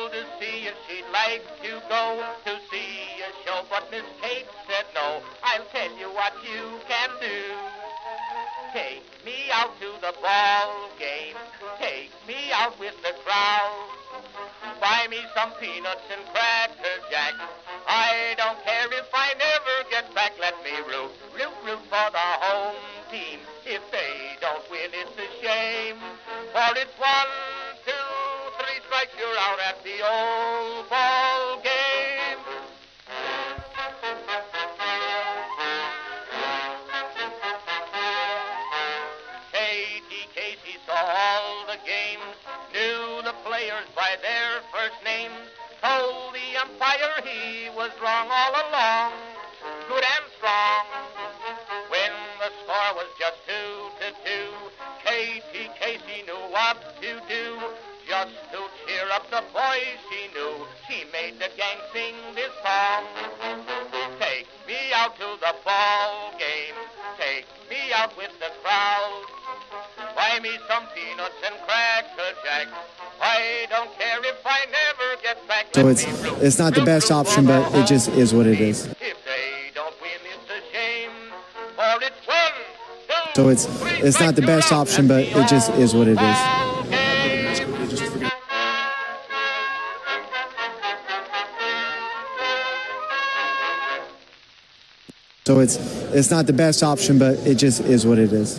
called to see if she'd like to go to see a show, but Miss Kate said no. I'll tell you what you can do. Take me out to the ball game. Take me out with the crowd. Buy me some peanuts and cracker jack. I don't care if I never get back. Let me root for the home team. If they don't win, it's a shame. For it's 1, 2, 3 strikes, you're out at the old ball game. Katie Casey saw all the games, knew the players by their first names, told the umpire he was wrong all along, good and strong. When the score was just 2-2, Katie Casey knew what to do. Just to cheer up the boys she knew, she made the gang sing this song. Take me out to the ball game, take me out with the crowd. Buy me some peanuts and cracker jack. I don't care if I never get back. So it's not the best option, but it just is what it is. If they don't win, it's a shame. For it's 1, 2, So it's not the best option, but it just is what it is. So it's not the best option, but it just is what it is.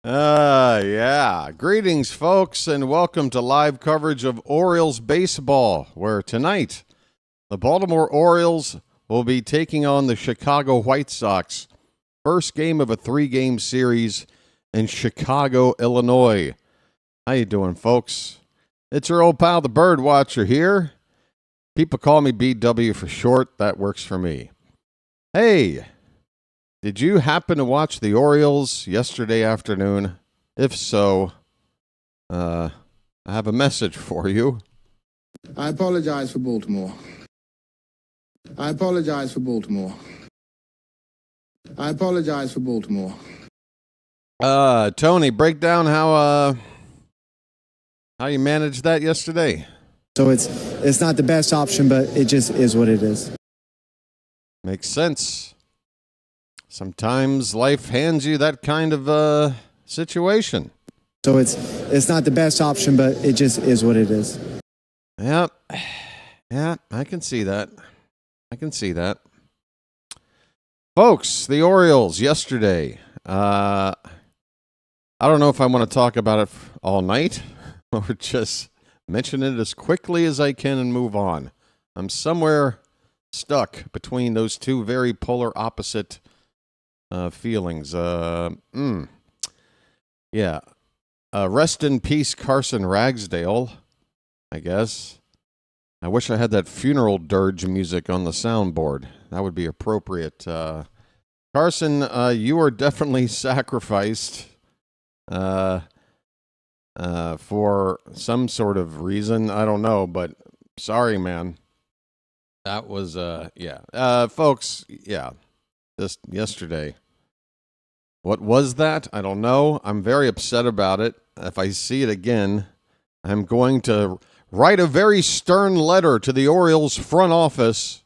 Yeah. Greetings, folks, and welcome to live coverage of Orioles baseball, where tonight the Baltimore Orioles will be taking on the Chicago White Sox. First game of a 3-game series in Chicago, Illinois. How you doing, folks? It's your old pal, the BirdWatcher here. People call me BW for short. That works for me. Hey, did you happen to watch the Orioles yesterday afternoon? If so, I have a message for you. I apologize for Baltimore. I apologize for Baltimore. I apologize for Baltimore. Tony, break down how you managed that yesterday. So it's not the best option, but it just is what it is. Makes sense. Sometimes life hands you that kind of situation. So it's not the best option, but it just is what it is. Yep. Yeah, I can see that. Folks, the Orioles yesterday. I don't know if I want to talk about it all night or just mention it as quickly as I can and move on. I'm somewhere stuck between those two very polar opposite feelings. Yeah. Rest in peace, Carson Ragsdale, I guess. I wish I had that funeral dirge music on the soundboard. That would be appropriate. Carson, you were definitely sacrificed for some sort of reason. I don't know, but sorry, man. That was, yeah. Folks, yeah. Just yesterday. What was that? I don't know. I'm very upset about it. If I see it again, I'm going to write a very stern letter to the Orioles front office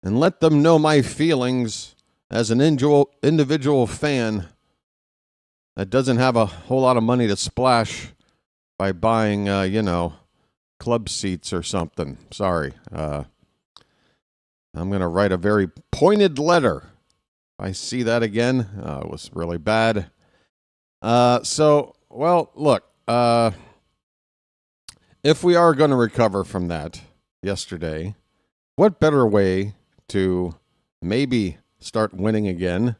and let them know my feelings as an individual fan that doesn't have a whole lot of money to splash by buying, club seats or something. Sorry. I'm going to write a very pointed letter. If I see that again, it was really bad. Look, if we are going to recover from that yesterday, what better way to maybe start winning again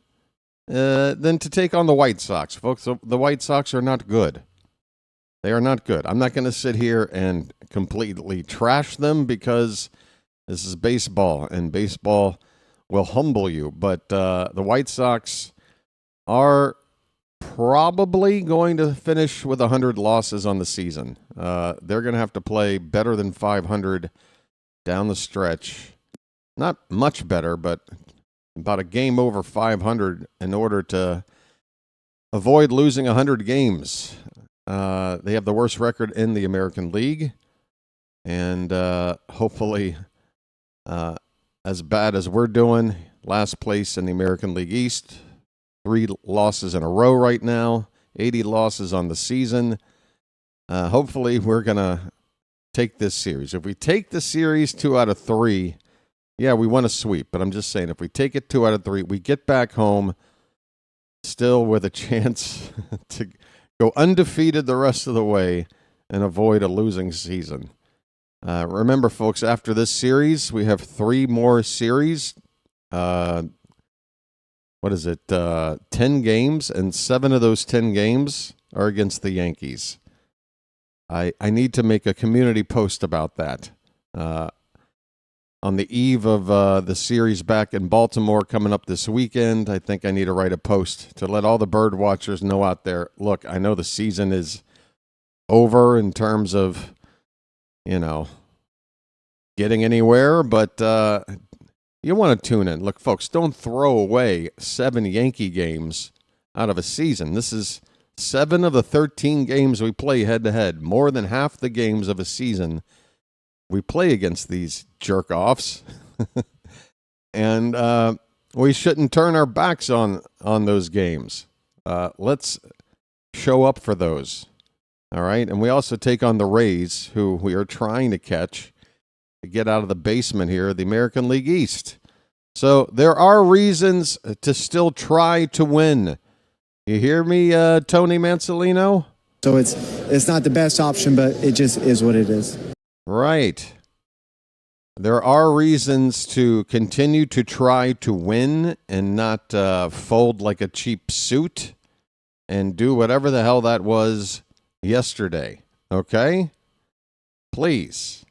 than to take on the White Sox, folks? The White Sox are not good. They are not good. I'm not going to sit here and completely trash them because this is baseball, and baseball will humble you. But the White Sox are probably going to finish with 100 losses on the season. They're going to have to play better than 500 down the stretch. Not much better, but about a game over 500 in order to avoid losing 100 games. They have the worst record in the American League. And hopefully, as bad as we're doing, last place in the American League East, 3 losses in a row right now, 80 losses on the season. Hopefully, we're going to take this series. If we take the series 2 out of 3, yeah, we want to sweep. But I'm just saying, if we take it 2 out of 3, we get back home still with a chance to go undefeated the rest of the way and avoid a losing season. Remember, folks, after this series, we have 3 more series. What is it? 10 games, and 7 of those 10 games are against the Yankees. I need to make a community post about that. On the eve of the series back in Baltimore coming up this weekend, I think I need to write a post to let all the bird watchers know out there, look, I know the season is over in terms of, getting anywhere, but you want to tune in. Look, folks, don't throw away 7 Yankee games out of a season. This is 7 of the 13 games we play head-to-head, more than half the games of a season we play against these jerk-offs. And we shouldn't turn our backs on those games. Let's show up for those. All right? And we also take on the Rays, who we are trying to catch to get out of the basement here of the American League East. So there are reasons to still try to win. You hear me, Tony Mansolino? So it's not the best option, but it just is what it is. Right. There are reasons to continue to try to win and not fold like a cheap suit and do whatever the hell that was yesterday. Okay? Please.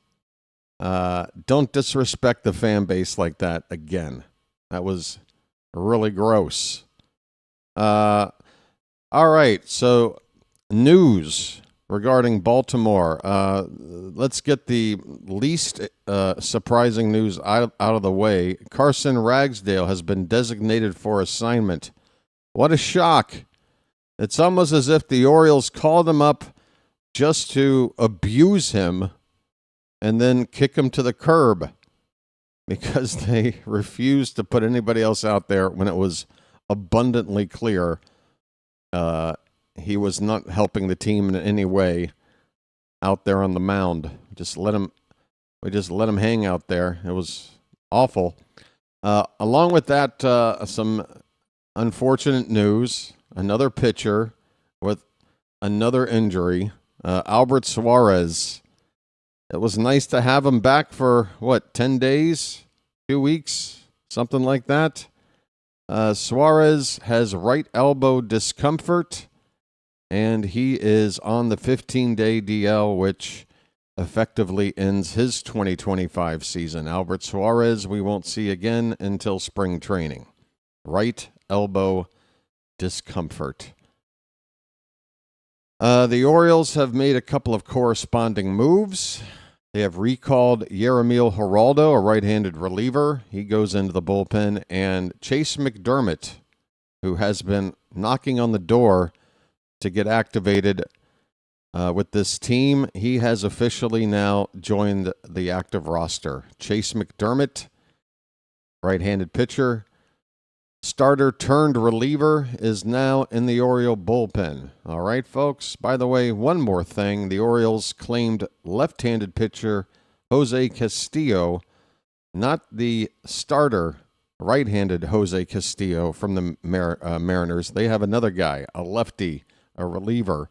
Don't disrespect the fan base like that again. That was really gross. All right, so news regarding Baltimore. Let's get the least surprising news out of the way. Carson Ragsdale has been designated for assignment. What a shock. It's almost as if the Orioles called him up just to abuse him and then kick him to the curb because they refused to put anybody else out there when it was abundantly clear he was not helping the team in any way out there on the mound. We just let him hang out there. It was awful. Along with that, some unfortunate news. Another pitcher with another injury, Albert Suarez. It was nice to have him back for, 10 days, 2 weeks, something like that. Suarez has right elbow discomfort, and he is on the 15-day DL, which effectively ends his 2025 season. Albert Suarez we won't see again until spring training. Right elbow discomfort. The Orioles have made a couple of corresponding moves. They have recalled Yeremil Geraldo, a right-handed reliever. He goes into the bullpen. And Chase McDermott, who has been knocking on the door to get activated with this team, he has officially now joined the active roster. Chase McDermott, right-handed pitcher, starter turned reliever, is now in the Oriole bullpen. All right, folks. By the way, one more thing. The Orioles claimed left-handed pitcher Jose Castillo, not the starter right-handed Jose Castillo from the Mariners. They have another guy, a lefty, a reliever.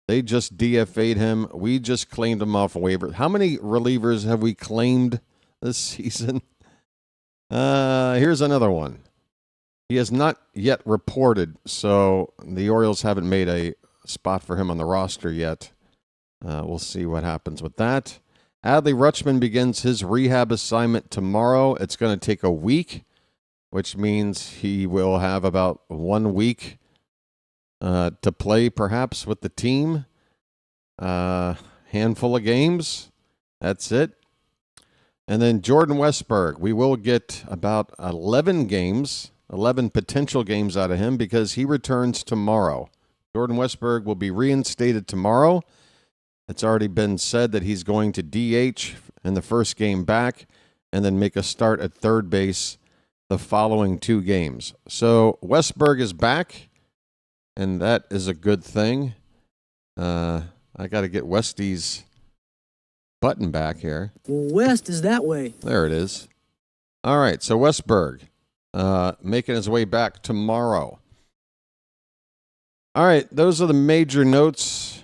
They just DFA'd him. We just claimed him off waivers. How many relievers have we claimed this season? Here's another one. He has not yet reported, so the Orioles haven't made a spot for him on the roster yet. We'll see what happens with that. Adley Rutschman begins his rehab assignment tomorrow. It's going to take a week, which means he will have about 1 week to play, perhaps, with the team. Handful of games. That's it. And then Jordan Westberg. We will get about 11 games 11 potential games out of him because he returns tomorrow. Jordan Westburg will be reinstated tomorrow. It's already been said that he's going to DH in the first game back and then make a start at third base the following 2 games. So Westburg is back, and that is a good thing. I got to get Westy's button back here. Well, West is that way. There it is. All right, so Westburg making his way back tomorrow. All right, those are the major notes.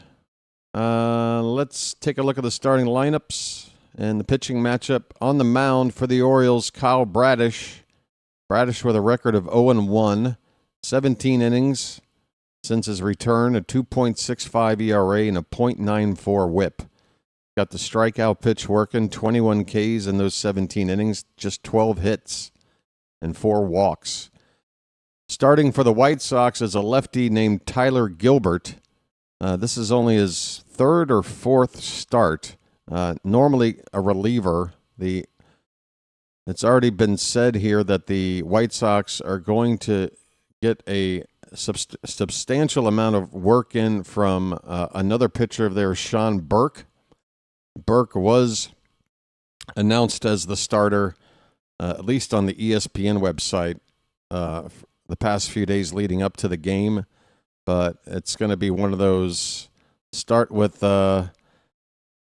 Let's take a look at the starting lineups and the pitching matchup. On the mound for the Orioles, Kyle Bradish. Bradish with a record of 0-1, 17 innings since his return, a 2.65 ERA and a .94 whip. Got the strikeout pitch working, 21 Ks in those 17 innings, just 12 hits and 4 walks. Starting for the White Sox is a lefty named Tyler Gilbert. This is only his 3rd or 4th start. Normally a reliever. It's already been said here that the White Sox are going to get a substantial amount of work in from another pitcher of theirs, Sean Burke. Burke was announced as the starter, at least on the ESPN website, the past few days leading up to the game. But it's going to be one of those start with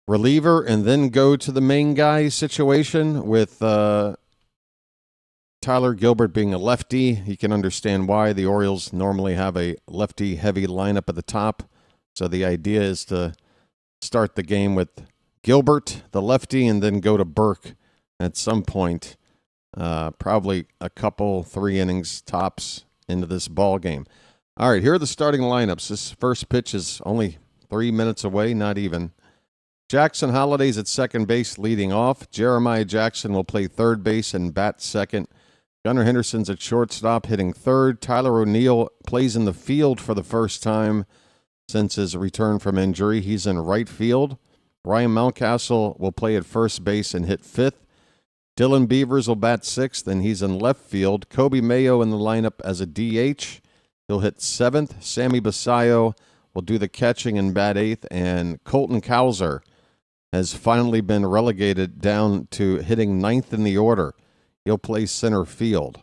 reliever and then go to the main guy situation with Tyler Gilbert being a lefty. You can understand why the Orioles normally have a lefty-heavy lineup at the top. So the idea is to start the game with Gilbert, the lefty, and then go to Burke at some point, probably a couple, 3 innings tops into this ball game. All right, here are the starting lineups. This first pitch is only 3 minutes away, not even. Jackson Holliday's at second base leading off. Jeremiah Jackson will play third base and bat second. Gunnar Henderson's at shortstop hitting third. Tyler O'Neill plays in the field for the first time since his return from injury. He's in right field. Ryan Mountcastle will play at first base and hit fifth. Dylan Beavers will bat sixth, and he's in left field. Kobe Mayo in the lineup as a DH. He'll hit seventh. Sammy Basayo will do the catching and bat eighth. And Colton Cowser has finally been relegated down to hitting ninth in the order. He'll play center field.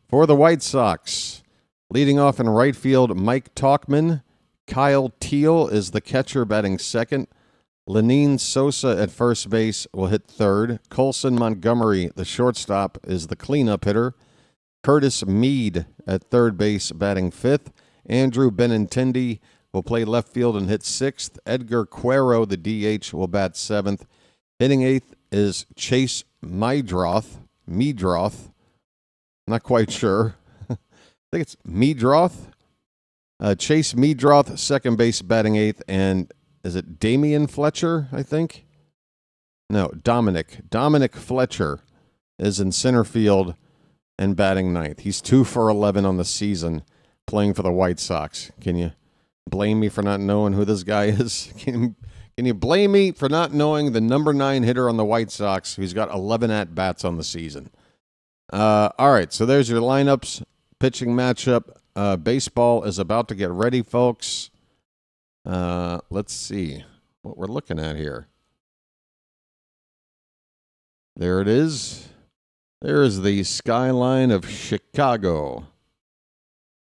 For the White Sox, leading off in right field, Mike Tauchman. Kyle Teal is the catcher batting second. Lenine Sosa at first base will hit third. Colson Montgomery, the shortstop, is the cleanup hitter. Curtis Mead at third base batting fifth. Andrew Benintendi will play left field and hit sixth. Edgar Cuero, the DH, will bat seventh. Hitting eighth is Chase Meadroth. Not quite sure. I think it's Meadroth. Chase Meadroth, second base batting eighth. And is it Damian Fletcher, I think? No, Dominic. Dominic Fletcher is in center field and batting ninth. He's 2 for 11 on the season playing for the White Sox. Can you blame me for not knowing who this guy is? Can you blame me for not knowing the number 9 hitter on the White Sox who's got 11 at-bats on the season? All right, so there's your lineups, pitching matchup. Baseball is about to get ready, folks. Let's see what we're looking at here. There it is. There is the skyline of Chicago.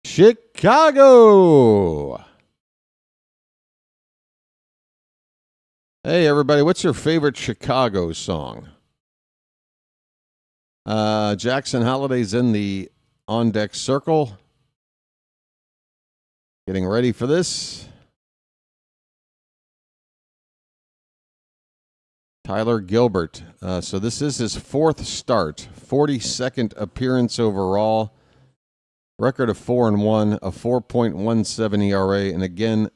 Chicago! Hey, everybody, what's your favorite Chicago song? Jackson Holliday's in the on-deck circle. Getting ready for this. Tyler Gilbert. So this is his 4th start, 42nd appearance overall. Record of 4-1, a 4.17 ERA, and again,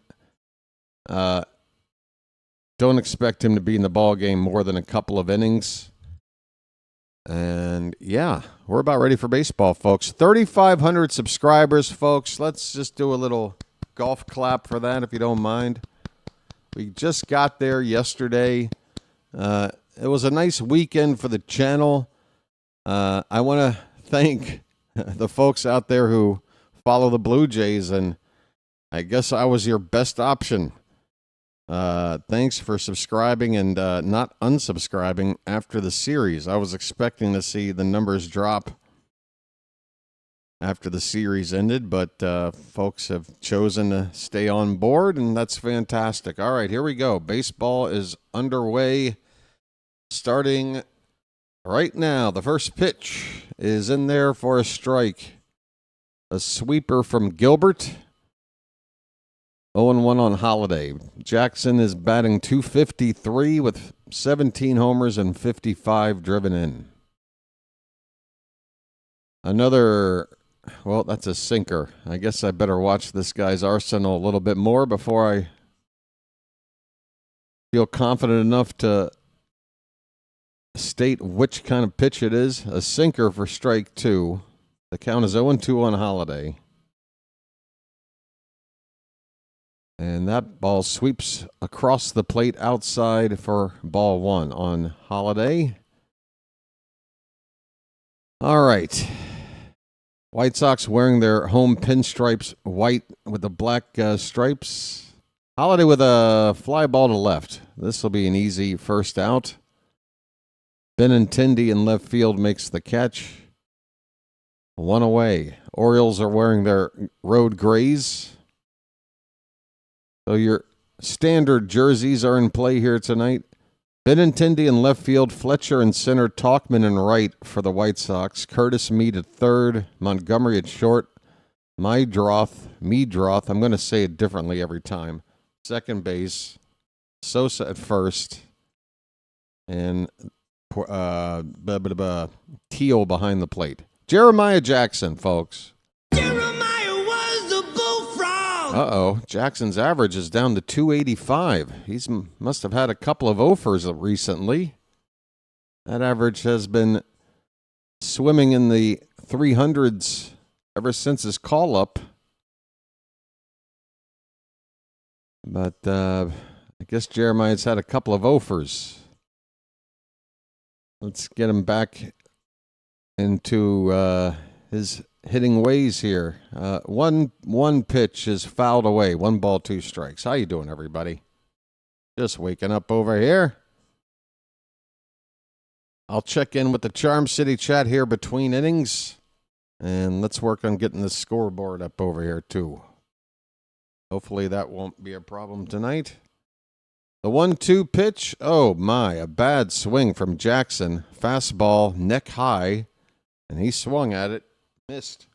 don't expect him to be in the ball game more than a couple of innings. And yeah, we're about ready for baseball, folks. 3,500 subscribers, folks. Let's just do a little golf clap for that, if you don't mind. We just got there yesterday. It was a nice weekend for the channel. I want to thank the folks out there who follow the Blue Jays, and I guess I was your best option. Thanks for subscribing and not unsubscribing after the series. I was expecting to see the numbers drop after the series ended, but folks have chosen to stay on board, and that's fantastic. All right, here we go. Baseball is underway, starting right now. The first pitch is in there for a strike. A sweeper from Gilbert. 0-1 on Holiday. Jackson is batting .253 with 17 homers and 55 driven in. Another... Well, that's a sinker. I guess I better watch this guy's arsenal a little bit more before I feel confident enough to state which kind of pitch it is. A sinker for strike 2. The count is 0-2 on Holiday. And that ball sweeps across the plate outside for ball 1 on Holiday. All right. White Sox wearing their home pinstripes white with the black stripes. Holiday with a fly ball to left. This will be an easy first out. Benintendi in left field makes the catch. 1 away. Orioles are wearing their road grays. So your standard jerseys are in play here tonight. Benintendi in left field, Fletcher in center, Talkman in right for the White Sox, Curtis Mead at third, Montgomery at short, Meadroth, I'm going to say it differently every time, second base, Sosa at first, and Teal behind the plate. Jeremiah Jackson, folks. Uh-oh, Jackson's average is down to .285. He's must have had a couple of offers recently. That average has been swimming in the 300s ever since his call-up. But I guess Jeremiah's had a couple of offers. Let's get him back into his hitting ways here. One pitch is fouled away. 1 ball, 2 strikes. How you doing, everybody? Just waking up over here. I'll check in with the Charm City chat here between innings. And let's work on getting the scoreboard up over here, too. Hopefully that won't be a problem tonight. The 1-2 pitch. Oh, my. A bad swing from Jackson. Fastball, neck high. And he swung at it. Missed.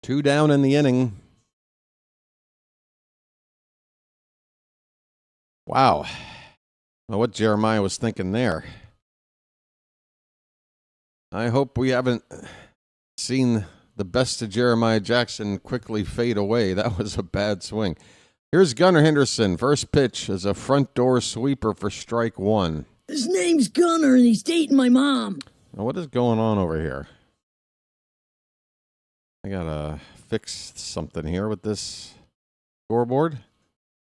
2 down in the inning. Wow. Well, what Jeremiah was thinking there. I hope we haven't seen the best of Jeremiah Jackson quickly fade away. That was a bad swing. Here's Gunnar Henderson. First pitch is a front door sweeper for strike 1. His name's Gunnar and he's dating my mom. Now, what is going on over here? I gotta fix something here with this scoreboard.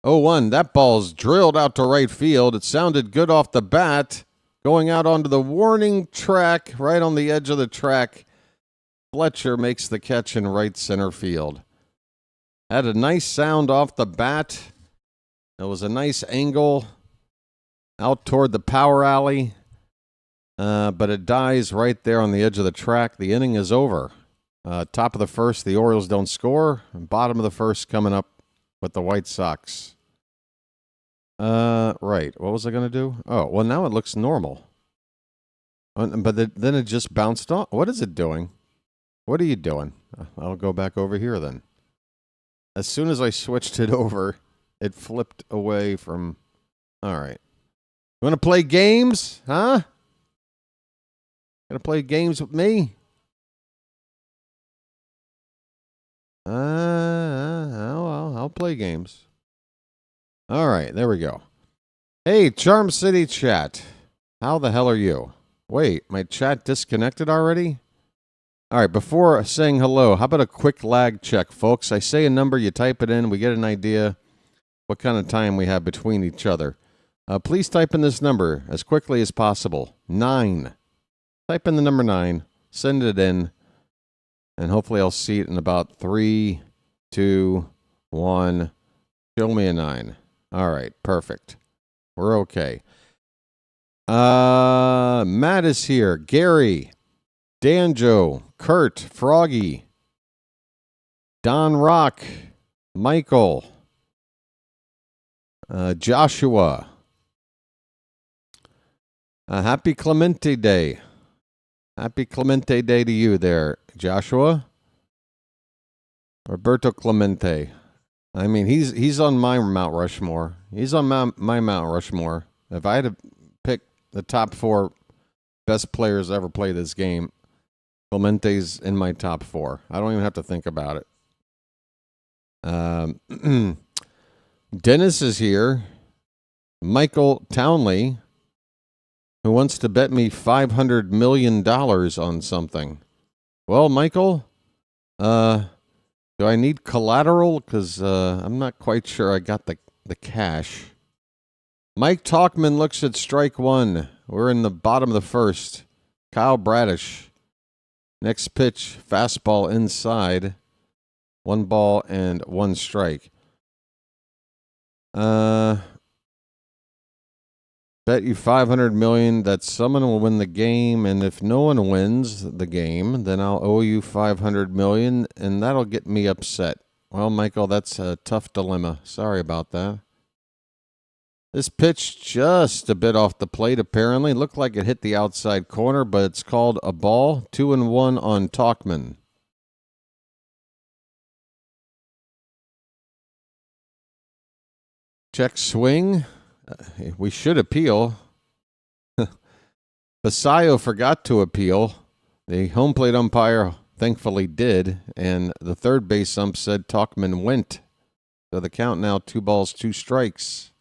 0-1. That ball's drilled out to right field. It sounded good off the bat. Going out onto the warning track, right on the edge of the track. Fletcher makes the catch in right center field. Had a nice sound off the bat. It was a nice angle out toward the power alley. But it dies right there on the edge of the track. The inning is over. Top of the first, the Orioles don't score. Bottom of the first coming up with the White Sox. Right. What was I going to do? Oh, well, now it looks normal. But then it just bounced off. What is it doing? What are you doing? I'll go back over here then. As soon as I switched it over, it flipped away from... All right. You want to play games? Huh? Gonna play games with me? I'll play games. All right, there we go. Hey, Charm City chat. How the hell are you? Wait, my chat disconnected already? All right, before saying hello, how about a quick lag check, folks? I say a number, you type it in, we get an idea what kind of time we have between each other. Please type in this number as quickly as possible. 9. Type in the number 9. Send it in, and hopefully I'll see it in about 3, 2, 1. Show me a 9. All right, perfect. We're okay. Matt is here. Gary, Danjo, Kurt, Froggy, Don Rock, Michael, Joshua. Happy Clemente Day. Happy Clemente Day to you there, Joshua. Roberto Clemente. I mean, he's on my Mount Rushmore. He's on my Mount Rushmore. If I had to pick the top 4 best players to ever play this game, Clemente's in my top 4. I don't even have to think about it. Dennis is here. Michael Townley, who wants to bet me $500 million on something. Well, Michael, do I need collateral? Because I'm not quite sure I got the cash. Mike Talkman looks at strike 1. We're in the bottom of the first. Kyle Bradish. Next pitch, fastball inside. 1 ball and 1 strike. Bet you $500 million that someone will win the game, and if no one wins the game, then I'll owe you $500 million, and that'll get me upset. Well, Michael, that's a tough dilemma. Sorry about that. This pitch just a bit off the plate, apparently. Looked like it hit the outside corner, but it's called a ball. 2-1 on Talkman. Check swing. We should appeal. Basayo forgot to appeal. The home plate umpire thankfully did, and the third base ump said Talkman went. So the count now 2 balls, 2 strikes.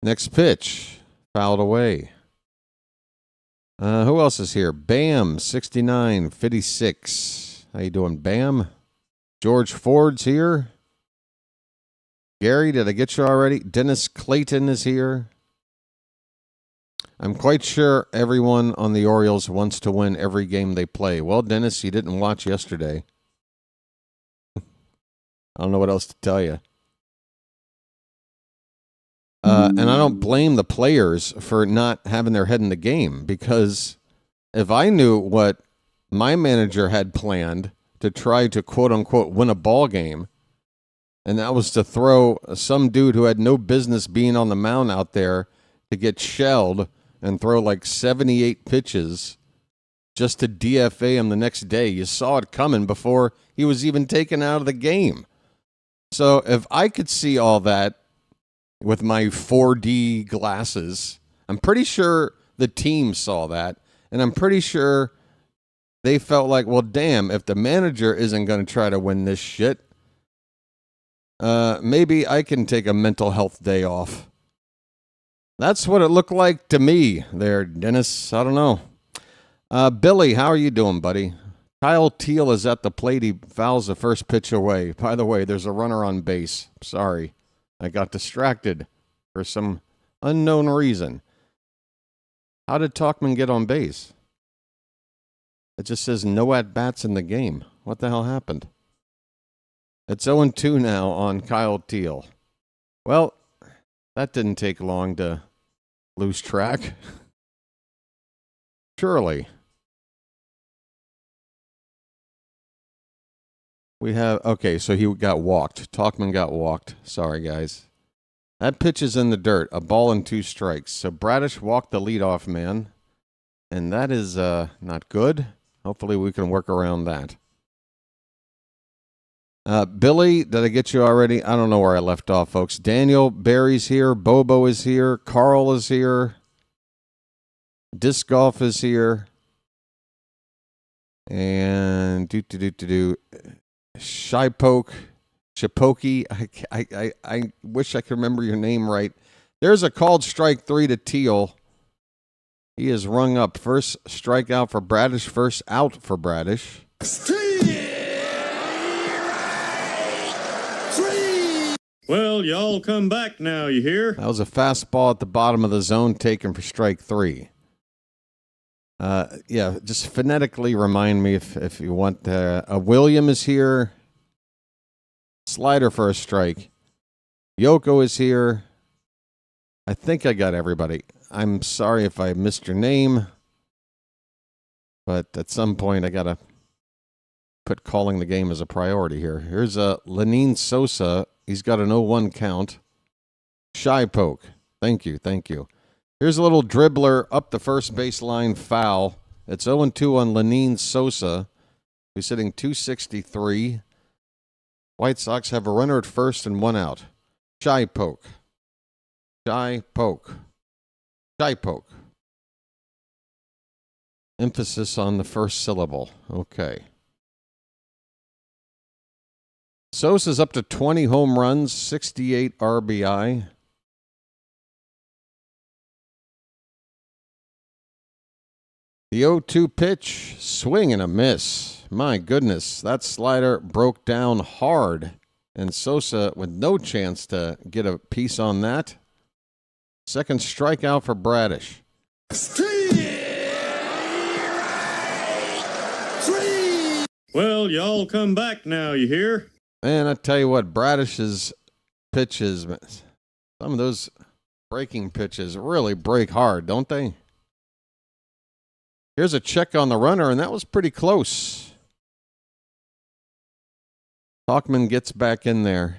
Next pitch, fouled away. Who else is here? Bam, 69, 56. How you doing, Bam? George Ford's here. Gary, did I get you already? Dennis Clayton is here. I'm quite sure everyone on the Orioles wants to win every game they play. Well, Dennis, you didn't watch yesterday. I don't know what else to tell you. And I don't blame the players for not having their head in the game, because if I knew what my manager had planned to try to quote-unquote win a ball game, and that was to throw some dude who had no business being on the mound out there to get shelled and throw like 78 pitches just to DFA him the next day. You saw it coming before he was even taken out of the game. So if I could see all that with my 4D glasses, I'm pretty sure the team saw that, and I'm pretty sure they felt like, well, damn, if the manager isn't going to try to win this shit, maybe I can take a mental health day off. That's what it looked like to me there, Dennis. I don't know. Billy, how are you doing, buddy? Kyle Teal is at the plate. He fouls the first pitch away. By the way, there's a runner on base. Sorry. I got distracted for some unknown reason. How did Talkman get on base? It just says no at-bats in the game. What the hell happened? It's 0-2 now on Kyle Teal. Well, that didn't take long to lose track. Surely. We have, okay, so he got walked. Talkman got walked. Sorry, guys. That pitch is in the dirt. A ball and 2 strikes. So Bradish walked the leadoff man, and that is not good. Hopefully we can work around that. Billy, did I get you already? I don't know where I left off, folks. Daniel Barry's here. Bobo is here. Carl is here. Disc Golf is here. And Shapoki. I wish I could remember your name right. There's a called strike 3 to Teal. He is rung up. First strikeout for Bradish. First out for Bradish. Well, y'all come back now, you hear? That was a fastball at the bottom of the zone taken for strike 3. Yeah, just phonetically remind me if you want. William is here. Slider for a strike. Yoko is here. I think I got everybody. I'm sorry if I missed your name, but at some point I got to put calling the game as a priority here. Here's Lenine Sosa. He's got an 0-1 count. Shy poke. Thank you. Here's a little dribbler up the first baseline foul. It's 0-2 on Lenine Sosa, who's hitting .263. White Sox have a runner at first and 1 out. Shy poke. Emphasis on the first syllable. Okay. Sosa's up to 20 home runs, 68 RBI. The 0-2 pitch, swing and a miss. My goodness, that slider broke down hard. And Sosa with no chance to get a piece on that. Second strikeout for Bradish. Well, y'all come back now, you hear? Man, I tell you what, Bradish's pitches, some of those breaking pitches really break hard, don't they? Here's a check on the runner, and that was pretty close. Talkman gets back in there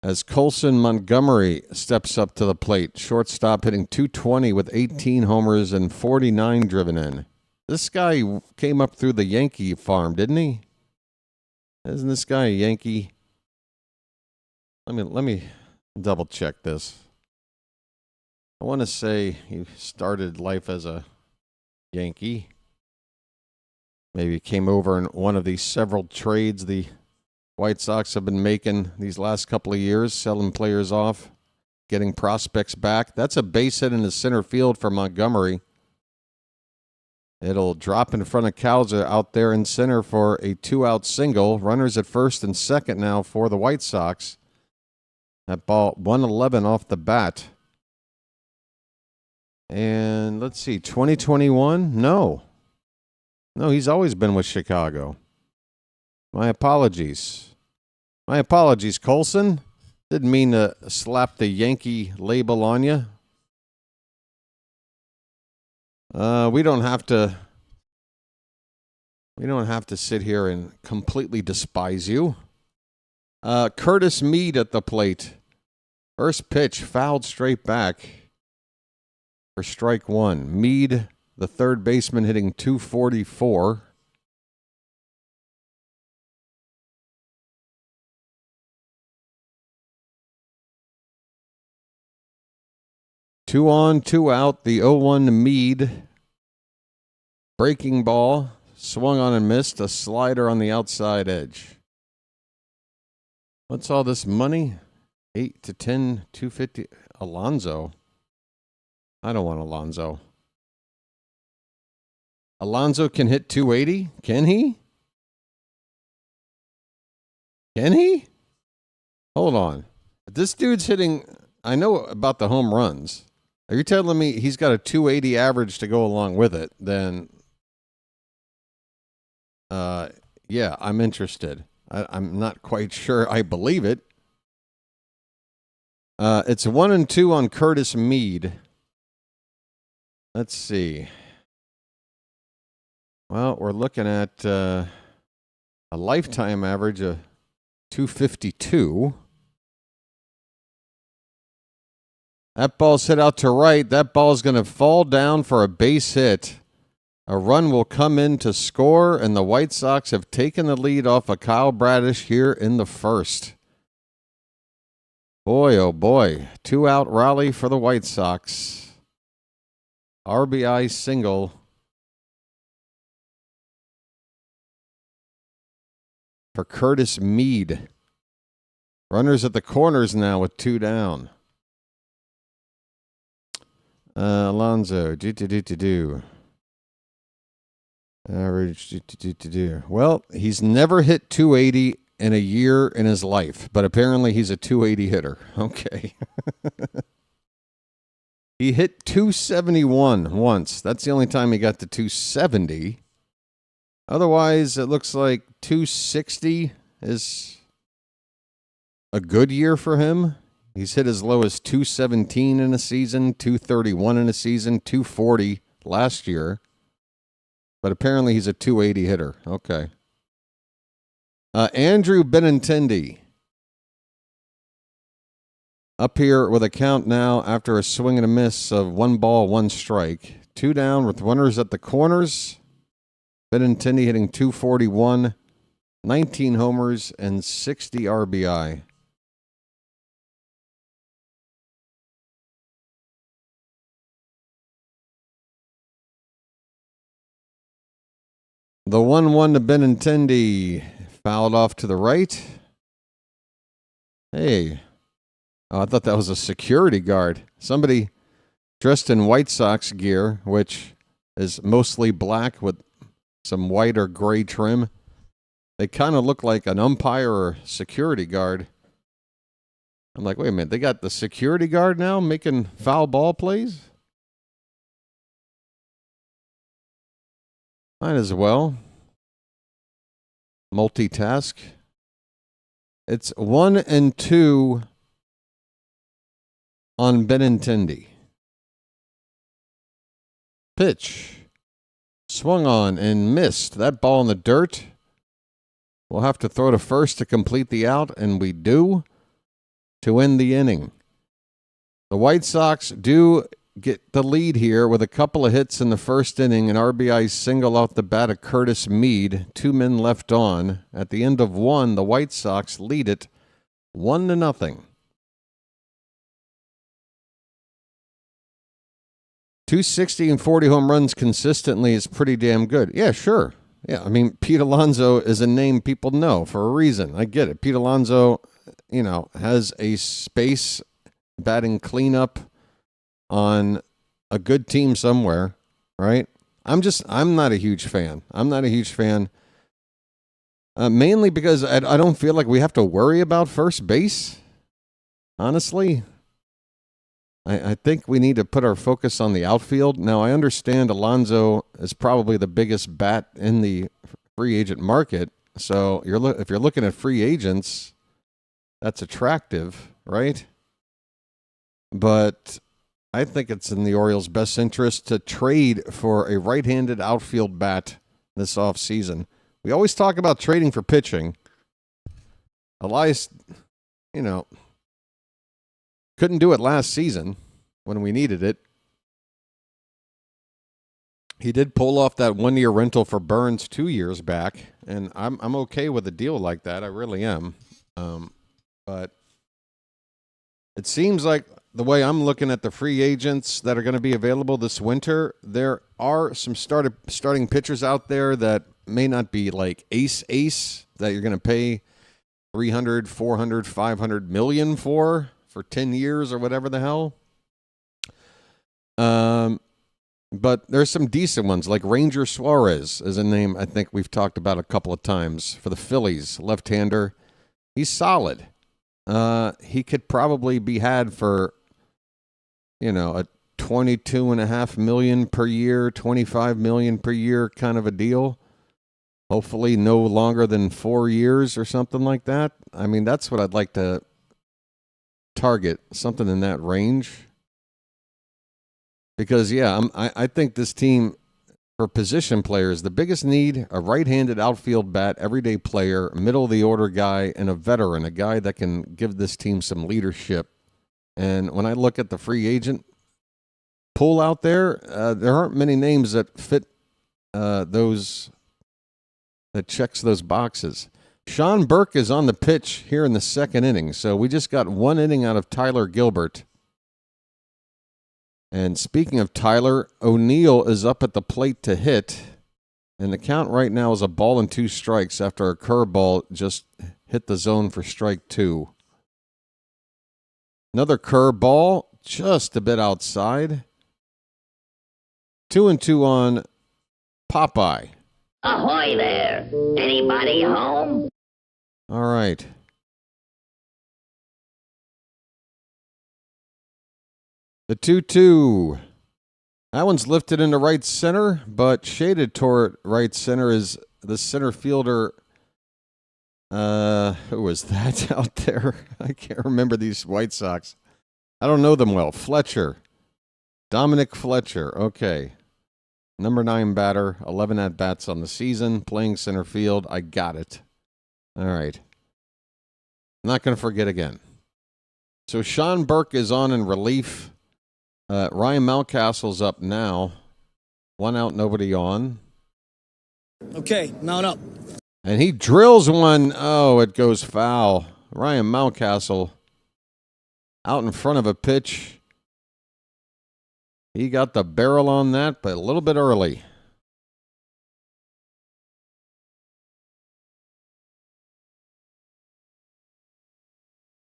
as Colson Montgomery steps up to the plate. Shortstop hitting .220 with 18 homers and 49 driven in. This guy came up through the Yankee farm, didn't he? Isn't this guy a Yankee? Let me double check this. I want to say he started life as a Yankee. Maybe came over in one of these several trades the White Sox have been making these last couple of years, selling players off, getting prospects back. That's a base hit in the center field for Montgomery. It'll drop in front of Cowser out there in center for a 2-out single. Runners at first and second now for the White Sox. That ball 111 off the bat. And let's see, 2021? No, he's always been with Chicago. My apologies, Colson. Didn't mean to slap the Yankee label on you. We don't have to sit here and completely despise you. Curtis Mead at the plate. First pitch fouled straight back for strike 1. Mead, the third baseman, hitting .244. Two on, 2 out. The 0-1 to Mead. Breaking ball. Swung on and missed. A slider on the outside edge. What's all this money? 8 to 10, 250. Alonso. I don't want Alonso. Alonso can hit 280? Can he? Hold on. This dude's hitting... I know about the home runs. Are you telling me he's got a 280 average to go along with it? Then, yeah, I'm interested. I'm not quite sure I believe it. It's 1-2 on Curtis Mead. Let's see. Well, we're looking at a lifetime average of 252. That ball's hit out to right. That ball's going to fall down for a base hit. A run will come in to score, and the White Sox have taken the lead off of Kyle Bradish here in the first. Boy, oh boy. 2-out rally for the White Sox. RBI single for Curtis Mead. Runners at the corners now with 2 down. Alonso, average, Well, he's never hit 280, in a year in his life, but apparently he's a 280 hitter. Okay. He hit 271 once. That's the only time he got to 270. Otherwise, it looks like 260 is a good year for him. He's hit as low as 217 in a season, 231 in a season, 240 last year. But apparently he's a 280 hitter. Okay. Andrew Benintendi. Up here with a count now after a swing and a miss of 1 ball, 1 strike. 2 down with runners at the corners. Benintendi hitting 241, 19 homers, and 60 RBI. The 1-1 to Benintendi. Fouled off to the right. Hey. Oh, I thought that was a security guard. Somebody dressed in White Sox gear, which is mostly black with some white or gray trim. They kind of look like an umpire or security guard. I'm like, wait a minute, they got the security guard now making foul ball plays? Might as well. Multitask. It's 1-2 on Benintendi. Pitch. Swung on and missed. That ball in the dirt. We'll have to throw to first to complete the out, and we do, to end the inning. The White Sox do get the lead here with a couple of hits in the first inning, an RBI single off the bat of Curtis Mead. 2 men left on. At the end of 1, the White Sox lead it 1-0. 260 and 40 home runs consistently is pretty damn good. Yeah, sure. Yeah, I mean, Pete Alonso is a name people know for a reason. I get it. Pete Alonso, has a space batting cleanup on a good team somewhere, right? I'm not a huge fan. Mainly because I don't feel like we have to worry about first base. Honestly, I think we need to put our focus on the outfield. Now, I understand Alonso is probably the biggest bat in the free agent market. So if you're looking at free agents, that's attractive, right? But I think it's in the Orioles' best interest to trade for a right-handed outfield bat this offseason. We always talk about trading for pitching. Elias, couldn't do it last season when we needed it. He did pull off that 1-year rental for Burns 2 years back, and I'm okay with a deal like that. I really am. But it seems like the way I'm looking at the free agents that are going to be available this winter, there are some starting pitchers out there that may not be like ace that you're going to pay $300, $400, $500 million for 10 years or whatever the hell. But there's some decent ones, like Ranger Suarez is a name I think we've talked about a couple of times for the Phillies, left-hander. He's solid. He could probably be had for, a $22.5 million per year, $25 million per year kind of a deal. Hopefully no longer than 4 years or something like that. I mean, that's what I'd like to target, something in that range. Because, I think this team, for position players, the biggest need, a right-handed outfield bat, everyday player, middle-of-the-order guy, and a veteran, a guy that can give this team some leadership. And when I look at the free agent pool out there, there aren't many names that fit that checks those boxes. Sean Burke is on the pitch here in the second inning, so we just got 1 inning out of Tyler Gilbert. And speaking of Tyler, O'Neill is up at the plate to hit, and the count right now is 1-2 strikes after a curveball just hit the zone for strike 2. Another curveball, just a bit outside. 2-2 on Popeye. Ahoy there! Anybody home? All right. The 2-2. That one's lifted into right center, but shaded toward right center is the center fielder. Who was that out there? I can't remember these White Sox. I don't know them well. Fletcher. Dominic Fletcher. Okay. Number 9 batter, 11 at-bats on the season, playing center field. I got it. All right. Not going to forget again. So Sean Burke is on in relief. Ryan Mountcastle's up now. 1 out, nobody on. Okay, mount up. And he drills one. Oh, it goes foul. Ryan Mountcastle out in front of a pitch. He got the barrel on that, but a little bit early.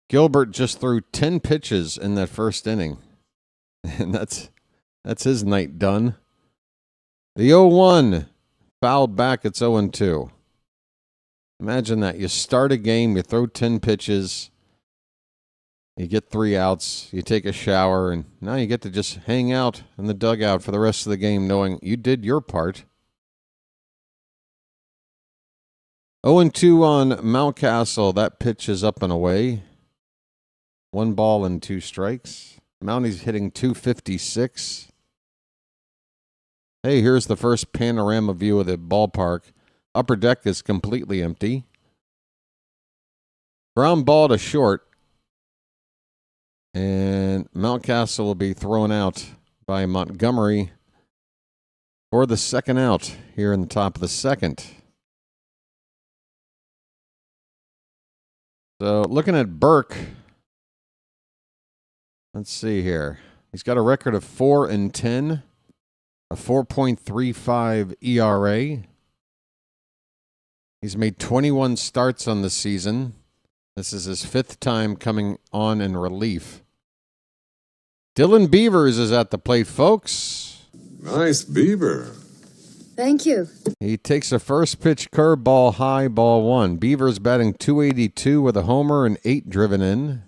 Gilbert just threw 10 pitches in that first inning. And that's his night done. The 0-1 fouled back. It's 0-2. Imagine that. You start a game, you throw 10 pitches, you get 3 outs, you take a shower, and now you get to just hang out in the dugout for the rest of the game knowing you did your part. 0-2 on Mountcastle. That pitch is up and away. 1 ball and 2 strikes. Mounty's hitting .256. Hey, here's the first panorama view of the ballpark. Upper deck is completely empty. Ground ball to short. And Mountcastle will be thrown out by Montgomery for the second out here in the top of the second. So looking at Burke. Let's see here. He's got a record of 4-10, a 4.35 ERA. He's made 21 starts on the season. This is his 5th time coming on in relief. Dylan Beavers is at the plate, folks. Nice Beaver. Thank you. He takes a first pitch curveball high, ball 1. Beavers batting .282 with a homer and 8 driven in.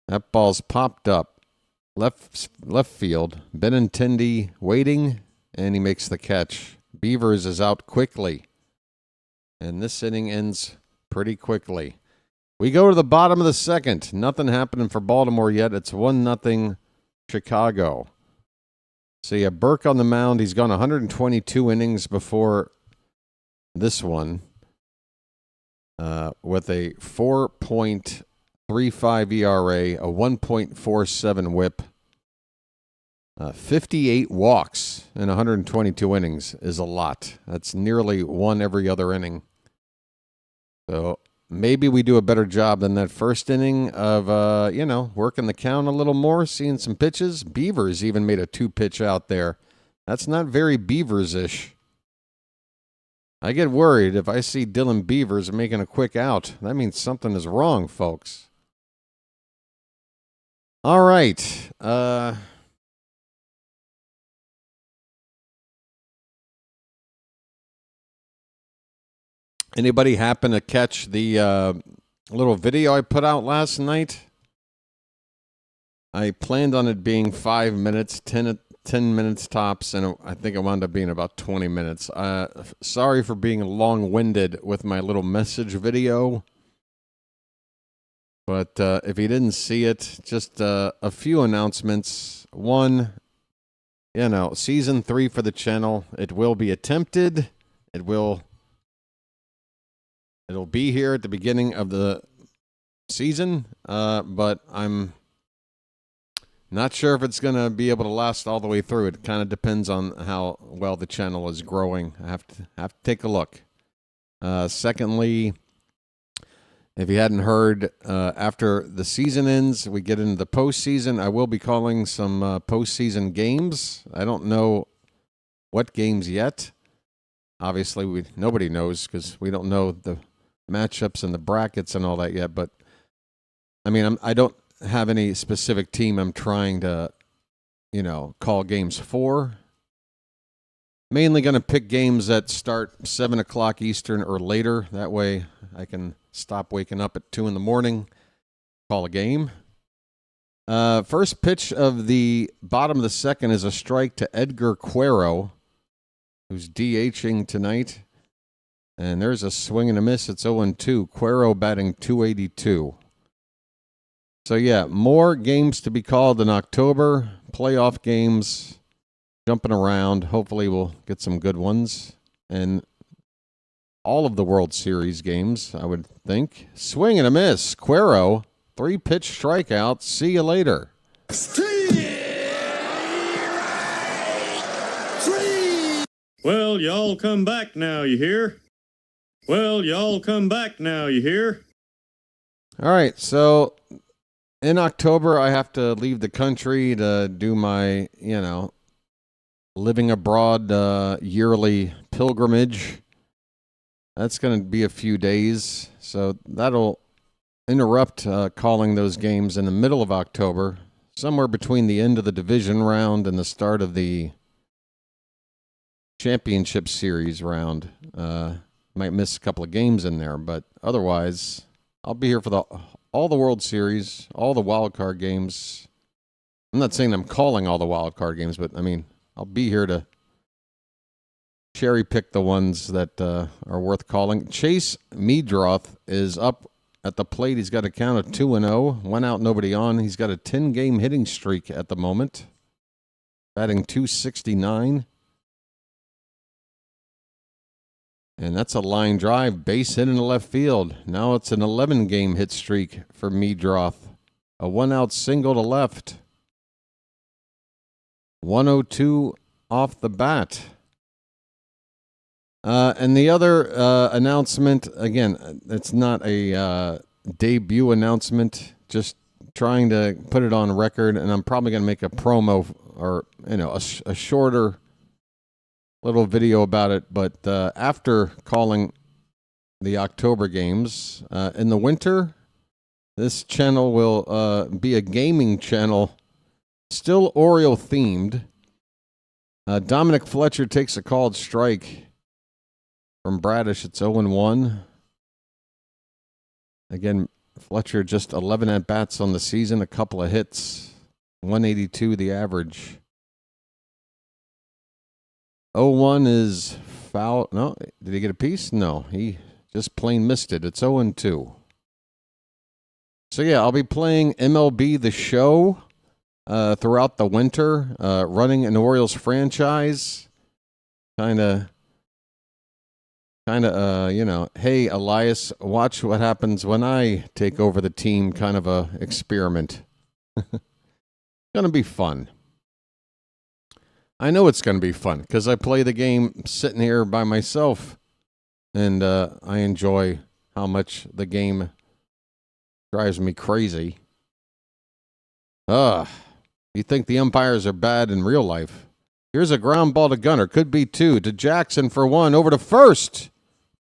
That ball's popped up. Left field. Benintendi waiting, and he makes the catch. Beavers is out quickly. And this inning ends pretty quickly. We go to the bottom of the second. Nothing happening for Baltimore yet. It's 1-0 Chicago. So you have Burke on the mound. He's gone 122 innings before this one with a 4.35 ERA, a 1.47 whip. 58 walks in 122 innings is a lot. That's nearly 1 every other inning. So maybe we do a better job than that first inning of, working the count a little more, seeing some pitches. Beavers even made a 2-pitch out there. That's not very Beavers-ish. I get worried if I see Dylan Beavers making a quick out. That means something is wrong, folks. All right. Anybody happen to catch the little video I put out last night? I planned on it being 5 minutes, 10 minutes tops, and I think it wound up being about 20 minutes. Sorry for being long-winded with my little message video. But if you didn't see it, just a few announcements. One, season 3 for the channel. It will be attempted. It'll be here at the beginning of the season, but I'm not sure if it's going to be able to last all the way through. It kind of depends on how well the channel is growing. I have to take a look. Secondly, if you hadn't heard, after the season ends, we get into the postseason. I will be calling some postseason games. I don't know what games yet. Obviously, nobody knows because we don't know the matchups and the brackets and all that yet. But, I don't have any specific team I'm trying to, call games for. mainly going to pick games that start 7 o'clock Eastern or later. That way I can stop waking up at 2 in the morning, call a game. First pitch of the bottom of the second is a strike to Edgar Cuero, who's DHing tonight. And there's a swing and a miss. It's 0-2. Cuero batting .282. So, yeah, more games to be called in October. Playoff games, jumping around. Hopefully we'll get some good ones. And all of the World Series games, I would think. Swing and a miss. Cuero, 3-pitch strikeout. See you later. Well, y'all come back now, you hear? Well, y'all come back now, you hear? All right, so in October, I have to leave the country to do my, living abroad yearly pilgrimage. That's going to be a few days, so that'll interrupt calling those games in the middle of October, somewhere between the end of the division round and the start of the championship series round. Might miss a couple of games in there, but otherwise, I'll be here for all the World Series, all the wild card games. I'm not saying I'm calling all the wild card games, but I'll be here to cherry pick the ones that are worth calling. Chase Meadroth is up at the plate. He's got a count of 2-0. 1 out, nobody on. He's got a 10-game hitting streak at the moment, batting .269. And that's a line drive, base hit in the left field. Now it's an 11-game hit streak for Meadroth. A 1-out single to left. 102 off the bat. And the other announcement, again, it's not a debut announcement, just trying to put it on record, and I'm probably going to make a promo or, a shorter little video about it, but after calling the October games, in the winter, this channel will be a gaming channel, still Oriole themed. Dominic Fletcher takes a called strike from Bradish. It's 0-1. Again, Fletcher just 11 at-bats on the season, a couple of hits, 182 the average. 0-1 is foul. No, did he get a piece? No, he just plain missed it. It's 0-2. So, yeah, I'll be playing MLB The Show throughout the winter, running an Orioles franchise. Kind of, hey, Elias, watch what happens when I take over the team, kind of a experiment. Going to be fun. I know it's going to be fun because I play the game sitting here by myself, and I enjoy how much the game drives me crazy. You think the umpires are bad in real life. Here's a ground ball to Gunner. Could be 2 to Jackson for 1. Over to first.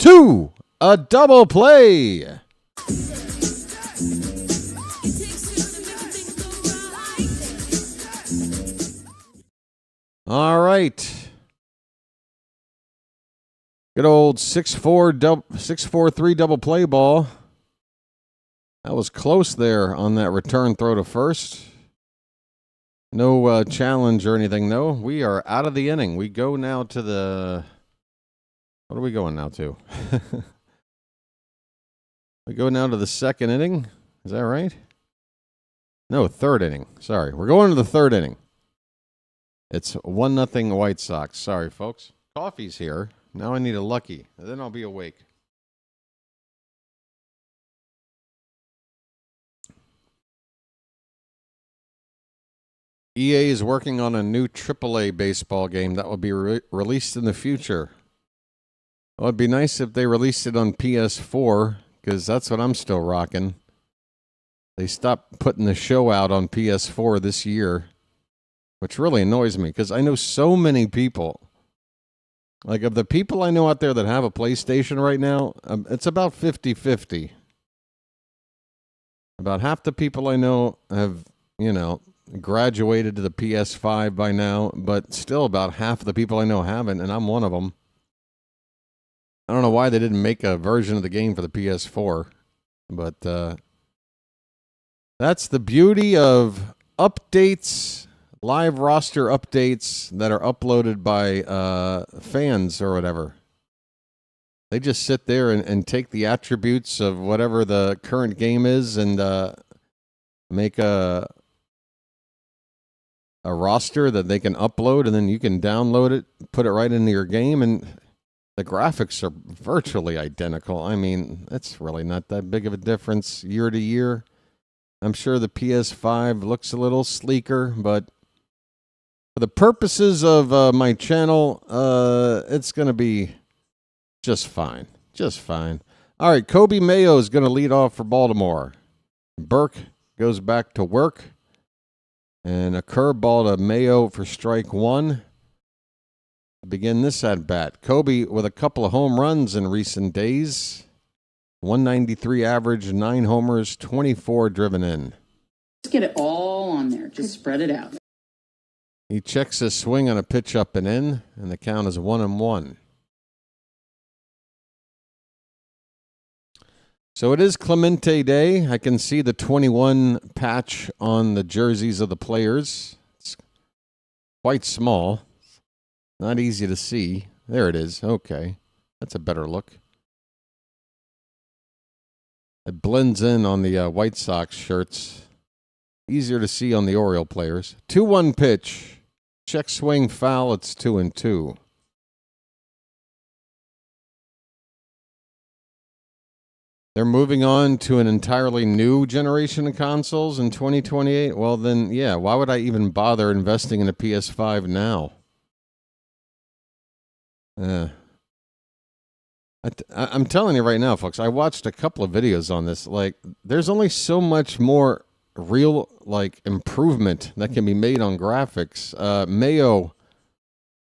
2. A double play. All right. Good old 6-4-3 double play ball. That was close there on that return throw to first. No challenge or anything, no. We are out of the inning. We go now to the... What are we going now to? We go now to the second inning. Is that right? No, third inning. Sorry. We're going to the third inning. It's 1-0 White Sox. Sorry, folks. Coffee's here. Now I need a Lucky, and then I'll be awake. EA is working on a new AAA baseball game that will be released in the future. Well, it'd be nice if they released it on PS4, because that's what I'm still rocking. They stopped putting the show out on PS4 this year, which really annoys me, because I know so many people. Like, of the people I know out there that have a PlayStation right now, it's about 50-50. About half the people I know have, graduated to the PS5 by now, but still about half of the people I know haven't, and I'm one of them. I don't know why they didn't make a version of the game for the PS4, but that's the beauty of updates, live roster updates that are uploaded by fans or whatever. They just sit there and take the attributes of whatever the current game is and make a roster that they can upload, and then you can download it, put it right into your game, and the graphics are virtually identical. I mean, it's really not that big of a difference year to year. I'm sure the PS5 looks a little sleeker, but for the purposes of my channel, it's going to be just fine. Just fine. All right, Kobe Mayo is going to lead off for Baltimore. Burke goes back to work. And a curveball to Mayo for strike one. To begin this at-bat. Kobe with a couple of home runs in recent days. 193 average, 9 homers, 24 driven in. Just get it all on there. Just spread it out. He checks his swing on a pitch up and in, and the count is 1-1. So it is Clemente Day. I can see the 21 patch on the jerseys of the players. It's quite small. Not easy to see. There it is. Okay. That's a better look. It blends in on the White Sox shirts. Easier to see on the Oriole players. 2-1 pitch. Check swing foul. It's 2-2. They're moving on to an entirely new generation of consoles in 2028. Well, then, yeah, why would I even bother investing in a PS5 now? I'm telling you right now, folks, I watched a couple of videos on this. Like, there's only so much more real, like, improvement that can be made on graphics. Mayo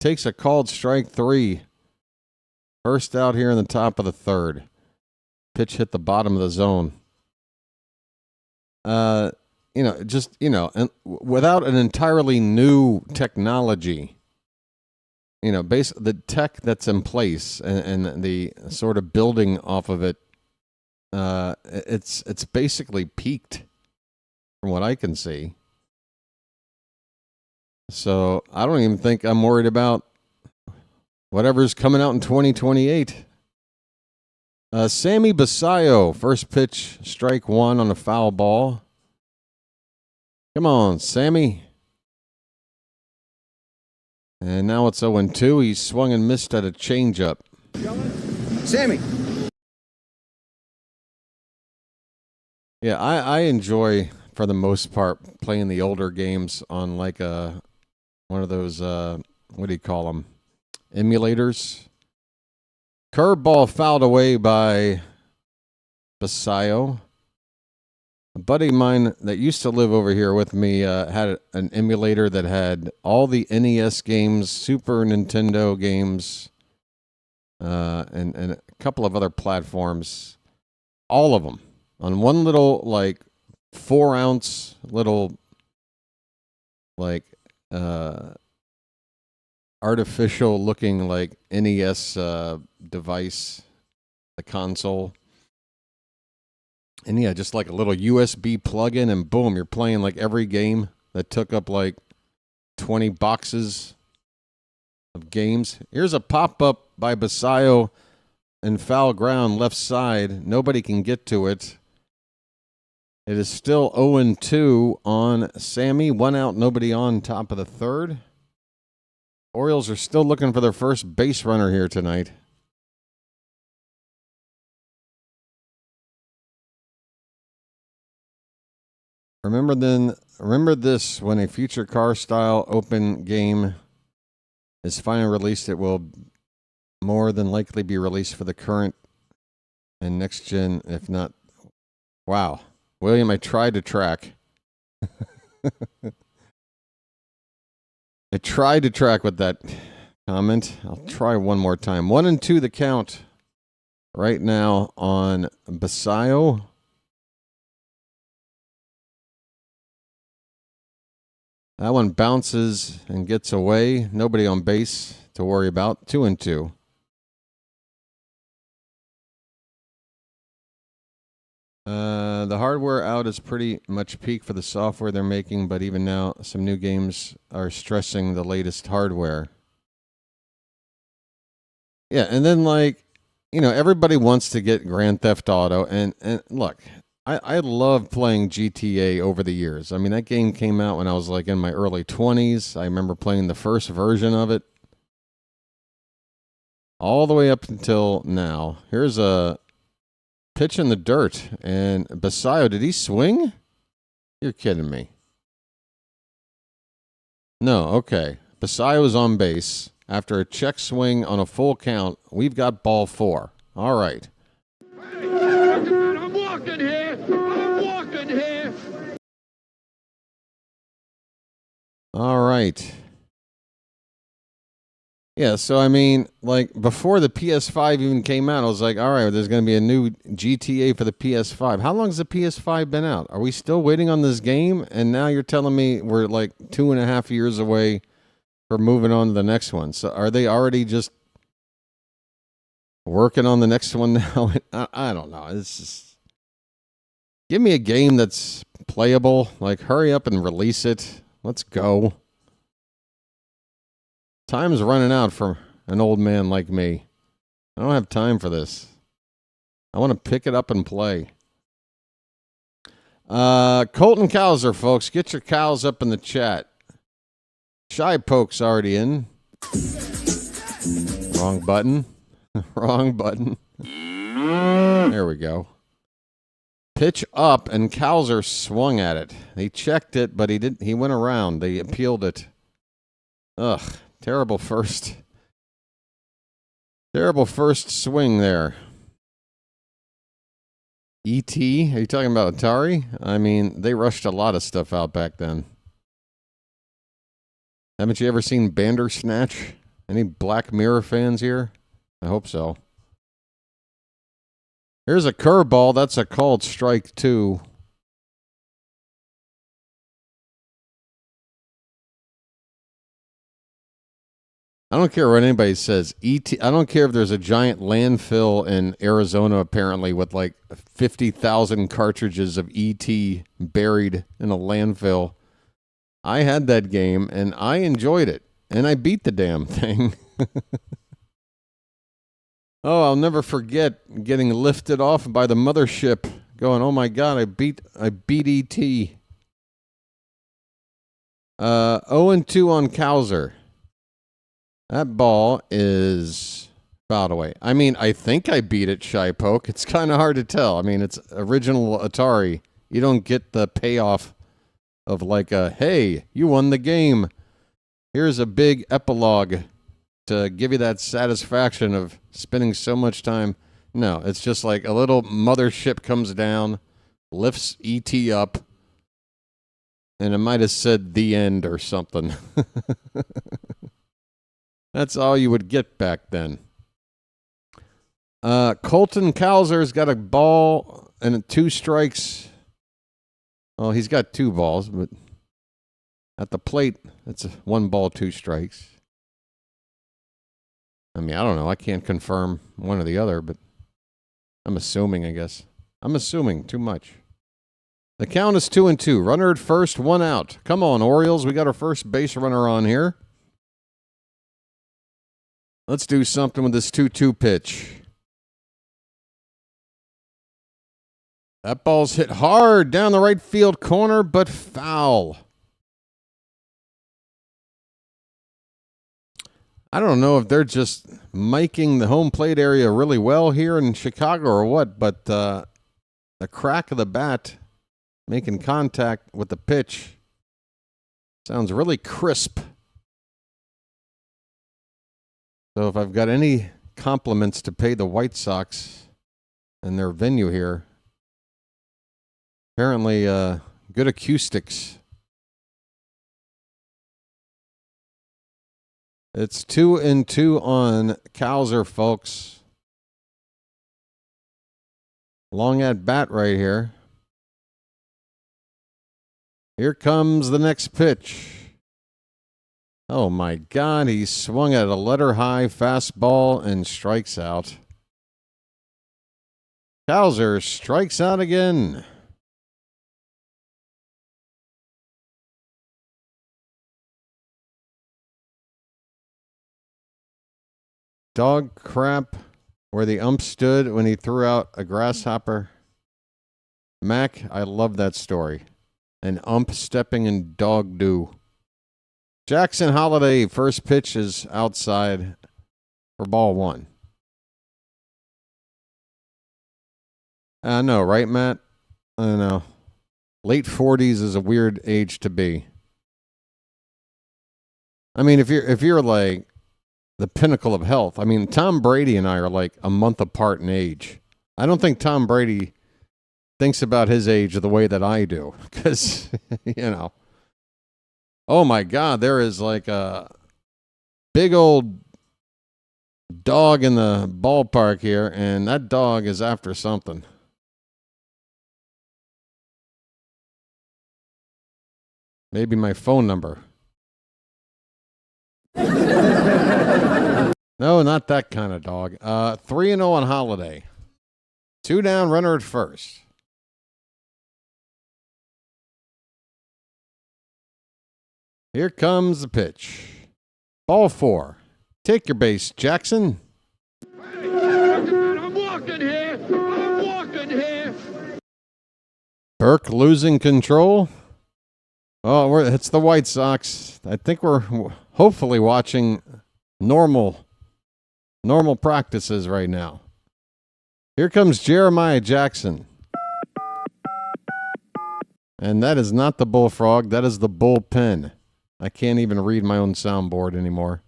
takes a called strike 3. First out here in the top of the third. Pitch hit the bottom of the zone. And without an entirely new technology, the tech that's in place and the sort of building off of it, it's basically peaked from what I can see. So I don't even think I'm worried about whatever's coming out in 2028. Sammy Basayo, first pitch, strike one on a foul ball. Come on, Sammy. And now it's 0-2. He swung and missed at a changeup. Sammy. Yeah, I enjoy, for the most part, playing the older games on like one of those, what do you call them, emulators. Curveball fouled away by Basayo. A buddy of mine that used to live over here with me had an emulator that had all the NES games, Super Nintendo games, and a couple of other platforms. All of them on one little, like, 4-ounce little, like, artificial looking like NES device, the console. And yeah, just like a little USB plug-in, and boom, you're playing like every game that took up like 20 boxes of games. Here's a pop-up by Basayo in foul ground left side. Nobody can get to it. It is still 0-2 on Sammy. 1 out, nobody on, top of the third. Orioles are still looking for their first base runner here tonight. Remember this, when a future car style open game is finally released, it will more than likely be released for the current and next gen, if not. Wow. William, I tried to track. I tried to track with that comment. I'll try one more time. 1-2 the count right now on Basayo. That one bounces and gets away. Nobody on base to worry about. 2-2. The hardware out is pretty much peak for the software they're making, but even now, some new games are stressing the latest hardware. Yeah, and then everybody wants to get Grand Theft Auto, and look, I love playing GTA over the years. I mean, that game came out when I was in my early 20s. I remember playing the first version of it all the way up until now. Here's a pitch in the dirt, and Basayo, did he swing? You're kidding me. No, okay. Basayo's on base. After a check swing on a full count, we've got ball 4. All right. I'm walking here. I'm walking here. All right. Yeah, so I mean, before the PS5 even came out, I was like, all right, there's going to be a new GTA for the PS5. How long has the PS5 been out? Are we still waiting on this game? And now you're telling me we're 2.5 years away from moving on to the next one. So are they already just working on the next one now? I don't know. It's just, give me a game that's playable. Hurry up and release it. Let's go. Time's running out for an old man like me. I don't have time for this. I want to pick it up and play. Colton Cowser, folks. Get your cows up in the chat. Shy Poke's already in. Wrong button. Wrong button. There we go. Pitch up, and Cowser swung at it. He checked it, but he went around. They appealed it. Ugh. Terrible first swing there. E.T., are you talking about Atari? I mean, they rushed a lot of stuff out back then. Haven't you ever seen Bandersnatch? Any Black Mirror fans here? I hope so. Here's a curveball. That's a called strike 2. I don't care what anybody says. E.T. I don't care if there's a giant landfill in Arizona, apparently, with 50,000 cartridges of E.T. buried in a landfill. I had that game, and I enjoyed it, and I beat the damn thing. Oh, I'll never forget getting lifted off by the mothership, going, "Oh my God, I beat E.T." 0-2 on Cowser. That ball is fouled away. I mean, I think I beat it, Shy Poke. It's kind of hard to tell. I mean, it's original Atari. You don't get the payoff of hey, you won the game. Here's a big epilogue to give you that satisfaction of spending so much time. No, it's just a little mothership comes down, lifts E.T. up, and it might have said the end or something. That's all you would get back then. Colton Cowser's got a ball and 2 strikes. Well, he's got 2 balls, but at the plate, it's 1 ball, 2 strikes. I mean, I don't know. I can't confirm one or the other, but I'm assuming, I guess. I'm assuming too much. The count is 2-2. Runner at first, 1 out. Come on, Orioles. We got our first base runner on here. Let's do something with this 2-2 pitch. That ball's hit hard down the right field corner, but foul. I don't know if they're just miking the home plate area really well here in Chicago or what, but the crack of the bat making contact with the pitch sounds really crisp. So if I've got any compliments to pay the White Sox and their venue here, apparently good acoustics. It's 2-2 on Cowser, folks. Long at bat right here. Here comes the next pitch. Oh, my God. He swung at a letter-high fastball and strikes out. Cowser strikes out again. Dog crap where the ump stood when he threw out a grasshopper. Mac, I love that story. An ump stepping in dog dew. Jackson Holiday, first pitch is outside for ball one. I know, right, Matt? I know. Late 40s is a weird age to be. I mean, if you're like the pinnacle of health. I mean, Tom Brady and I are like a month apart in age. I don't think Tom Brady thinks about his age the way that I do, because, you know, oh my God, there is like a big old dog in the ballpark here, and that dog is after something. Maybe my phone number. No, not that kind of dog. 3-0 on Holiday. 2 down, runner at first. Here comes the pitch. Ball 4. Take your base, Jackson. I'm walking here. I'm walking here. Burke losing control. Oh, it's the White Sox. I think we're hopefully watching normal practices right now. Here comes Jeremiah Jackson. And that is not the bullfrog. That is the bullpen. I can't even read my own soundboard anymore.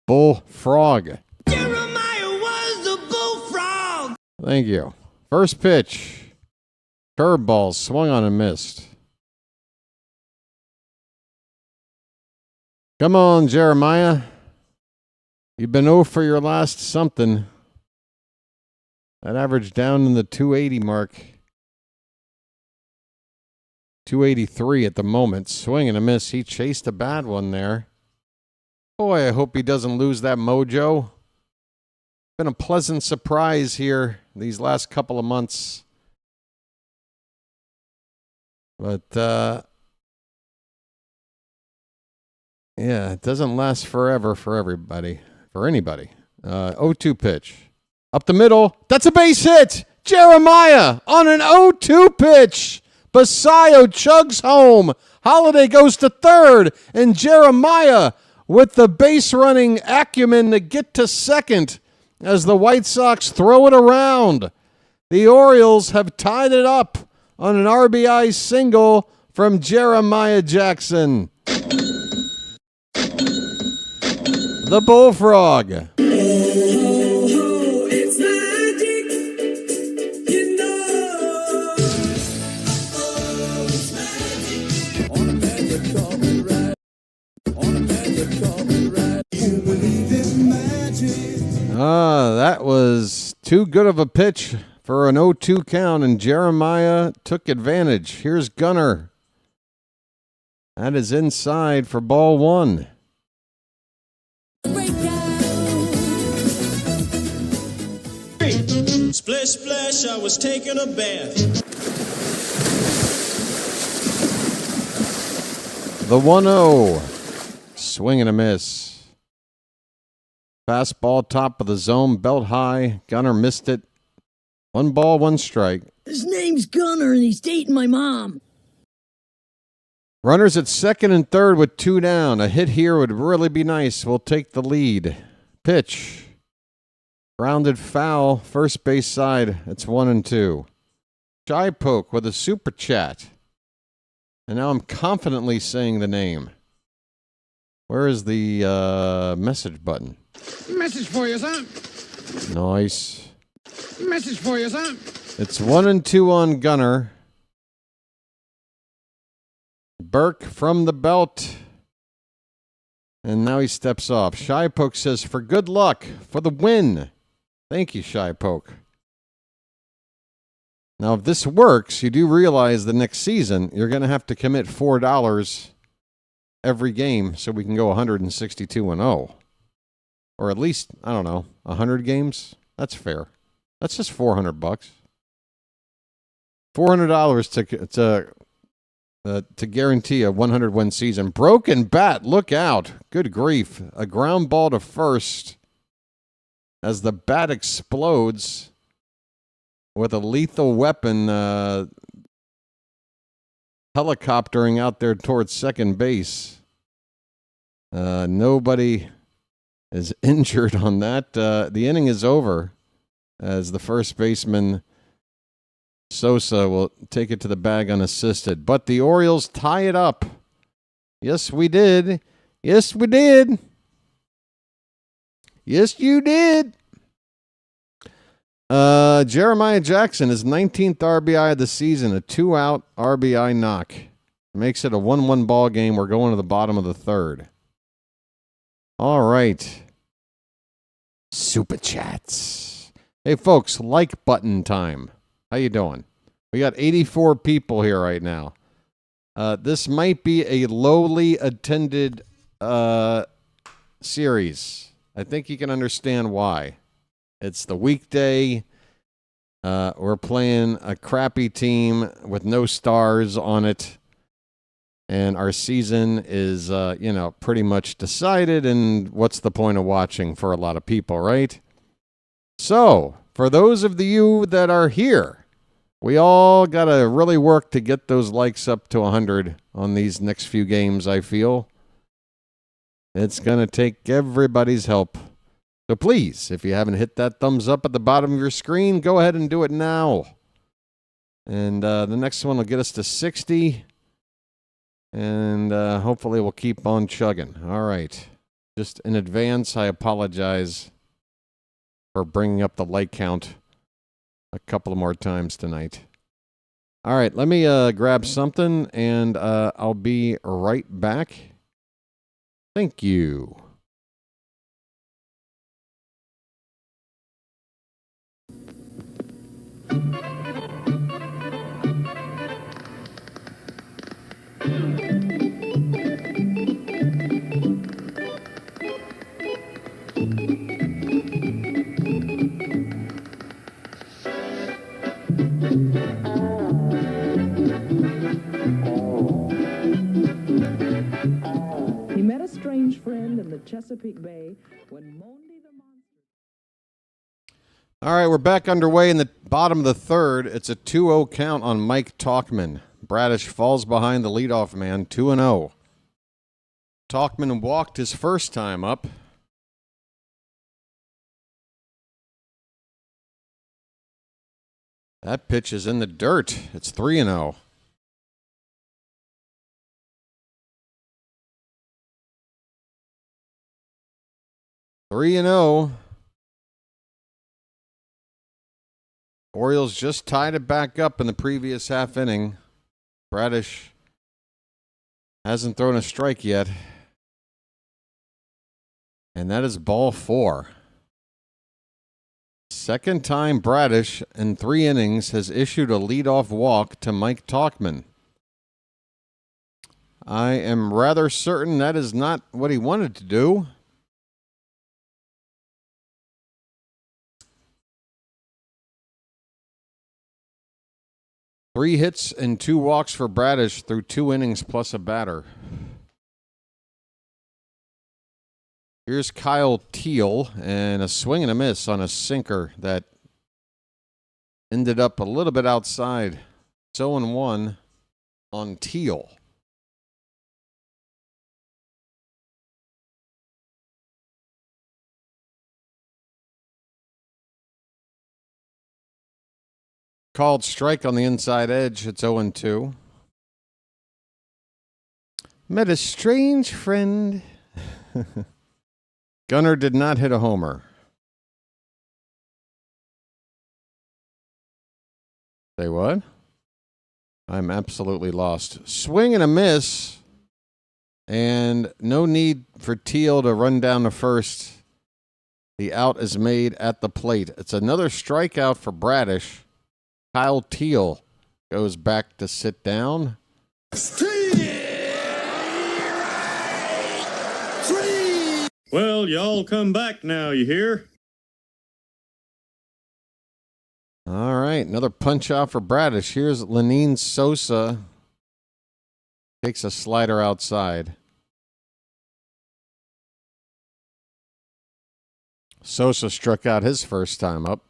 Bullfrog. Jeremiah was the bullfrog. Thank you. First pitch. Curveball swung on and missed. Come on, Jeremiah. You've been 0 for your last something. That average down in the 280 mark. 283 at the moment. Swing and a miss. He chased a bad one there. Boy, I hope he doesn't lose that mojo. Been a pleasant surprise here these last couple of months. But, yeah, it doesn't last forever for everybody. For anybody. 0-2 pitch. Up the middle. That's a base hit. Jeremiah on an 0-2 pitch. Basayo chugs home. Holiday goes to third. And Jeremiah with the base running acumen to get to second as the White Sox throw it around. The Orioles have tied it up on an RBI single from Jeremiah Jackson. The Bullfrog. It's magic, you know. It's magic. On a magic carpet ride. On a magic carpet ride. You believe in magic. That was too good of a pitch for an 0-2 count, and Jeremiah took advantage. Here's Gunnar. That is inside for ball 1. Splish, splash, I was taking a bath. The 1-0. Swing and a miss. Fastball top of the zone, belt high. Gunnar missed it. 1 ball, 1 strike. His name's Gunnar, and he's dating my mom. Runners at second and third with 2 down. A hit here would really be nice. We'll take the lead. Pitch. Grounded foul, first base side. It's 1-2. Shy Poke with a super chat. And now I'm confidently saying the name. Where is the message button? Message for you, son. Nice. Message for you, son. It's 1-2 on Gunnar. Burke from the belt. And now he steps off. Shy Poke says, for good luck, for the win. Thank you, Shy Poke. Now, if this works, you do realize the next season you're going to have to commit $4 every game so we can go 162-0. Or at least, I don't know, 100 games? That's fair. That's just $400. $400 to guarantee a 100-win season. Broken bat, look out. Good grief. A ground ball to first as the bat explodes with a lethal weapon helicoptering out there towards second base. Nobody is injured on that. The inning is over as the first baseman Sosa will take it to the bag unassisted. But the Orioles tie it up. Yes, we did. Yes, we did. Yes, you did. Jeremiah Jackson, his 19th RBI of the season, a 2-out RBI knock. Makes it a 1-1 ball game. We're going to the bottom of the third. All right. Super Chats. Hey, folks, like button time. How you doing? We got 84 people here right now. This might be a lowly attended series. I think you can understand why. It's the weekday. We're playing a crappy team with no stars on it. And our season is, pretty much decided. And what's the point of watching for a lot of people, right? So, for those of you that are here, we all got to really work to get those likes up to 100 on these next few games, I feel. It's going to take everybody's help. So please, if you haven't hit that thumbs up at the bottom of your screen, go ahead and do it now. And the next one will get us to 60. And hopefully we'll keep on chugging. All right. Just in advance, I apologize for bringing up the like count a couple more times tonight. All right, let me grab something, and I'll be right back. Thank you. He met a strange friend in the Chesapeake Bay when Monday the Monster... All right, we're back underway in the bottom of the third. It's a 2-0 count on Mike Tauchman. Bradish falls behind the leadoff man, 2-0. Tauchman walked his first time up. That pitch is in the dirt. It's 3-0. Orioles just tied it back up in the previous half inning. Bradish hasn't thrown a strike yet. And that is ball 4. Second time Bradish in 3 innings has issued a leadoff walk to Mike Tauchman. I am rather certain that is not what he wanted to do. Three hits and 2 walks for Bradish through 2 innings plus a batter. Here's Kyle Teal, and a swing and a miss on a sinker that ended up a little bit outside. 0-1 on Teal. Called strike on the inside edge. It's 0-2. Met a strange friend. Gunnar did not hit a homer. Say what? I'm absolutely lost. Swing and a miss. And no need for Teal to run down to first. The out is made at the plate. It's another strikeout for Bradish. Kyle Teal goes back to sit down. Well, y'all come back now, you hear? All right, another punch out for Bradish. Here's Lenine Sosa. Takes a slider outside. Sosa struck out his first time up.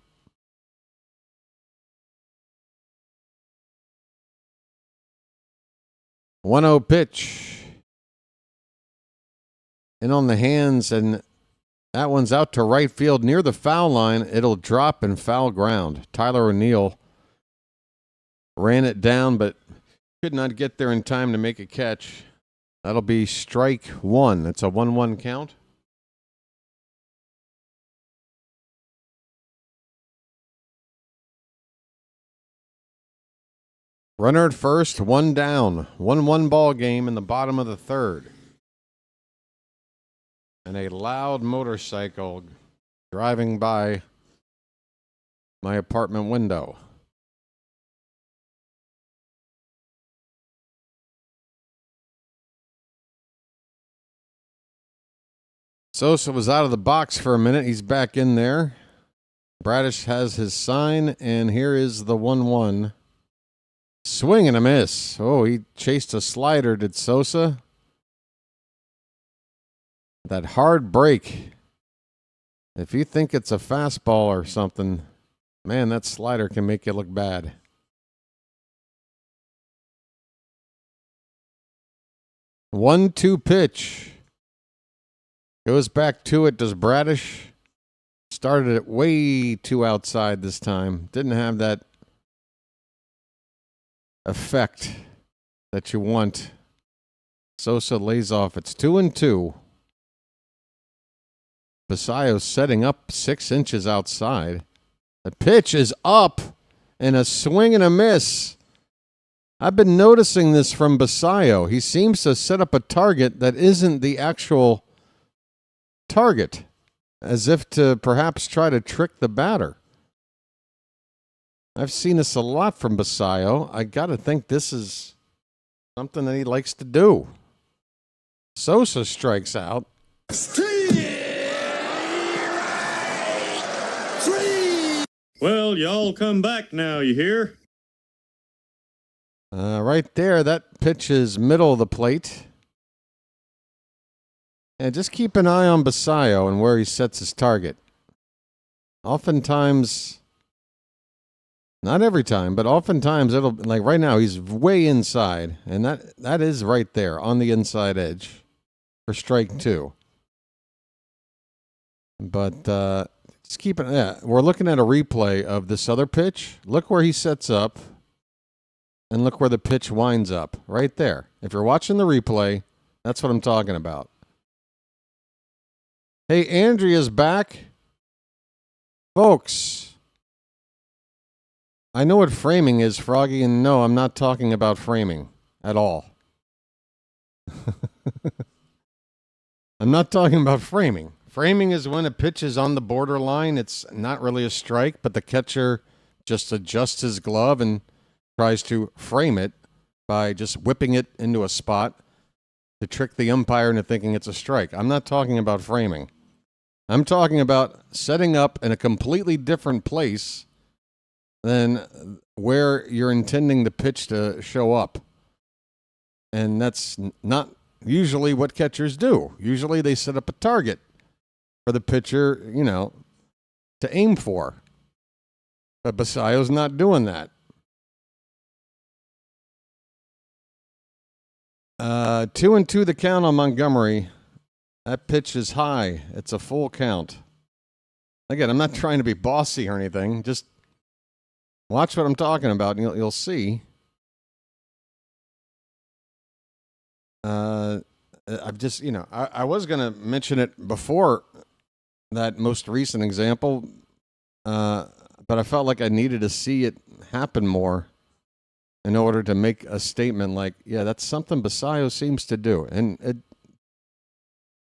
One-zero pitch. In on the hands, and that one's out to right field near the foul line. It'll drop in foul ground. Tyler O'Neill ran it down, but could not get there in time to make a catch. That'll be strike one. It's a 1-1 count. Runner at first, one down. 1-1 ball game in the bottom of the third. And a loud motorcycle driving by my apartment window. Sosa was out of the box for a minute. He's back in there. Bradish has his sign, and here is the 1-1. Swing and a miss. Oh, he chased a slider, did Sosa? That hard break. If you think it's a fastball or something, man, that slider can make you look bad. One-two pitch. Goes back to it. Does Bradish? Started it way too outside this time. Didn't have that effect that you want. Sosa lays off. It's 2-2. Basayo setting up 6 inches outside. The pitch is up and a swing and a miss. I've been noticing this from Basayo. He seems to set up a target that isn't the actual target, as if to perhaps try to trick the batter. I've seen this a lot from Basayo. I got to think this is something that he likes to do. Sosa strikes out. Well, y'all come back now, you hear? Right there, that pitch is middle of the plate. And just keep an eye on Basayo and where he sets his target. Oftentimes, not every time, but oftentimes it'll, like right now, he's way inside. And that is right there on the inside edge for strike two. But just keep it, yeah, we're looking at a replay of this other pitch. Look where he sets up and look where the pitch winds up. Right there. If you're watching the replay, that's what I'm talking about. Hey, Andrea's back. Folks, I know what framing is, Froggy, and no, I'm not talking about framing at all. I'm not talking about framing. Framing is when a pitch is on the borderline. It's not really a strike, but the catcher just adjusts his glove and tries to frame it by just whipping it into a spot to trick the umpire into thinking it's a strike. I'm not talking about framing. I'm talking about setting up in a completely different place than where you're intending the pitch to show up. And that's not usually what catchers do. Usually they set up a target for the pitcher, you know, to aim for. But Basayo's not doing that. 2-2 the count on Montgomery. That pitch is high. It's a full count. Again, I'm not trying to be bossy or anything. Just watch what I'm talking about, and you'll see. I've just, you know, I was going to mention it before that most recent example, but I felt like I needed to see it happen more in order to make a statement like, yeah, that's something Basayo seems to do. And it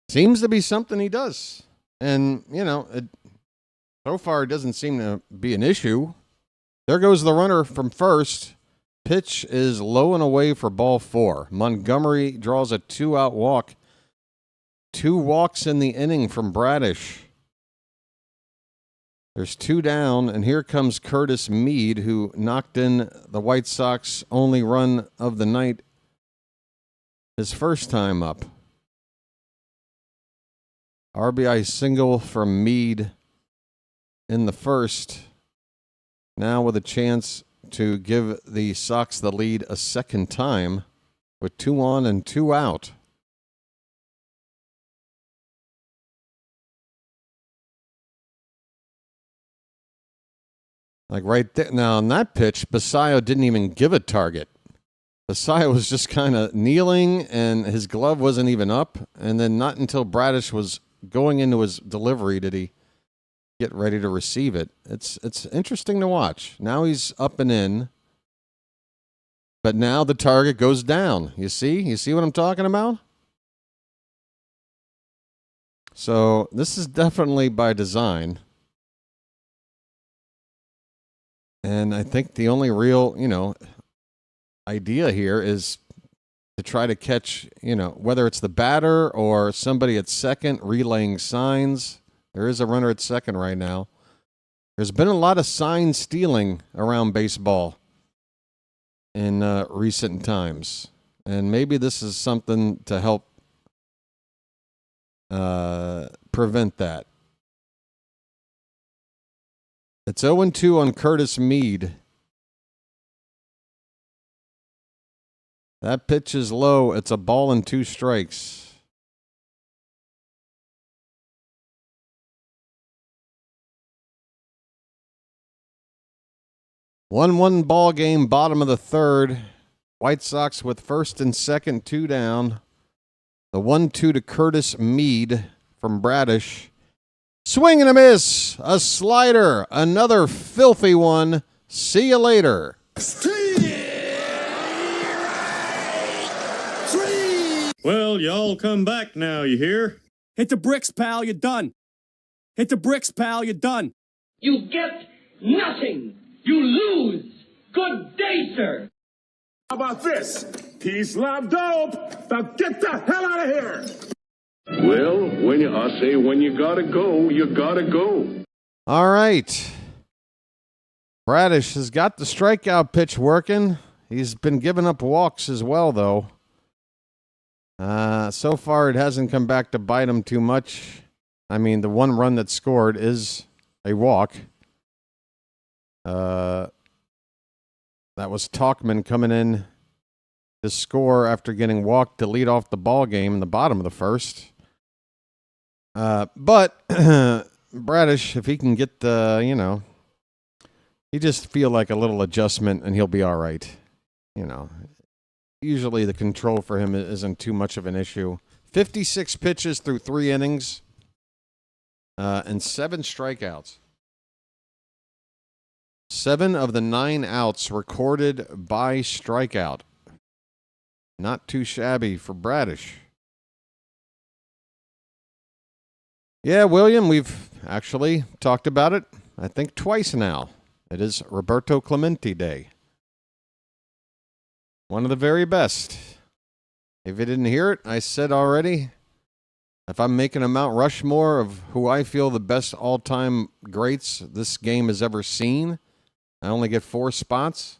seems to be something he does. And, you know, so far it doesn't seem to be an issue. There goes the runner from first. Pitch is low and away for ball 4. Montgomery draws a 2-out walk. 2 walks in the inning from Bradish. There's 2 down, and here comes Curtis Mead, who knocked in the White Sox only run of the night his first time up. RBI single from Mead in the first. Now with a chance to give the Sox the lead a second time with 2 on and 2 out. Like right there. Now, on that pitch, Basayo didn't even give a target. Basayo was just kind of kneeling, and his glove wasn't even up. And then not until Bradish was going into his delivery did he get ready to receive it. It's interesting to watch. Now he's up and in, but now the target goes down. You see what I'm talking about? So this is definitely by design. And I think the only real, idea here is to try to catch, whether it's the batter or somebody at second relaying signs. There is a runner at second right now. There's been a lot of sign stealing around baseball in recent times. And maybe this is something to help prevent that. It's 0-2 on Curtis Mead. That pitch is low. It's a ball and 2 strikes. One ball game, bottom of the third. White Sox with first and second, 2 down. The 1-2 to Curtis Mead from Bradish. Swing and a miss. A slider. Another filthy one. See you later. Well, y'all come back now, you hear? Hit the bricks, pal. You're done. Hit the bricks, pal. You're done. You get nothing. You lose. Good day, sir. How about this? Peace, love, dope. Now get the hell out of here. Well, when you gotta go, you gotta go. All right. Bradish has got the strikeout pitch working. He's been giving up walks as well, though. So far, it hasn't come back to bite him too much. I mean, the one run that scored is a walk. That was Talkman coming in to score after getting walked to lead off the ball game in the bottom of the first. But Bradish, if he can get the, he just feel like a little adjustment and he'll be all right. Usually the control for him isn't too much of an issue. 56 pitches through 3 innings and 7 strikeouts. 7 of the 9 outs recorded by strikeout. Not too shabby for Bradish. Yeah, William, we've actually talked about it, I think, twice now. It is Roberto Clemente Day. One of the very best. If you didn't hear it, I said already, if I'm making a Mount Rushmore of who I feel the best all-time greats this game has ever seen, I only get 4 spots.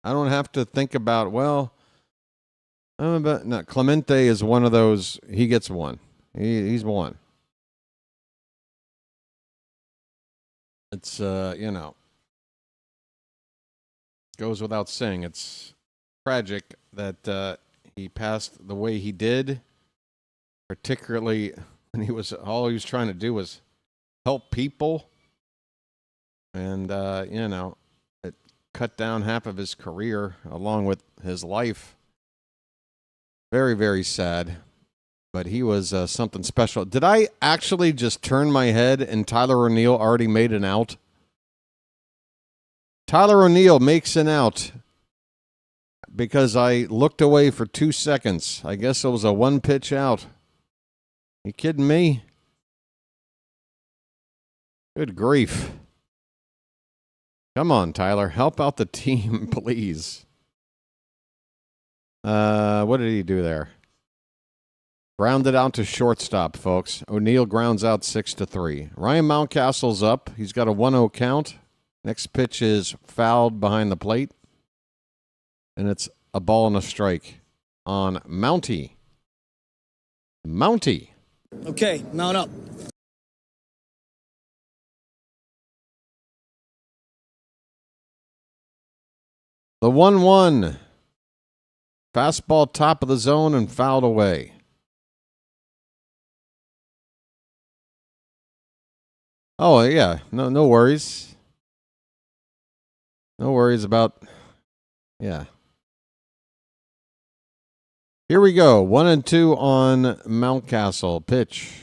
I don't have to think about, no, Clemente is one of those, he gets one. He's one. It's, goes without saying. It's tragic that he passed the way he did, particularly when all he was trying to do was help people. And, it cut down half of his career along with his life. Very, very sad. But he was something special. Did I actually just turn my head and Tyler O'Neill already made an out? Tyler O'Neill makes an out because I looked away for 2 seconds. I guess it was a 1-pitch out. You kidding me? Good grief. Come on, Tyler. Help out the team, please. What did he do there? Grounded out to shortstop, folks. O'Neill grounds out 6-3. Ryan Mountcastle's up. He's got a 1-0 count. Next pitch is fouled behind the plate. And it's a ball and a strike on Mountie. Mountie. Okay, mount up. The 1-1. Fastball top of the zone and fouled away. Oh, yeah. No worries. No worries about... Yeah. Here we go. 1-2 on Mountcastle. Pitch.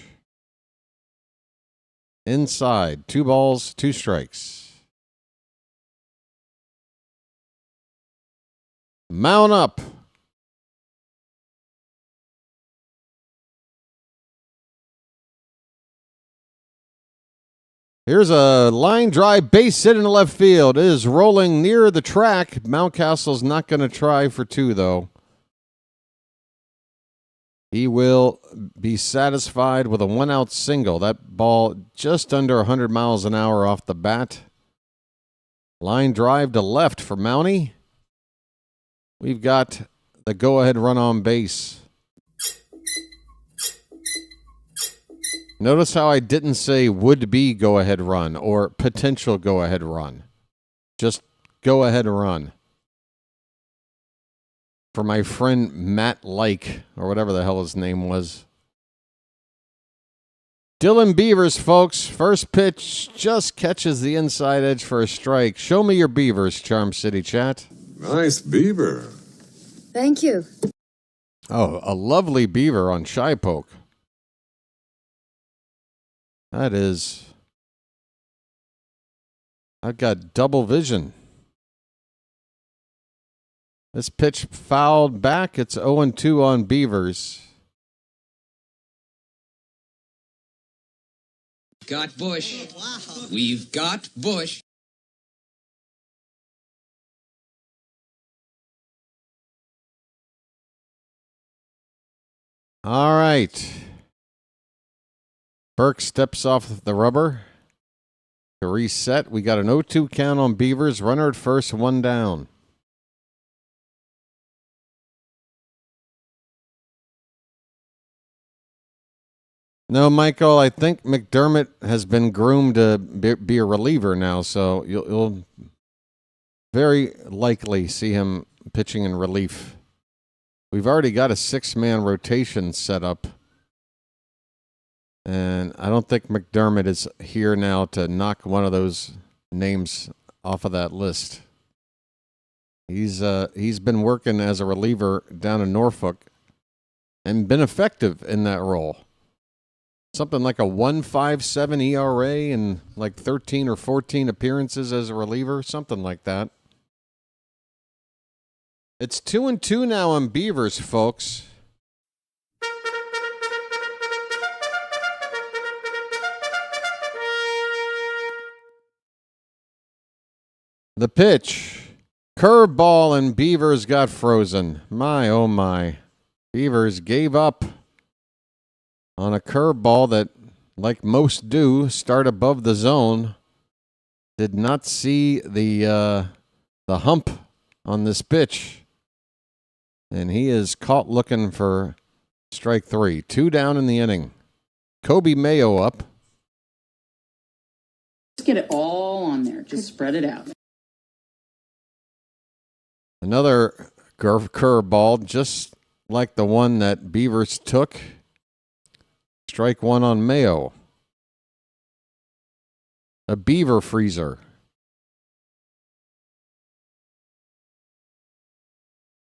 Inside. 2 balls, 2 strikes. Mount up. Here's a line drive base hit in the left field. It is rolling near the track. Mountcastle's not going to try for 2, though. He will be satisfied with a 1-out single. That ball just under 100 miles an hour off the bat. Line drive to left for Mountie. We've got the go-ahead run on base. Notice how I didn't say would-be go-ahead run or potential go-ahead run. Just go-ahead run. For my friend Matt Like, or whatever the hell his name was. Dylan Beavers, folks. First pitch just catches the inside edge for a strike. Show me your Beavers, Charm City Chat. Nice beaver. Thank you. Oh, a lovely beaver on Shy Poke. That is... I've got double vision. This pitch fouled back. It's 0-2 on Beavers. Got Bush. We've got Bush. All right. Burke steps off the rubber to reset. We got an 0-2 count on Beavers. Runner at first, 1 down. No, Michael, I think McDermott has been groomed to be a reliever now, so you'll very likely see him pitching in relief. We've already got a 6-man rotation set up, and I don't think McDermott is here now to knock one of those names off of that list. He's been working as a reliever down in Norfolk and been effective in that role. Something like a 1.57 ERA and like 13 or 14 appearances as a reliever, something like that. It's 2-2 now on Beavers, folks. The pitch. Curveball and Beavers got frozen. My, oh my. Beavers gave up on a curveball that, like most do, start above the zone. Did not see the hump on this pitch. And he is caught looking for strike 3. 2 down in the inning. Kobe Mayo up. Just get it all on there. Just spread it out. Another curveball, just like the one that Beavers took. Strike 1 on Mayo. A beaver freezer.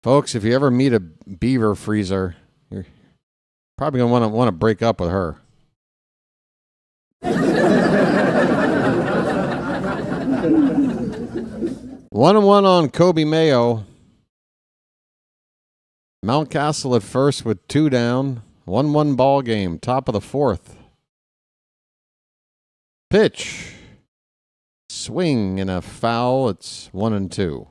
Folks, if you ever meet a beaver freezer, you're probably going to want to break up with her. 1-1 on Kobe Mayo. Mountcastle at first with 2 down. 1-1 ball game, top of the 4th. Pitch. Swing and a foul. It's 1-2.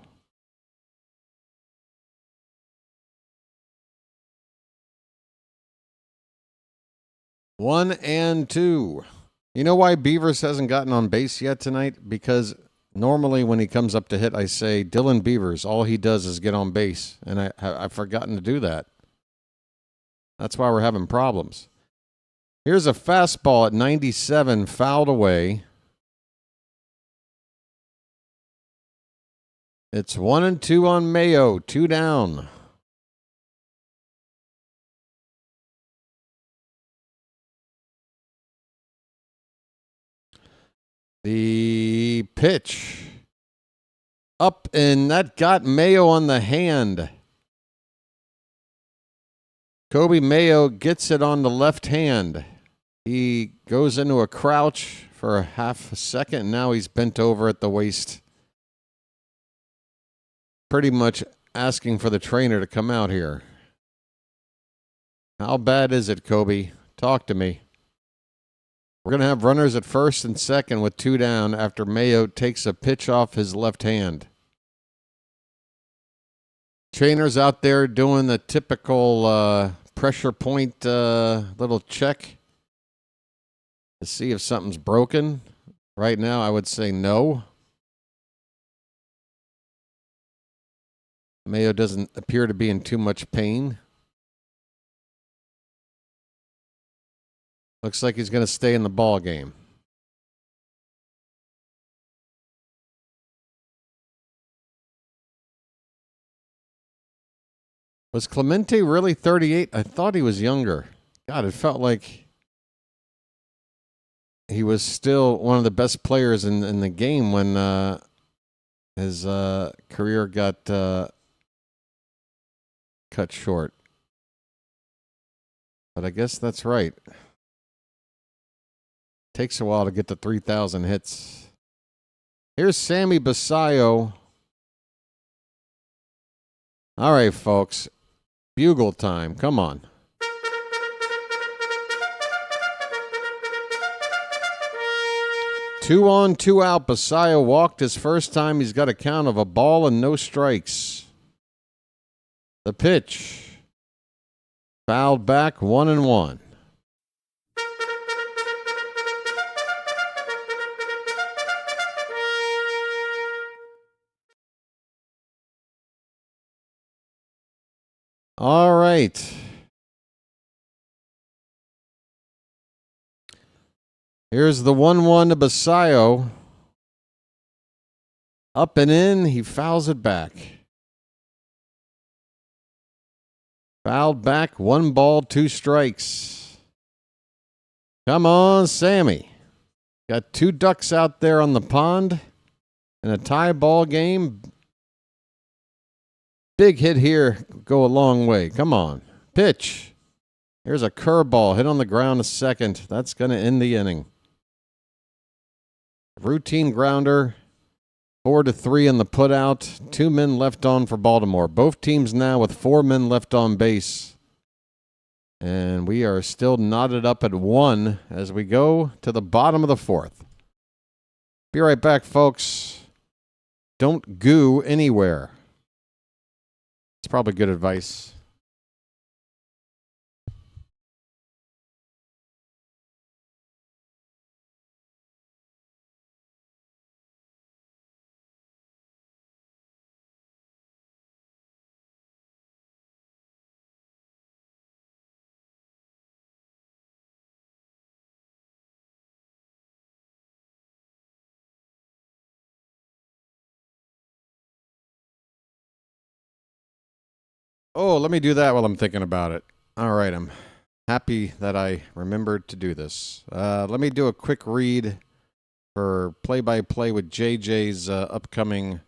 1-2. You know why Beavers hasn't gotten on base yet tonight? Because normally when he comes up to hit, I say, Dylan Beavers, all he does is get on base. And I've forgotten to do that. That's why we're having problems. Here's a fastball at 97, fouled away. It's 1-2 on Mayo, 2 down. The pitch up, and that got Mayo on the hand. Kobe Mayo gets it on the left hand. He goes into a crouch for a half a second, and now he's bent over at the waist. Pretty much asking for the trainer to come out here. How bad is it, Kobe? Talk to me. We're going to have runners at first and second with 2 down after Mayo takes a pitch off his left hand. Trainer's out there doing the typical pressure point little check to see if something's broken. Right now, I would say no. Mayo doesn't appear to be in too much pain. Looks like he's going to stay in the ball game. Was Clemente really 38? I thought he was younger. God, it felt like he was still one of the best players in the game when his career got cut short. But I guess that's right. Takes a while to get to 3,000 hits. Here's Sammy Basayo. All right, folks. Bugle time. Come on. Two on, 2 out. Basayo walked his first time. He's got a count of a ball and no strikes. The pitch. Fouled back, 1-1. All right. Here's the 1-1 to Basayo. Up and in. He fouls it back. Fouled back. 1 ball, 2 strikes. Come on, Sammy. Got 2 ducks out there on the pond in a tie ball game. Big hit here, go a long way. Come on. Pitch. Here's a curveball hit on the ground to second. That's going to end the inning. Routine grounder. 4-3 in the putout. 2 men left on for Baltimore. Both teams now with 4 men left on base. And we are still knotted up at 1 as we go to the bottom of the 4th. Be right back, folks. Don't goo anywhere. It's probably good advice. Oh, let me do that while I'm thinking about it. All right, I'm happy that I remembered to do this. Let me do a quick read for play-by-play with JJ's upcoming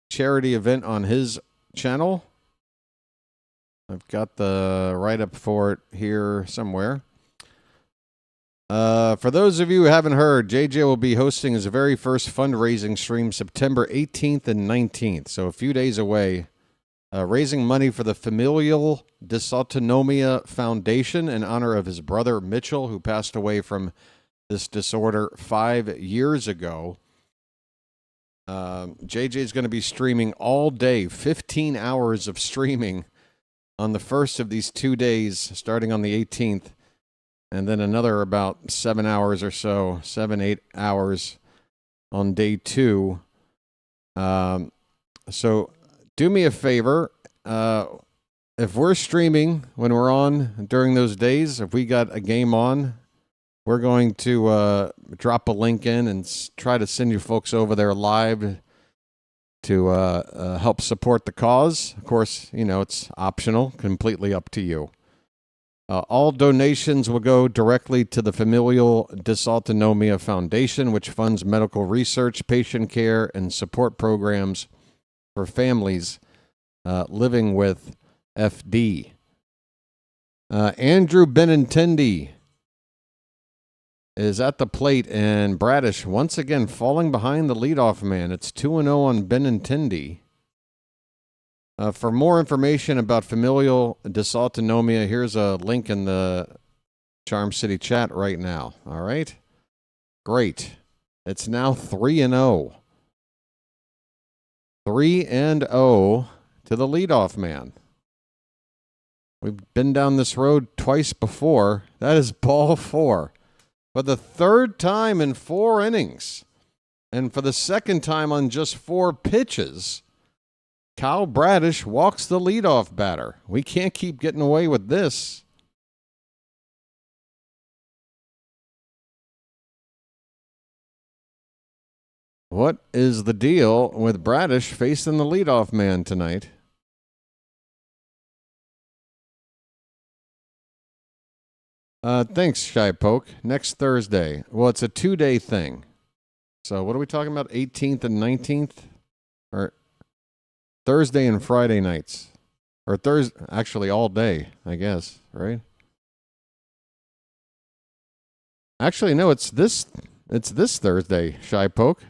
charity event on his channel. I've got the write-up for it here somewhere. For those of you who haven't heard, JJ will be hosting his very first fundraising stream September 18th and 19th, so a few days away, raising money for the Familial Dysautonomia Foundation in honor of his brother Mitchell, who passed away from this disorder 5 years ago. JJ is going to be streaming all day, 15 hours of streaming on the first of these 2 days, starting on the 18th, and then another about 7 hours or so, 7-8 hours on day 2. So do me a favor. If we're streaming when we're on during those days, if we got a game on, we're going to drop a link in and try to send you folks over there live to help support the cause. Of course, it's optional, completely up to you. All donations will go directly to the Familial Dysautonomia Foundation, which funds medical research, patient care, and support programs for families living with FD. Andrew Benintendi is at the plate, and Bradish once again falling behind the leadoff man. It's 2-0 on Benintendi. For more information about familial dysautonomia, here's a link in the Charm City chat right now. All right? Great. It's now 3-0. 3-0 to the leadoff man. We've been down this road twice before. That is ball 4. For the third time in 4 innings, and for the second time on just 4 pitches, Kyle Bradish walks the leadoff batter. We can't keep getting away with this. What is the deal with Bradish facing the leadoff man tonight? Thanks, Shy Poke. Next Thursday. Well, it's a 2-day thing. So what are we talking about? 18th and 19th? Or Thursday and Friday nights. Or Thursday, actually all day, I guess, right? Actually, no, it's this Thursday, Shy Poke.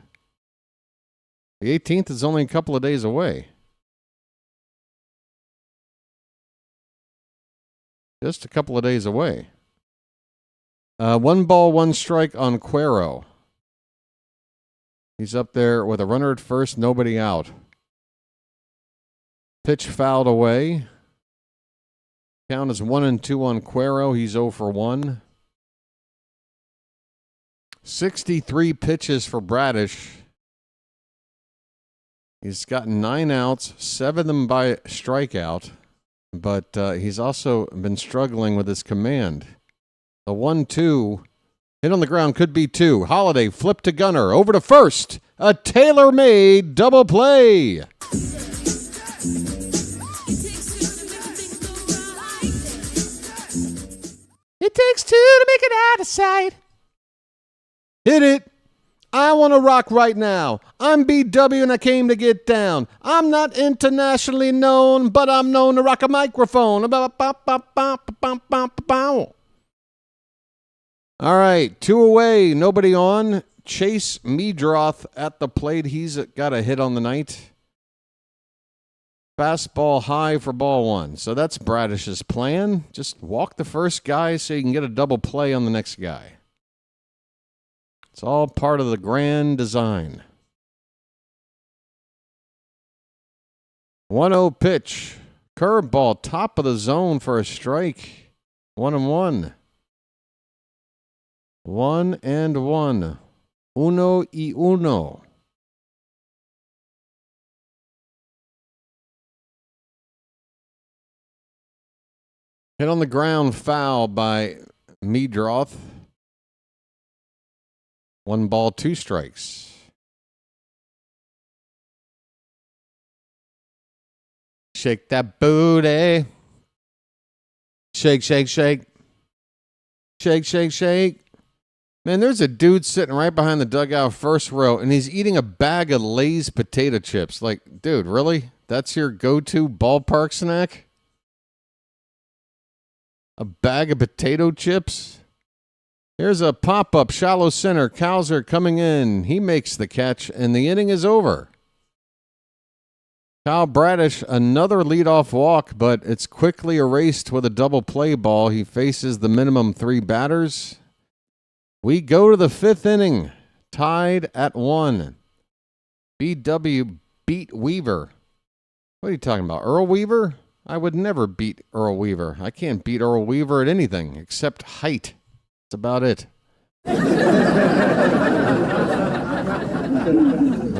The 18th is only a couple of days away. Just a couple of days away. 1 ball, 1 strike on Cuero. He's up there with a runner at first, nobody out. Pitch fouled away. Count is 1-2 on Cuero. He's 0 for 1. 63 pitches for Bradish. He's gotten 9 outs, 7 of them by strikeout, but he's also been struggling with his command. The 1-2 hit on the ground could be 2. Holiday flip to Gunner over to first. A tailor-made double play. It takes 2 to make it out of sight. Hit it. I want to rock right now. I'm BW and I came to get down. I'm not internationally known, but I'm known to rock a microphone. All right, 2 away, nobody on. Chase Meadroth at the plate. He's got a hit on the night. Fastball high for ball 1. So that's Bradish's plan. Just walk the first guy so you can get a double play on the next guy. It's all part of the grand design. 1-0 pitch. Curveball, top of the zone for a strike. 1-1. 1-1. 1-1. Hit on the ground, foul by Meadroth. 1 ball, 2 strikes. Shake that booty. Shake, shake, shake. Shake, shake, shake. Man, there's a dude sitting right behind the dugout, first row, and he's eating a bag of Lay's potato chips. Like, dude, really? That's your go-to ballpark snack? A bag of potato chips? Here's a pop-up, shallow center. Cowser coming in. He makes the catch, and the inning is over. Kyle Bradish, another leadoff walk, but it's quickly erased with a double play ball. He faces the minimum 3 batters. We go to the 5th inning, tied at 1. BW beat Weaver. What are you talking about? Earl Weaver? I would never beat Earl Weaver. I can't beat Earl Weaver at anything except height. That's about it. But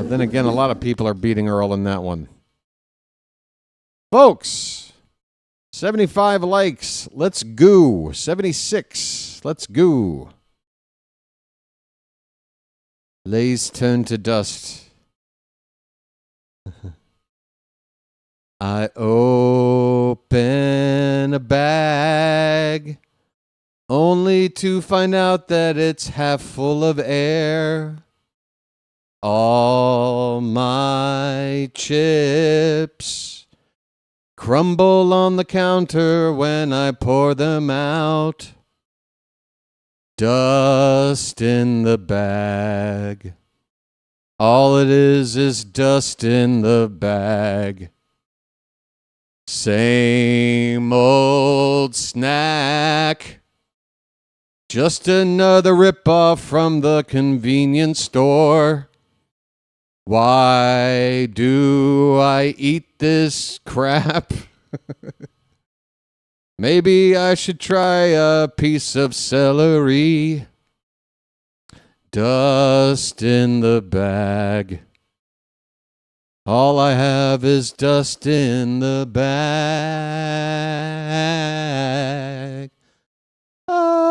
then again, a lot of people are beating Earl in that one. Folks, 75 likes. Let's go. 76. Let's go. Lays turn to dust. I open a bag only to find out that it's half full of air. All my chips crumble on the counter when I pour them out. Dust in the bag. All it is dust in the bag. Same old snack. Just another ripoff from the convenience store. Why do I eat this crap? Maybe I should try a piece of celery. Dust in the bag. All I have is dust in the bag. Oh.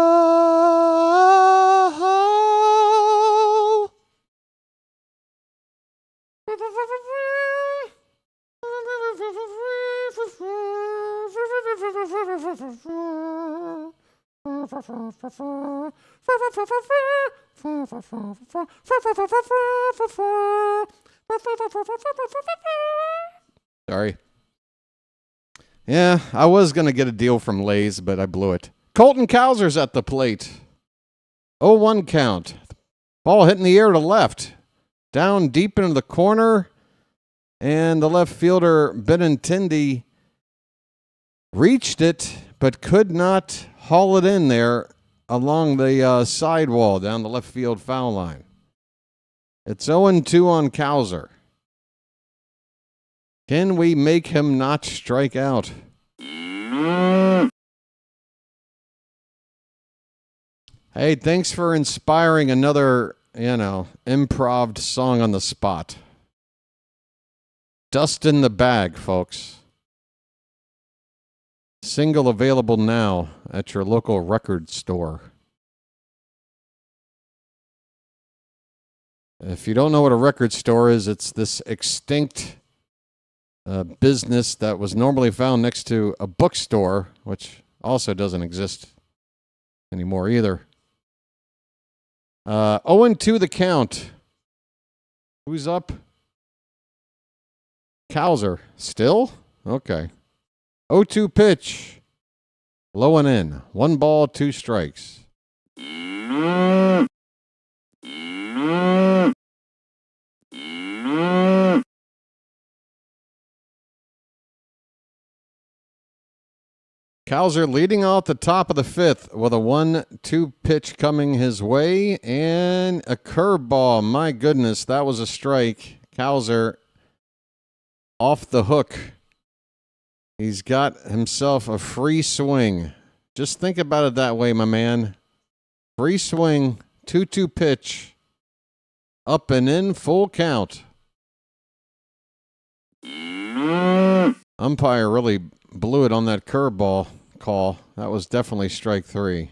Sorry. Yeah, I was going to get a deal from Lay's, but I blew it. Colton Cowser's at the plate. 0-1 count. Ball hitting the air to left. Down deep into the corner. And the left fielder, Benintendi, reached it, but could not haul it in there along the sidewall down the left field foul line. It's 0-2 on Cowser. Can we make him not strike out? Hey, thanks for inspiring another, improv song on the spot. Dust in the bag, folks. Single available now at your local record store. If you don't know what a record store is, it's this extinct business that was normally found next to a bookstore, which also doesn't exist anymore either. 0-2 the count. Who's up? Cowser. Still? Okay. 0-2 pitch. Low and in. 1 ball, 2 strikes. Cowser leading off the top of the 5th with a 1-2 pitch coming his way and a curveball. My goodness, that was a strike. Cowser off the hook. He's got himself a free swing. Just think about it that way, my man. Free swing, 2-2 pitch, up and in, full count. Umpire really blew it on that curveball call. That was definitely strike 3.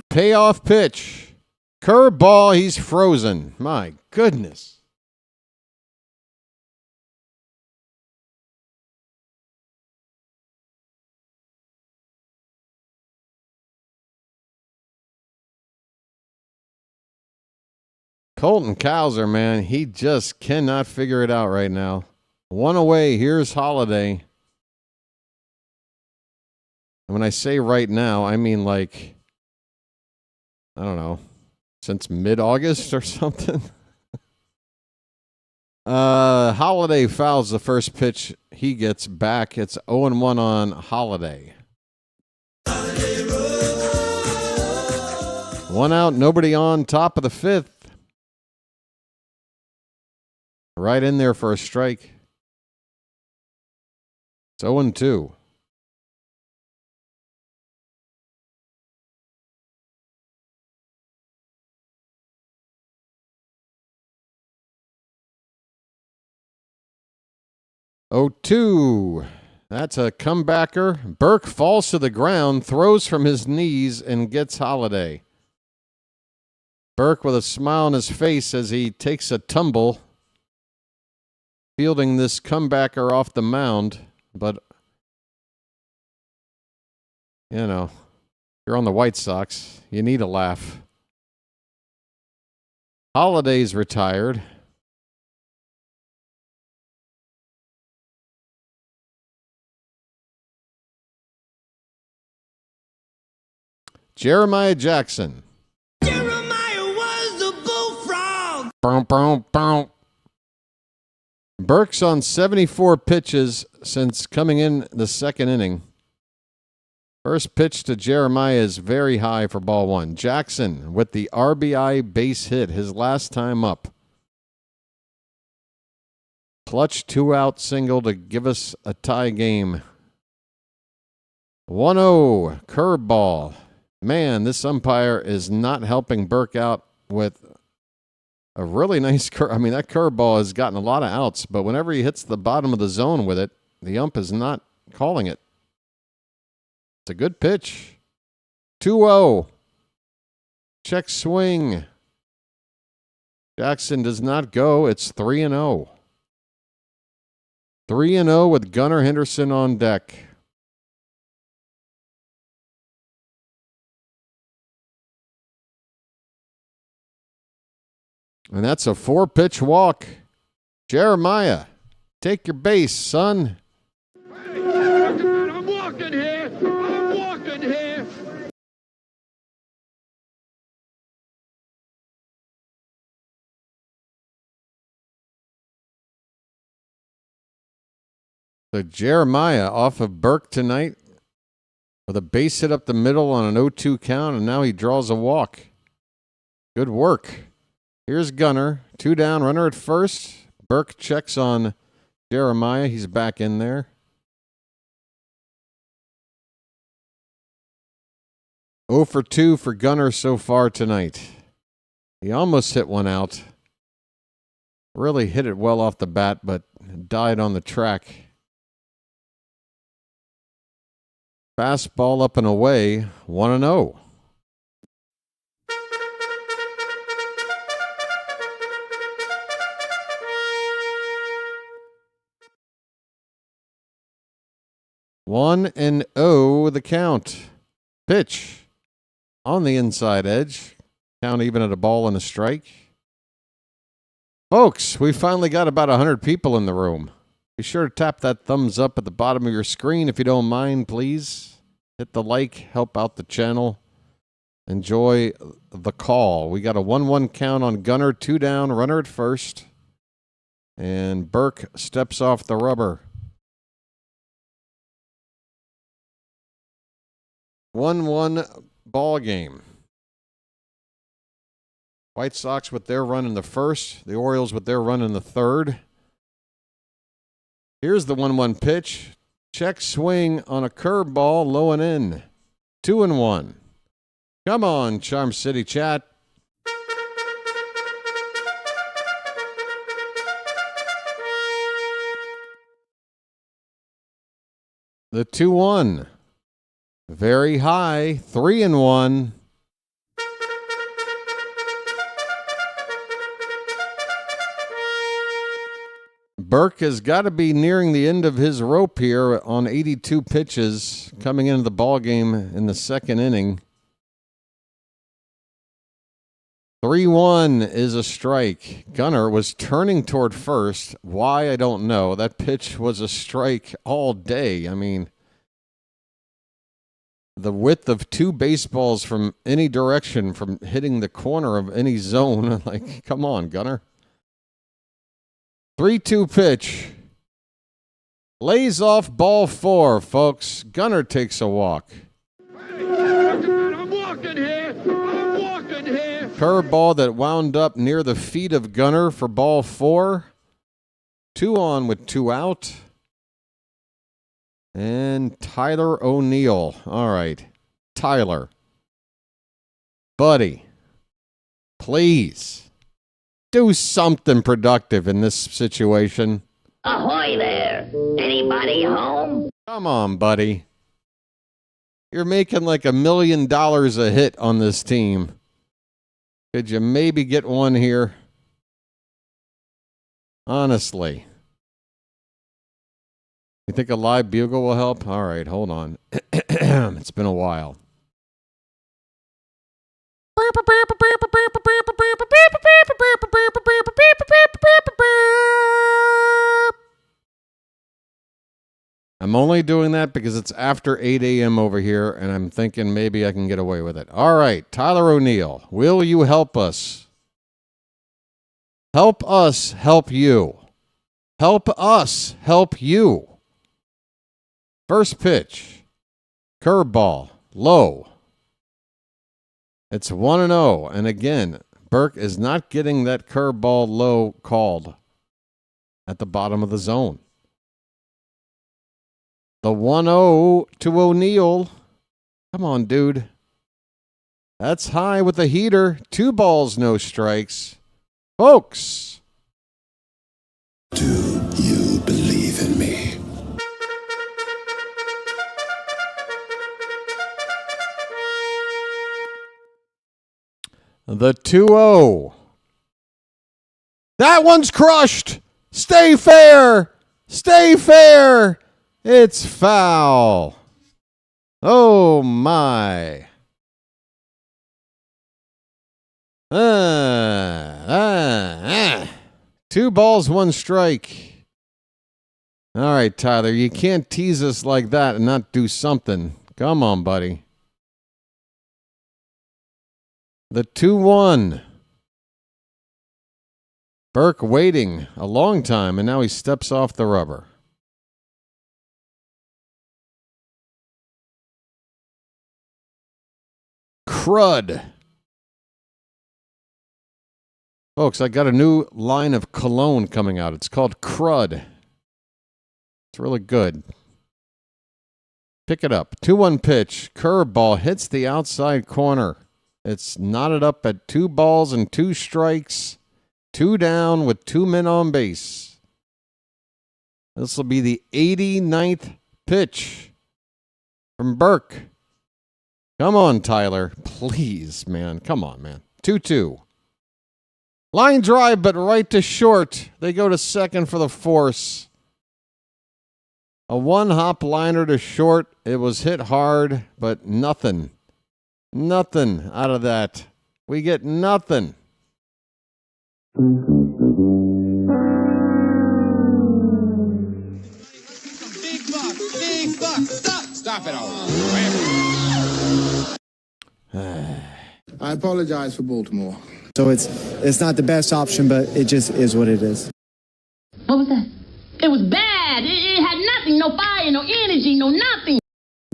Payoff pitch. Curveball, he's frozen. My goodness. Colton Cowser, man, he just cannot figure it out right now. 1 away, here's Holiday. And when I say right now, I mean like, I don't know, since mid-August or something. Holiday fouls the first pitch he gets back. It's 0-1 on Holiday. 1 out, nobody on, top of the 5th. Right in there for a strike. It's 0-2. Oh, 2. That's a comebacker. Burke falls to the ground, throws from his knees, and gets Holiday. Burke with a smile on his face as he takes a tumble, fielding this comebacker off the mound. But, you know, you're on the White Sox. You need a laugh. Holiday's retired. Jeremiah Jackson. Jeremiah was a bullfrog. Boom, boom, boom. Burke's on 74 pitches since coming in the second inning. First pitch to Jeremiah is very high for ball one. Jackson with the RBI base hit, his last time up. Clutch 2-out single to give us a tie game. 1-0, curveball. Man, this umpire is not helping Burke out with a really nice curve. I mean, that curveball has gotten a lot of outs, but whenever he hits the bottom of the zone with it, the ump is not calling it. It's a good pitch. 2-0. Check swing. Jackson does not go. It's 3-0. 3-0 with Gunnar Henderson on deck. And that's a 4-pitch walk. Jeremiah, take your base, son. I'm walking here. I'm walking here. So Jeremiah off of Burke tonight with a base hit up the middle on an 0-2 count, and now he draws a walk. Good work. Here's Gunnar. 2 down, runner at first. Burke checks on Jeremiah. He's back in there. 0 for 2 for Gunnar so far tonight. He almost hit one out. Really hit it well off the bat, but died on the track. Fastball up and away, 1-0. One and 0 the count. Pitch on the inside edge. Count even at a ball and a strike. Folks, we finally got about 100 people in the room. Be sure to tap that thumbs up at the bottom of your screen if you don't mind, please. Hit the like, help out the channel. Enjoy the call. We got a 1-1 count on Gunnar, 2 down, runner at first. And Burke steps off the rubber. 1-1 ball game. White Sox with their run in the first. The Orioles with their run in the third. Here's the 1-1 pitch. Check swing on a curveball, low and in. 2-1. Come on, Charm City chat. The 2-1. Very high, 3-1. Burke has got to be nearing the end of his rope here on 82 pitches coming into the ball game in the second inning. 3-1 is a strike. Gunnar was turning toward first. Why, I don't know. That pitch was a strike all day. I mean, the width of 2 baseballs from any direction, from hitting the corner of any zone. Like, come on, Gunnar. 3-2 pitch. Lays off ball 4, folks. Gunnar takes a walk. I'm walking here. I'm walking here. Curveball that wound up near the feet of Gunnar for ball 4. 2 on with 2 out. And Tyler O'Neill. All right. Tyler. Buddy. Please. Do something productive in this situation. Ahoy there! Anybody home? Come on, buddy. You're making like $1 million a hit on this team. Could you maybe get one here? Honestly. You think a live bugle will help? All right, hold on. It's been a while. I'm only doing that because it's after 8 a.m. over here, and I'm thinking maybe I can get away with it. All right, Tyler O'Neill, will you help us? Help us help you. Help us help you. First pitch. Curveball. Low. It's 1-0. And again, Burke is not getting that curveball low called at the bottom of the zone. The 1-0 to O'Neill. Come on, dude. That's high with the heater. 2 balls, no strikes. Folks. Do you believe in me? The 2-0. That one's crushed. Stay fair. Stay fair. It's foul. Oh, my. 2 balls, 1 strike. All right, Tyler, you can't tease us like that and not do something. Come on, buddy. The 2-1. Burke waiting a long time, and now he steps off the rubber. Crud. Folks, I got a new line of cologne coming out. It's called Crud. It's really good. Pick it up. 2-1 pitch. Curveball hits the outside corner. It's knotted up at 2 balls and 2 strikes. 2 down with 2 men on base. This will be the 89th pitch from Burke. Come on, Tyler. Please, man. Come on, man. 2-2. Line drive, but right to short. They go to second for the force. A 1-hop liner to short. It was hit hard, but nothing. Nothing out of that. We get nothing. Big buck. Stop it all. I apologize for Baltimore. So it's not the best option, but it just is what it is. What was that? It was bad. It had nothing, no fire, no energy, no nothing.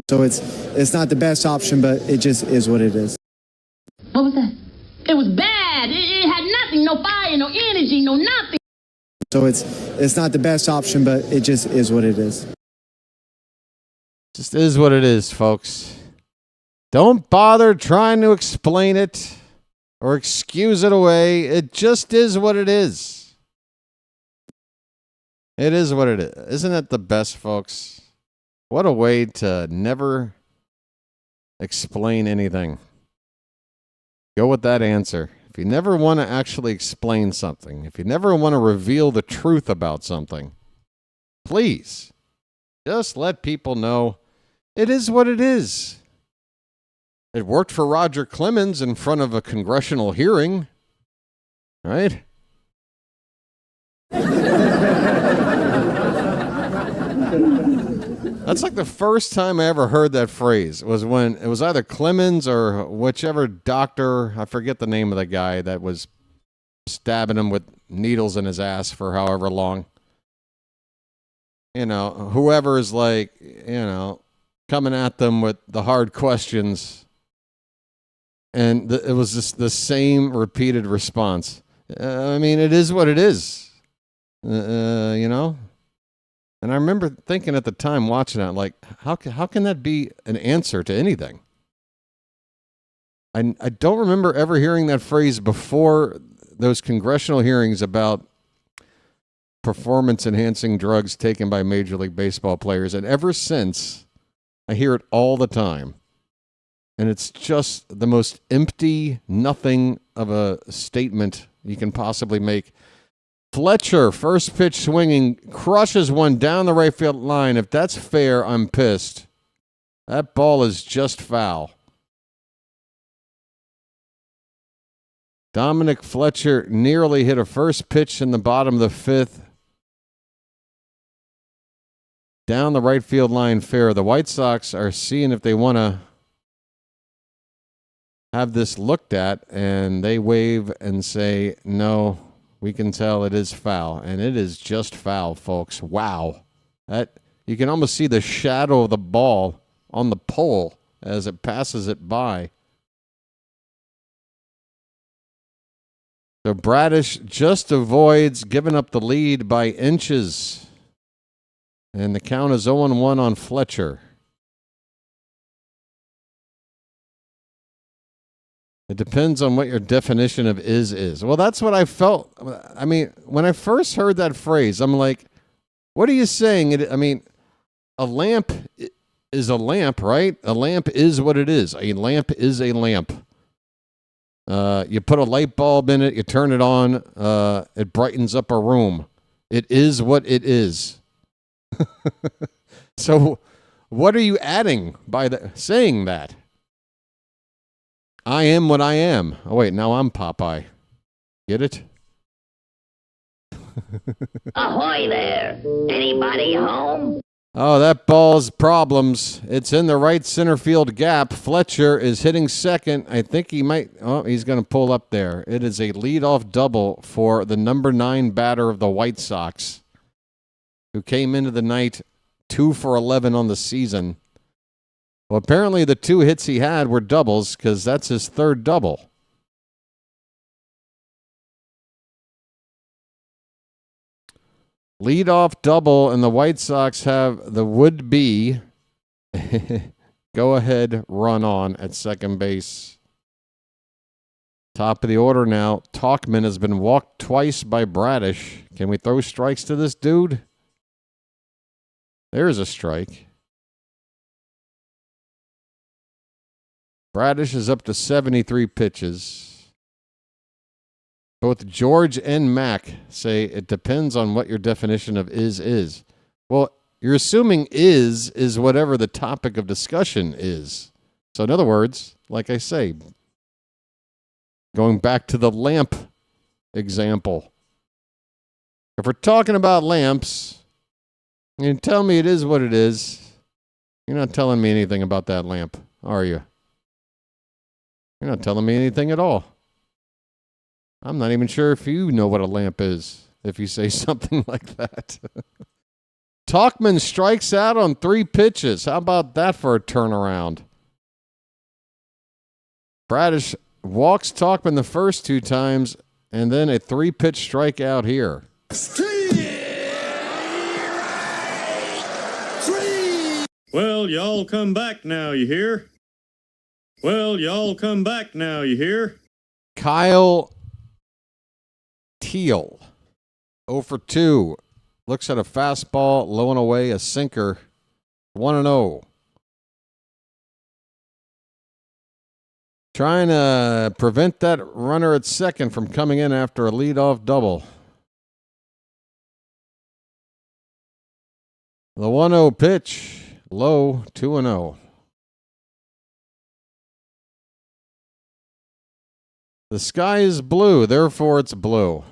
So it's not the best option, but it just is what it is. What was that? It was bad. It had nothing, no fire, no energy, no nothing. So it's not the best option, but it just is what it is. Just is what it is, folks. Don't bother trying to explain it or excuse it away. It just is what it is. It is what it is. Isn't that the best, folks? What a way to never explain anything. Go with that answer. If you never want to actually explain something, if you never want to reveal the truth about something, please just let people know it is what it is. It worked for Roger Clemens in front of a congressional hearing, right? That's like the first time I ever heard that phrase. Was when it was either Clemens or whichever doctor, I forget the name of the guy that was stabbing him with needles in his ass for however long. You know, whoever is like, you know, coming at them with the hard questions. And it was just the same repeated response. I mean, it is what it is. You know? And I remember thinking at the time watching it, like, how can that be an answer to anything? I don't remember ever hearing that phrase before those congressional hearings about performance-enhancing drugs taken by Major League Baseball players. And ever since, I hear it all the time. And it's just the most empty, nothing of a statement you can possibly make. Fletcher, first pitch swinging, crushes one down the right field line. If that's fair, I'm pissed. That ball is just foul. Dominic Fletcher nearly hit a first pitch in the bottom of the fifth. Down the right field line fair. The White Sox are seeing if they want to have this looked at, and they wave and say, no, we can tell it is foul. And it is just foul, folks. Wow. You can almost see the shadow of the ball on the pole as it passes it by. So Bradish just avoids giving up the lead by inches. And the count is 0-1 on Fletcher. It depends on what your definition of is. Well, that's what I felt. I mean, when I first heard that phrase, I'm like, what are you saying? A lamp is a lamp, right? A lamp is what it is. A lamp is a lamp. You put a light bulb in it, you turn it on, it brightens up a room. It is what it is. So what are you adding by saying that? I am what I am. Oh, wait, now I'm Popeye. Get it? Ahoy there! Anybody home? Oh, that ball's problems. It's in the right center field gap. Fletcher is hitting second. I think he might. Oh, he's going to pull up there. It is a leadoff double for the number 9 batter of the White Sox, who came into the night 2 for 11 on the season. Well, apparently the 2 hits he had were doubles because that's his 3rd double. Leadoff double, and the White Sox have the would-be go-ahead run on at second base. Top of the order now. Talkman has been walked twice by Bradish. Can we throw strikes to this dude? There's a strike. Bradish is up to 73 pitches. Both George and Mac say it depends on what your definition of is. Well, you're assuming is whatever the topic of discussion is. So in other words, like I say, going back to the lamp example. If we're talking about lamps, you tell me it is what it is. You're not telling me anything about that lamp, are you? You're not telling me anything at all. I'm not even sure if you know what a lamp is, if you say something like that. Talkman strikes out on 3 pitches. How about that for a turnaround? Bradish walks Talkman the first 2 times, and then a 3-pitch strikeout here. Well, y'all come back now, you hear? Well, y'all come back now, you hear? Kyle Teal, 0 for 2. Looks at a fastball, low and away, a sinker, 1-0. Trying to prevent that runner at second from coming in after a leadoff double. The 1-0 pitch, low, 2-0. The sky is blue, therefore it's blue.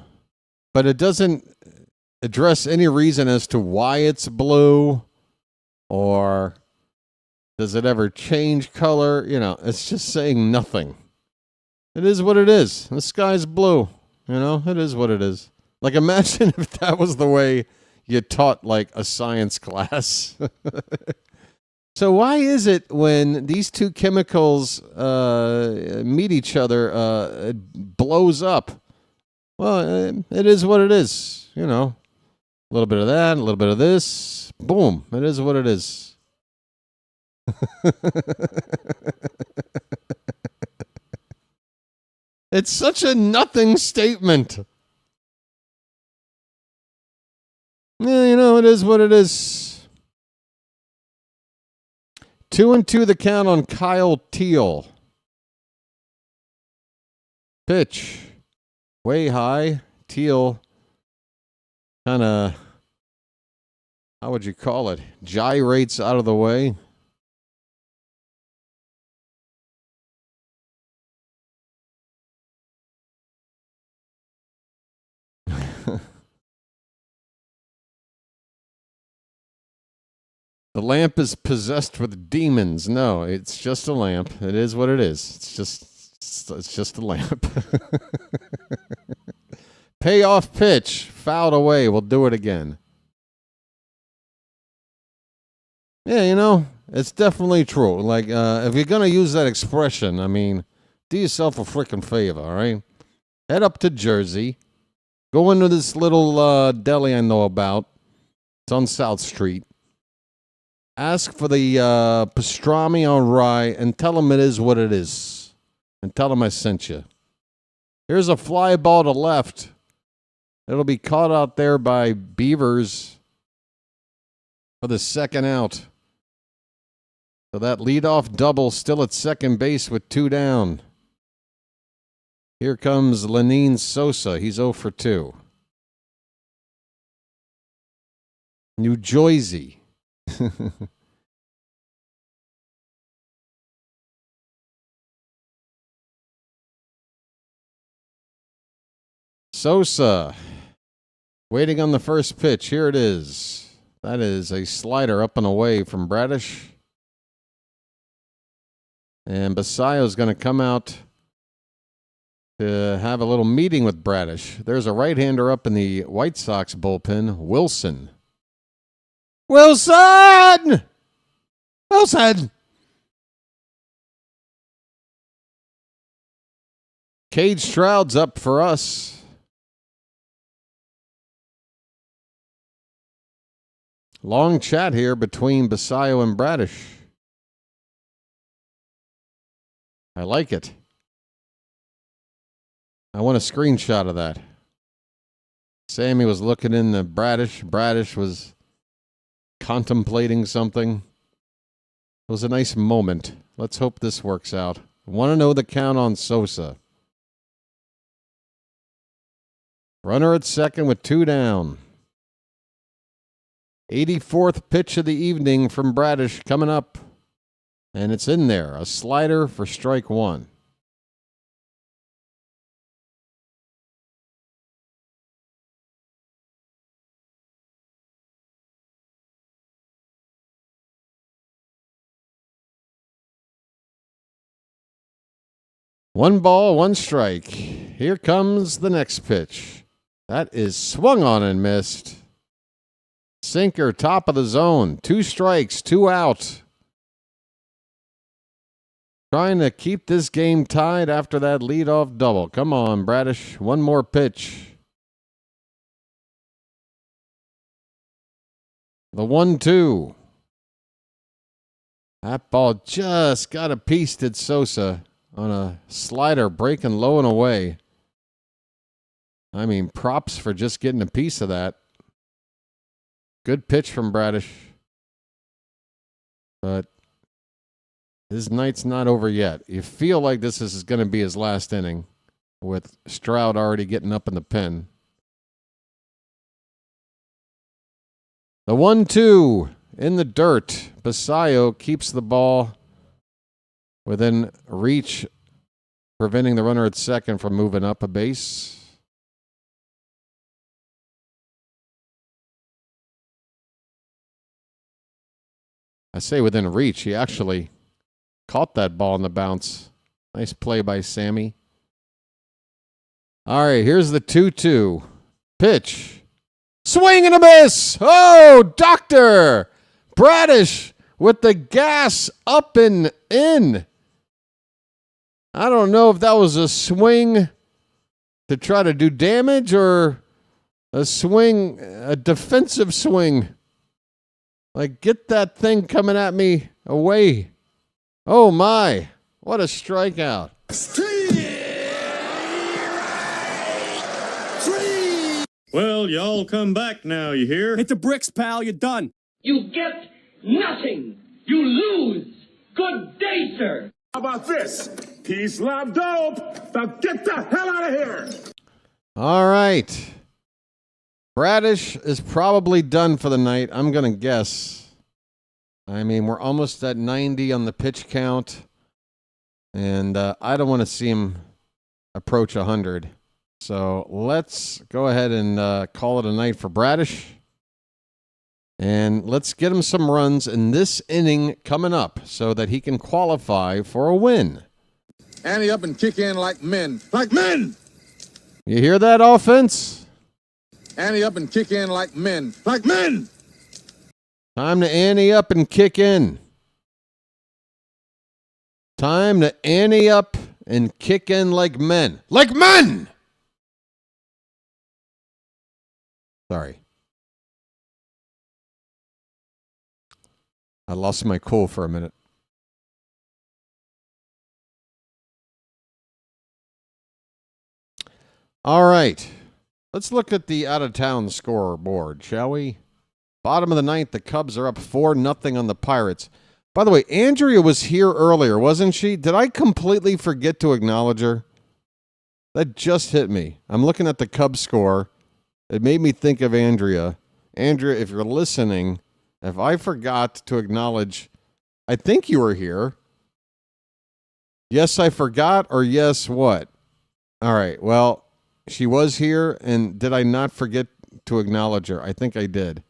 But it doesn't address any reason as to why it's blue, or does it ever change color? It's just saying nothing. It is what it is. The sky's blue. It is what it is. Like, imagine if that was the way you taught, like, a science class. So why is it when these 2 chemicals meet each other, it blows up? Well, it is what it is, A little bit of that, a little bit of this. Boom. It is what it is. It's such a nothing statement. Yeah, you know, it is what it is. 2-2 the count on Kyle Teal. Pitch. Way high. Teal kind of, how would you call it? Gyrates out of the way. The lamp is possessed with demons. No, it's just a lamp. It is what it is. It's just a lamp. Payoff pitch. Fouled away. We'll do it again. Yeah, you know, it's definitely true. Like, if you're going to use that expression, I mean, do yourself a freaking favor, all right? Head up to Jersey. Go into this little deli I know about. It's on South Street. Ask for the pastrami on rye and tell them it is what it is. And tell them I sent you. Here's a fly ball to left. It'll be caught out there by Beavers for the second out. So that leadoff double still at second base with 2 down. Here comes Lenine Sosa. He's 0 for 2. New Jersey. Sosa waiting on the first pitch. Here it is. That is a slider up and away from Bradish. And Basayo's going to come out to have a little meeting with Bradish. There's a right-hander up in the White Sox bullpen, Wilson. Wilson! Wilson! Cade Stroud's up for us. Long chat here between Basayo and Bradish. I like it. I want a screenshot of that. Sammy was looking into Bradish. Bradish was contemplating something. It was a nice moment. Let's hope this works out. I want to know the count on Sosa. Runner at second with 2 down. 84th pitch of the evening from Bradish coming up. And it's in there. A slider for strike 1. One ball, 1 strike. Here comes the next pitch. That is swung on and missed. Sinker, top of the zone. 2 strikes, 2 out. Trying to keep this game tied after that leadoff double. Come on, Bradish. 1 more pitch. The 1-2. That ball just got a piece, did Sosa, on a slider breaking low and away. I mean, props for just getting a piece of that. Good pitch from Bradish. But his night's not over yet. You feel like this is going to be his last inning with Stroud already getting up in the pen. The 1-2 in the dirt. Basayo keeps the ball within reach, preventing the runner at second from moving up a base. I say within reach. He actually caught that ball in the bounce. Nice play by Sammy. All right, here's the 2-2. Pitch. Swing and a miss. Oh, Doctor Bradish with the gas up and in. I don't know if that was a swing to try to do damage or A swing, a defensive swing. Like, get that thing coming at me away. Oh, my. What a strikeout. Well, y'all come back now, you hear? Hit the bricks, pal. You're done. You get nothing. You lose. Good day, sir. How about this? Peace, love, dope. Now get the hell out of here. All right. Bradish is probably done for the night, I'm going to guess. I mean, we're almost at 90 on the pitch count. And I don't want to see him approach 100. So let's go ahead and call it a night for Bradish. And let's get him some runs in this inning coming up so that he can qualify for a win. Ante up and kick in like men. Like men! You hear that, offense? Ante up and kick in like men. Like men! Time to ante up and kick in. Time to ante up and kick in like men. Like men! Sorry. I lost my cool for a minute. All right. Let's look at the out-of-town scoreboard, shall we? Bottom of the ninth, the Cubs are up 4-0 on the Pirates. By the way, Andrea was here earlier, wasn't she? Did I completely forget to acknowledge her? That just hit me. I'm looking at the Cubs score. It made me think of Andrea. Andrea, if you're listening, if I forgot to acknowledge, I think you were here. Yes, I forgot, or yes, what? All right, well, she was here, and did I not forget to acknowledge her? I think I did.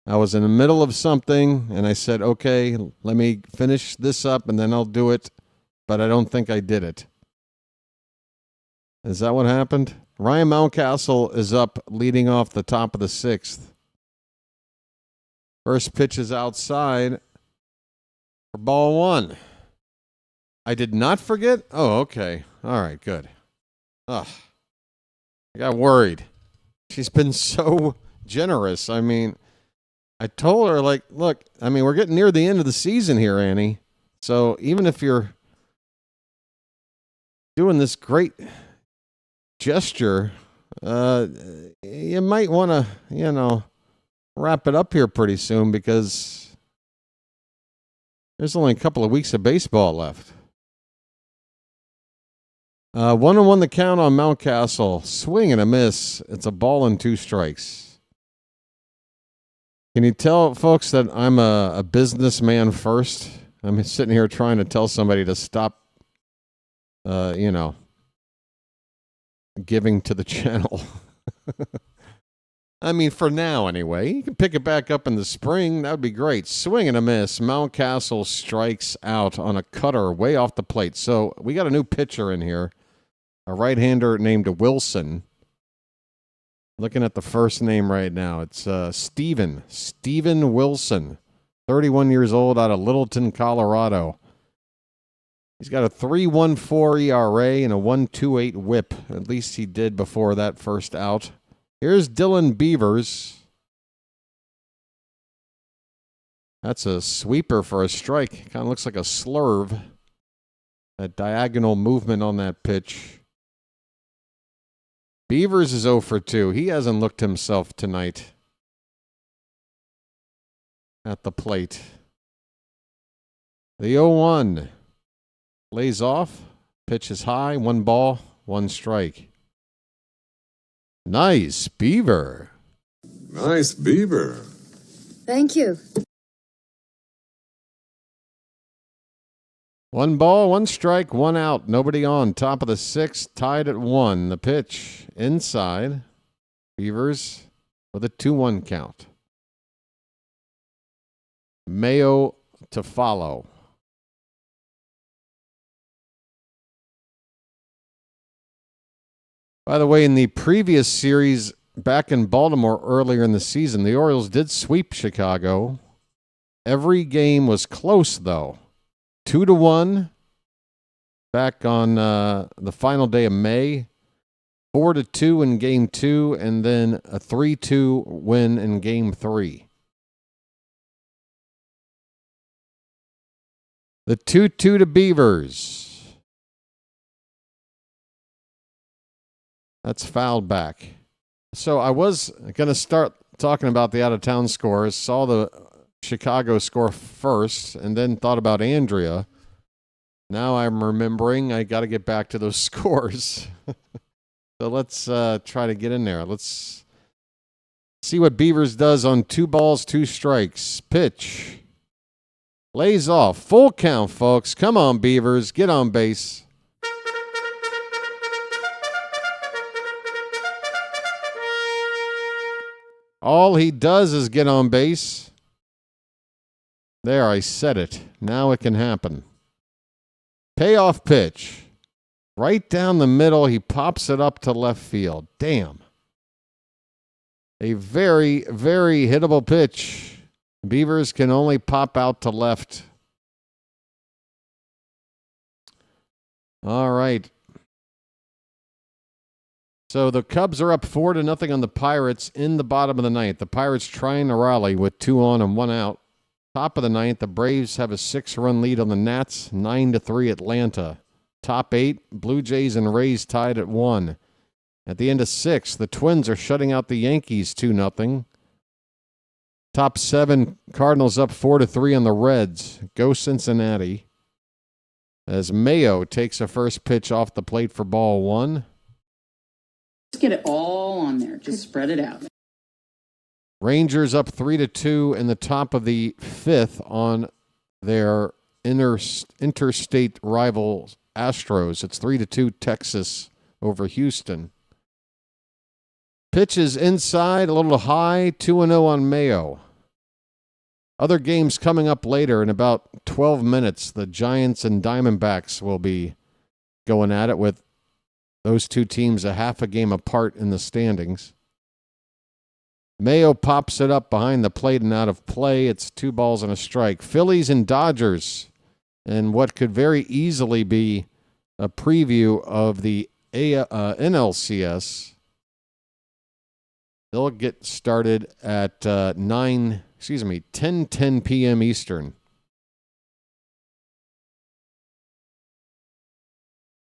I was in the middle of something, and I said, okay, let me finish this up, and then I'll do it, but I don't think I did it. Is that what happened? Ryan Mountcastle is up, leading off the top of the sixth. First pitch is outside for ball one. I did not forget? Oh, okay. All right, good. Ugh. I got worried. She's been so generous. I mean, I told her, like, look, I mean, we're getting near the end of the season here, Annie. So even if you're doing this great gesture, you might want to, wrap it up here pretty soon because there's only a couple of weeks of baseball left. 1-1 the count on Mountcastle. Swing and a miss. It's a ball and 2 strikes. Can you tell, folks, that I'm a businessman first? I'm sitting here trying to tell somebody to stop, giving to the channel. I mean, for now, anyway. You can pick it back up in the spring. That would be great. Swing and a miss. Mountcastle strikes out on a cutter way off the plate. So we got a new pitcher in here, a right-hander named Wilson. Looking at the first name right now. It's Steven Wilson, 31 years old, out of Littleton, Colorado. He's got a 3.14 ERA and a 1.28 whip. At least he did before that first out. Here's Dylan Beavers. That's a sweeper for a strike. Kind of looks like a slurve. That diagonal movement on that pitch. Beavers is 0 for 2. He hasn't looked himself tonight at the plate. The 0-1 lays off. Pitch is high. 1 ball, 1 strike. Nice beaver. Nice beaver. Thank you. 1 ball, 1 strike, 1 out. Nobody on. Top of the 6th, tied at 1. The pitch inside. Beavers with a 2-1 count. Mayo to follow. By the way, in the previous series back in Baltimore earlier in the season, the Orioles did sweep Chicago. Every game was close, though. 2-1 back on the final day of May. 4-2 in Game 2, and then a 3-2 win in Game 3. The 2-2 to Beavers. That's fouled back. So I was going to start talking about the out-of-town scores. Saw the Chicago score first, and then thought about Andrea. Now I'm remembering I got to get back to those scores. So let's try to get in there. Let's see what Beavers does on 2 balls, 2 strikes. Pitch. Lays off. Full count, folks. Come on, Beavers. Get on base. All he does is get on base. There, I said it. Now it can happen. Payoff pitch. Right down the middle, he pops it up to left field. Damn. A very, very hittable pitch. Beavers can only pop out to left. All right. So the Cubs are up 4-0 on the Pirates in the bottom of the ninth. The Pirates trying to rally with 2 on and 1 out. Top of the ninth, the Braves have a 6-run lead on the Nats, 9-3 Atlanta. Top 8, Blue Jays and Rays tied at 1. At the end of 6, the Twins are shutting out the Yankees 2-0. Top 7, Cardinals up 4-3 on the Reds. Go Cincinnati. As Mayo takes a first pitch off the plate for ball 1. Just get it all on there. Just spread it out. Rangers up 3-2 in the top of the 5th on their interstate rivals Astros. It's 3-2 Texas over Houston. Pitches inside, a little high, 2-0 on Mayo. Other games coming up later in about 12 minutes. The Giants and Diamondbacks will be going at it with those two teams a half a game apart in the standings. Mayo pops it up behind the plate and out of play. It's 2 balls and a strike. Phillies and Dodgers, and what could very easily be a preview of the NLCS. They'll get started at 10:10 p.m. Eastern.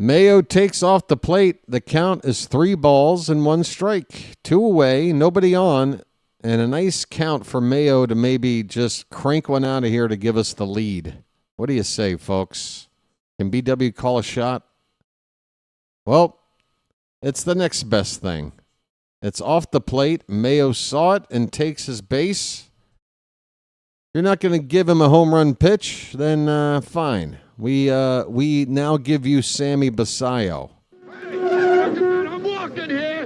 Mayo takes off the plate. The count is 3 balls and 1 strike. 2 away, nobody on, and a nice count for Mayo to maybe just crank one out of here to give us the lead. What do you say, folks? Can BW call a shot? Well, it's the next best thing. It's off the plate. Mayo saw it and takes his base. If you're not going to give him a home run pitch, then fine. We now give you Sammy Basayo. I'm walking here.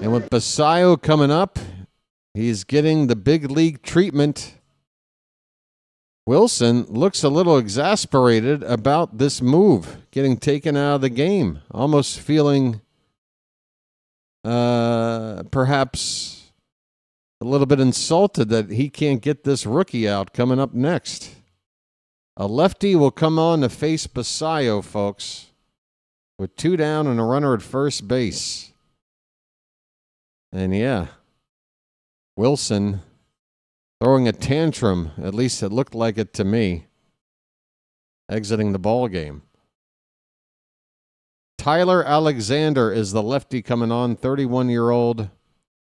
And with Basayo coming up, he's getting the big league treatment. Wilson looks a little exasperated about this move, getting taken out of the game, almost feeling perhaps a little bit insulted that he can't get this rookie out coming up next. A lefty will come on to face Basayo, folks, with 2 down and a runner at first base. And yeah, Wilson throwing a tantrum, at least it looked like it to me, exiting the ball game. Tyler Alexander is the lefty coming on, 31-year-old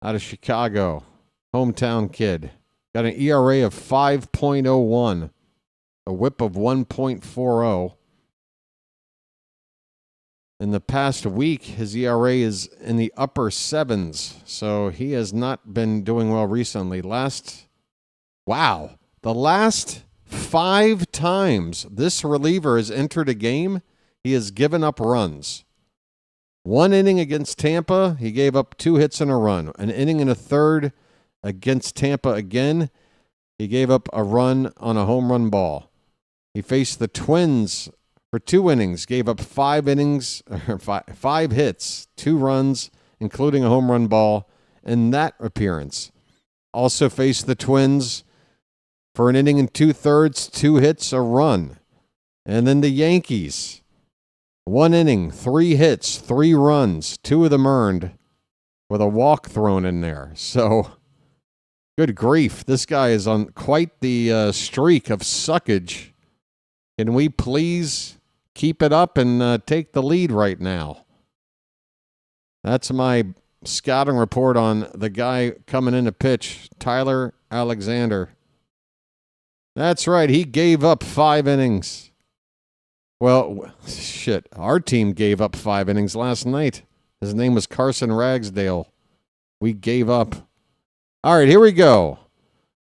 out of Chicago, hometown kid. Got an ERA of 5.01. A whip of 1.40. In the past week, his ERA is in the upper 7s, so he has not been doing well recently. The last 5 times this reliever has entered a game, he has given up runs. 1 inning against Tampa, he gave up 2 hits and a run. An inning and a third against Tampa again, he gave up a run on a home run ball. He faced the Twins for 2 innings, gave up 5 hits, 2 runs, including a home run ball in that appearance. Also faced the Twins for an inning and 2/3, 2 hits, a run. And then the Yankees 1 inning, 3 hits, 3 runs, 2 of them earned, with a walk thrown in there. So, good grief. This guy is on quite the streak of suckage. Can we please keep it up and take the lead right now? That's my scouting report on the guy coming in to pitch, Tyler Alexander. That's right. He gave up 5 innings. Well, shit. Our team gave up 5 innings last night. His name was Carson Ragsdale. We gave up. All right, here we go.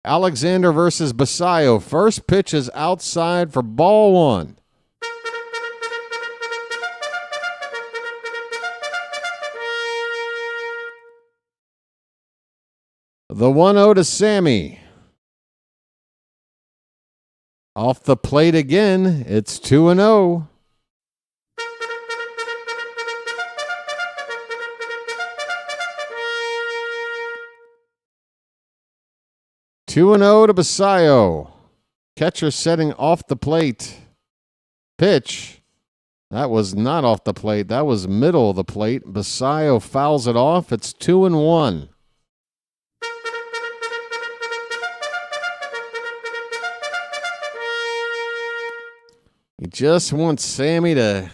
Alexander versus Basayo. First pitch is outside for ball 1. The 1-0 to Sammy. Off the plate again. It's 2-0. Two and 0 to Basayo. Catcher setting off the plate. Pitch. That was not off the plate. That was middle of the plate. Basayo fouls it off. It's 2-1. You just want Sammy to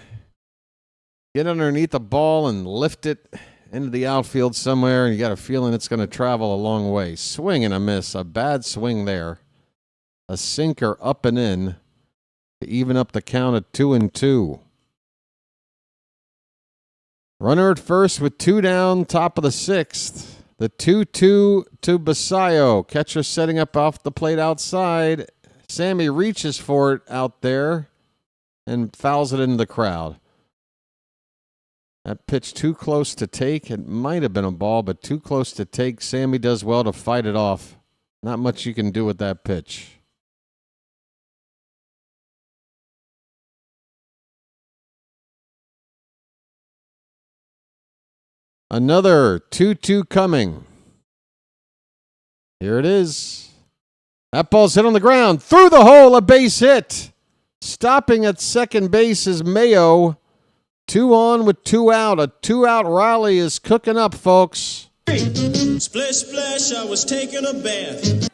get underneath the ball and lift it into the outfield somewhere, and you got a feeling it's going to travel a long way. Swing and a miss. A bad swing there. A sinker up and in to even up the count at 2-2. Runner at first with 2 down, top of the 6th. The 2-2 to Basayo. Catcher setting up off the plate outside. Sammy reaches for it out there and fouls it into the crowd. That pitch too close to take. It might have been a ball, but too close to take. Sammy does well to fight it off. Not much you can do with that pitch. Another 2-2 coming. Here it is. That ball's hit on the ground. Through the hole, a base hit. Stopping at second base is Mayo. 2 on with 2 out. A 2-out rally is cooking up, folks. Splish, splash, I was taking a bath.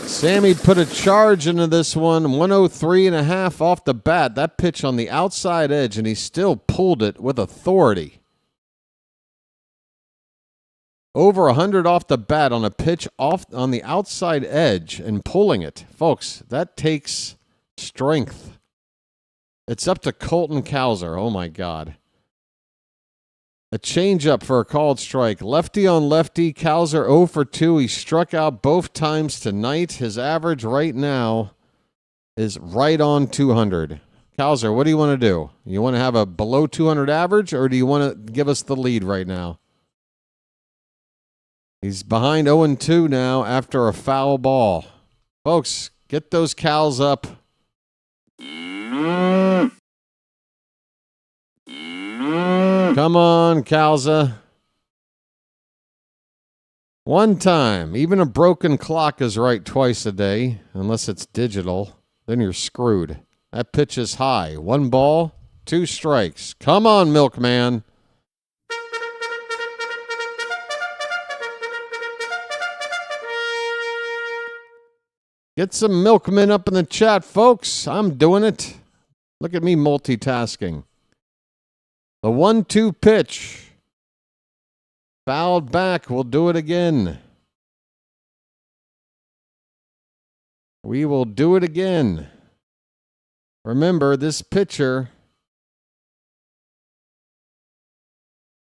Sammy put a charge into this one. 103.5 off the bat. That pitch on the outside edge, and he still pulled it with authority. Over 100 off the bat on a pitch off on the outside edge and pulling it. Folks, that takes strength. It's up to Colton Cowser. Oh, my God. A changeup for a called strike. Lefty on lefty. Cowser 0 for 2. He struck out both times tonight. His average right now is right on 200. Cowser, what do you want to do? You want to have a below 200 average, or do you want to give us the lead right now? He's behind 0-2 now after a foul ball. Folks, get those cows up. Come on, Calza. One time. Even a broken clock is right twice a day, unless it's digital. Then you're screwed. That pitch is high. 1 ball, 2 strikes. Come on, Milkman. Get some milkmen up in the chat, folks. I'm doing it. Look at me multitasking. The 1-2 pitch. Fouled back. We'll do it again. We will do it again. Remember, this pitcher,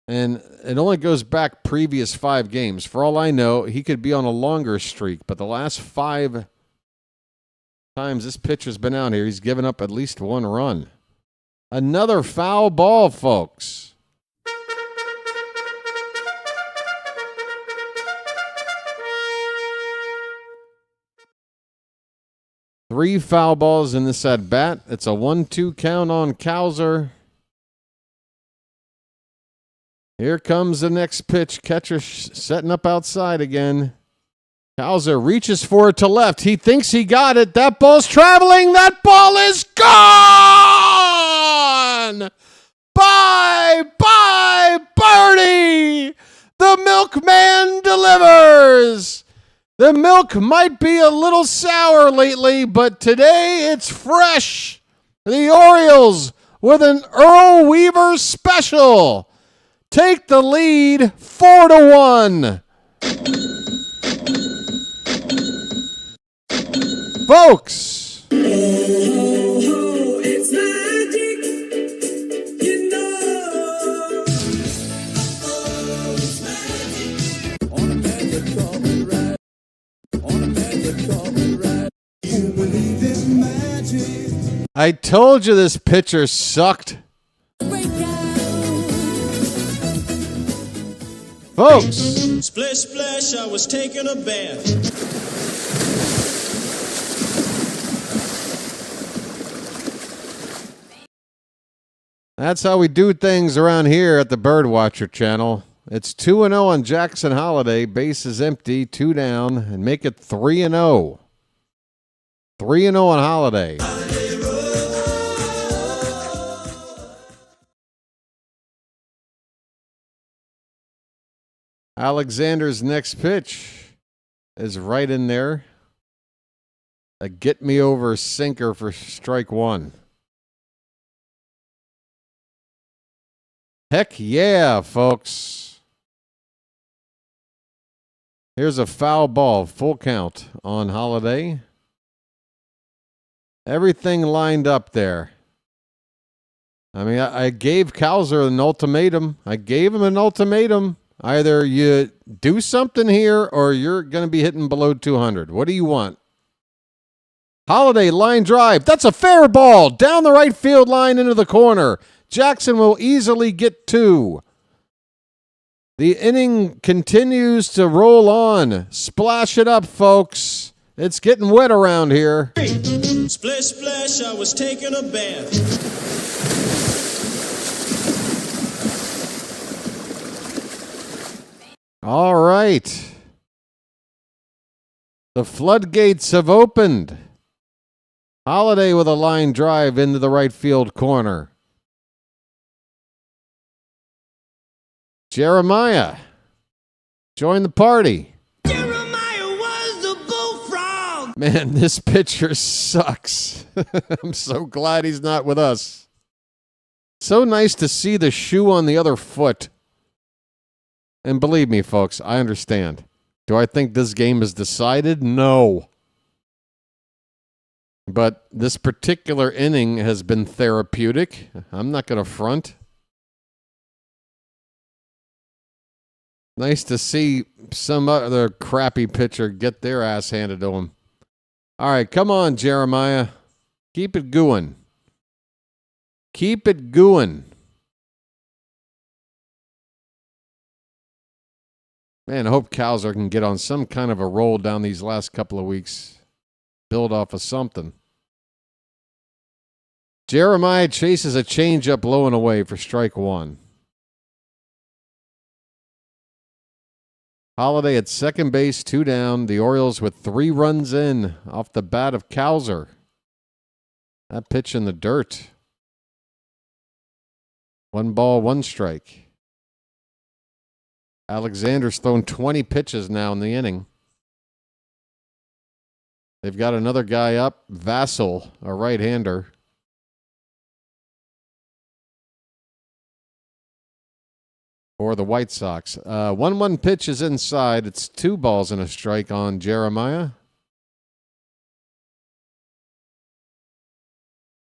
and it only goes back previous 5 games. For all I know, he could be on a longer streak, but the last 5 times this pitcher's been out here, he's given up at least 1 run. Another foul ball, folks. Three foul balls in this at bat. It's a 1-2 count on Cowser. Here comes the next pitch. Catcher setting up outside again. Cowser reaches for it to left. He thinks he got it. That ball's traveling. That ball is gone. Bye, birdie. The milkman delivers. The milk might be a little sour lately, but today it's fresh. The Orioles with an Earl Weaver special take the lead 4-1. Folks, it's magic, you know. It's magic. On a magic carpet ride. On a magic carpet ride. You believe in magic. I told you this pitcher sucked. Folks. Splish, splash, I was taking a bath. That's how we do things around here at the BirdWatcher Channel. It's 2-0 on Jackson Holiday. Base is empty, 2 down, and make it 3-0. 3-0 on Holiday. Alexander's next pitch is right in there. A get-me-over sinker for strike one. Heck yeah, folks. Here's a foul ball, full count on Holiday. Everything lined up there. I mean, I gave Cowser an ultimatum. I gave him an ultimatum. Either you do something here or you're going to be hitting below 200. What do you want? Holiday line drive. That's a fair ball. Down the right field line into the corner. Jackson will easily get 2. The inning continues to roll on. Splash it up, folks. It's getting wet around here. Splish, splash, I was taking a bath. All right. The floodgates have opened. Holiday with a line drive into the right field corner. Jeremiah, join the party. Jeremiah was the bullfrog. Man, this pitcher sucks. I'm so glad he's not with us. So nice to see the shoe on the other foot. And believe me, folks, I understand. Do I think this game is decided? No. But this particular inning has been therapeutic. I'm not going to front. Nice to see some other crappy pitcher get their ass handed to him. All right, come on, Jeremiah. Keep it going. Keep it going. Man, I hope Cowser can get on some kind of a roll down these last couple of weeks. Build off of something. Jeremiah chases a changeup low and away for strike one. Holiday at second base, 2 down. The Orioles with 3 runs in off the bat of Cowser. That pitch in the dirt. 1 ball, 1 strike. Alexander's thrown 20 pitches now in the inning. They've got another guy up, Vassell, a right-hander. For the White Sox. 1-1 pitch is inside. It's 2 balls and a strike on Jeremiah.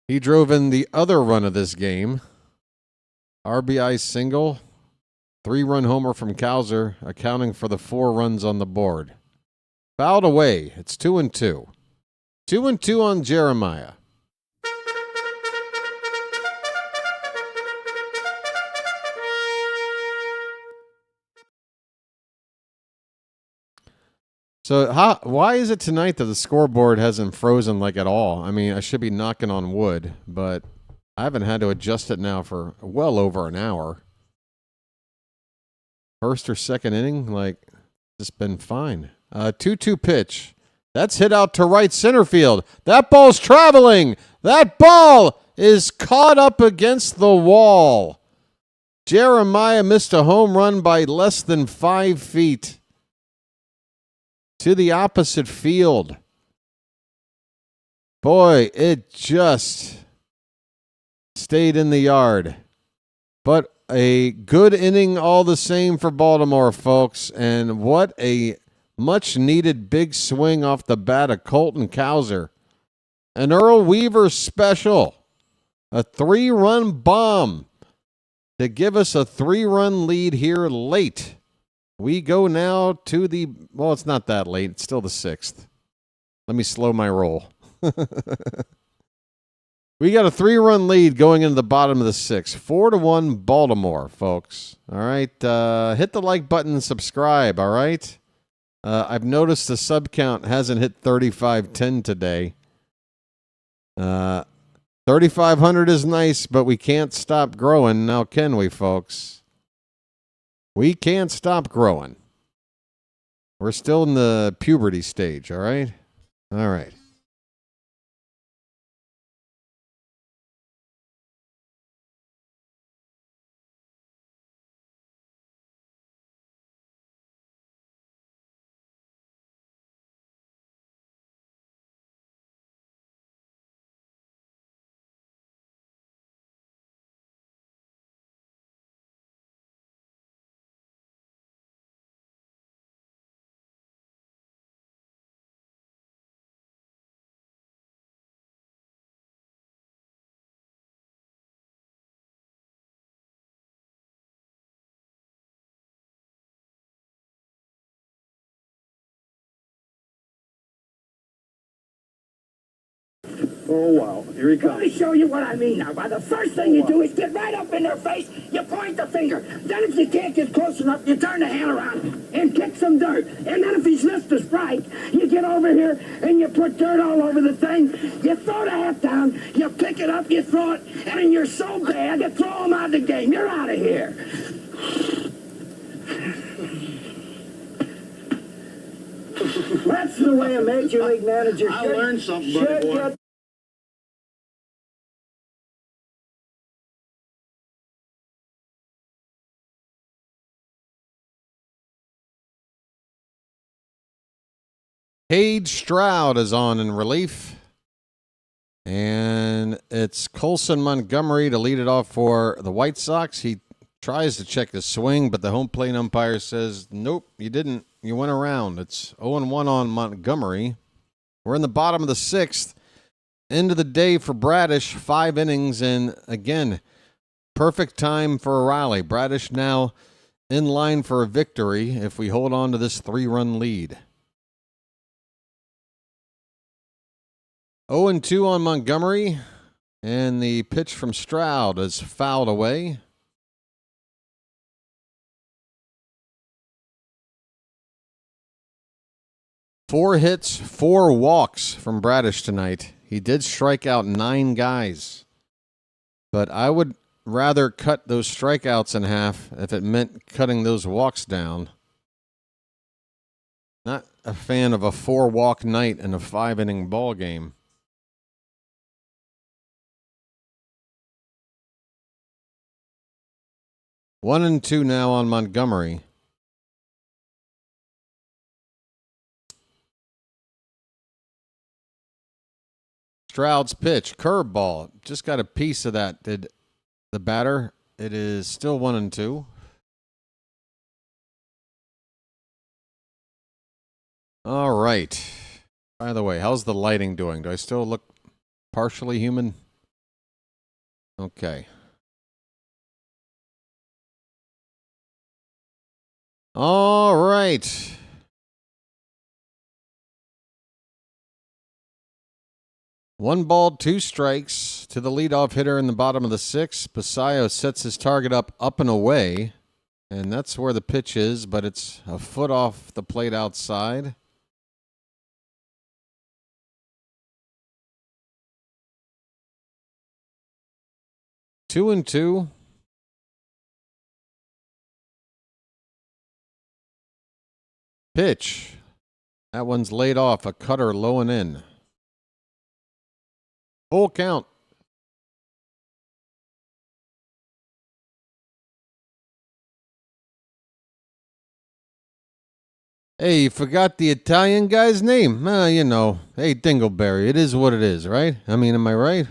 He drove in the other run of this game. RBI single. 3-run homer from Cowser, accounting for the 4 runs on the board. Fouled away. It's 2-2. 2-2 on Jeremiah. So why is it tonight that the scoreboard hasn't frozen like at all? I mean, I should be knocking on wood, but I haven't had to adjust it now for well over an hour. First or second inning, like, just been fine. 2-2 pitch. That's hit out to right center field. That ball's traveling. That ball is caught up against the wall. Jeremiah missed a home run by less than 5 feet to the opposite field. Boy, it just stayed in the yard. But a good inning all the same for Baltimore, folks. And what a much-needed big swing off the bat of Colton Cowser. An Earl Weaver special. A 3-run bomb to give us a 3-run lead here late. We go now to the... Well, it's not that late. It's still the 6th. Let me slow my roll. We got a 3-run lead going into the bottom of the 6th. 4-1 Baltimore, folks. All right. Hit the like button and subscribe, all right? I've noticed the sub count hasn't hit 3,510 today. 3,500 is nice, but we can't stop growing now, can we, folks? We can't stop growing. We're still in the puberty stage, all right? All right. Oh, wow. Here he comes. Let me show you what I mean now. By the first thing you do is get right up in their face, you point the finger. Then if you can't get close enough, you turn the hand around and kick some dirt. And then if he's missed a strike, you get over here and you put dirt all over the thing. You throw the hat down, you pick it up, you throw it, and then you're so bad, you throw him out of the game. You're out of here. That's the way a major league manager should. I learned something, buddy boy. Cade Stroud is on in relief. And it's Colson Montgomery to lead it off for the White Sox. He tries to check his swing, but the home plate umpire says, nope, you didn't. You went around. It's 0-1 on Montgomery. We're in the bottom of the 6th. End of the day for Bradish. 5 innings, and again, perfect time for a rally. Bradish now in line for a victory if we hold on to this 3-run lead. 0-2 on Montgomery, and the pitch from Stroud is fouled away. Four hits, 4 walks from Bradish tonight. He did strike out 9 guys, but I would rather cut those strikeouts in half if it meant cutting those walks down. Not a fan of a 4-walk night in a 5-inning ball game. One and 2 now on Montgomery. Stroud's pitch, curveball. Just got a piece of that, did the batter. It is still 1 and 2. All right. By the way, how's the lighting doing? Do I still look partially human? Okay. All right. One ball, 2 strikes to the leadoff hitter in the bottom of the 6th. Basayo sets his target up and away, and that's where the pitch is, but it's a foot off the plate outside. Two and 2. Pitch. That one's laid off. A cutter low and in. Full count. Hey, you forgot the Italian guy's name? You know. Hey, Dingleberry. It is what it is, right? I mean, am I right?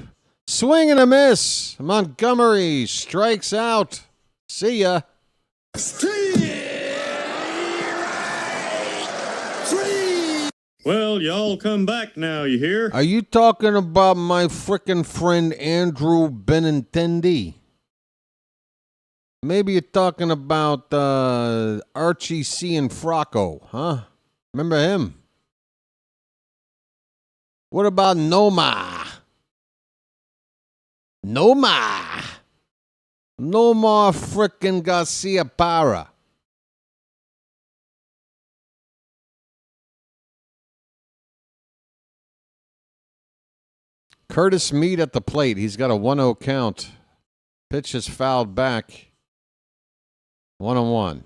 Swing and a miss. Montgomery strikes out. See ya. Well, y'all come back now, you hear? Are you talking about my frickin' friend Andrew Benintendi? Maybe you're talking about Archie C. and Frocco, huh? Remember him? What about Noma? Noma frickin' Garcia Parra. Curtis Mead at the plate. He's got a 1-0 count. Pitch is fouled back. 1-1.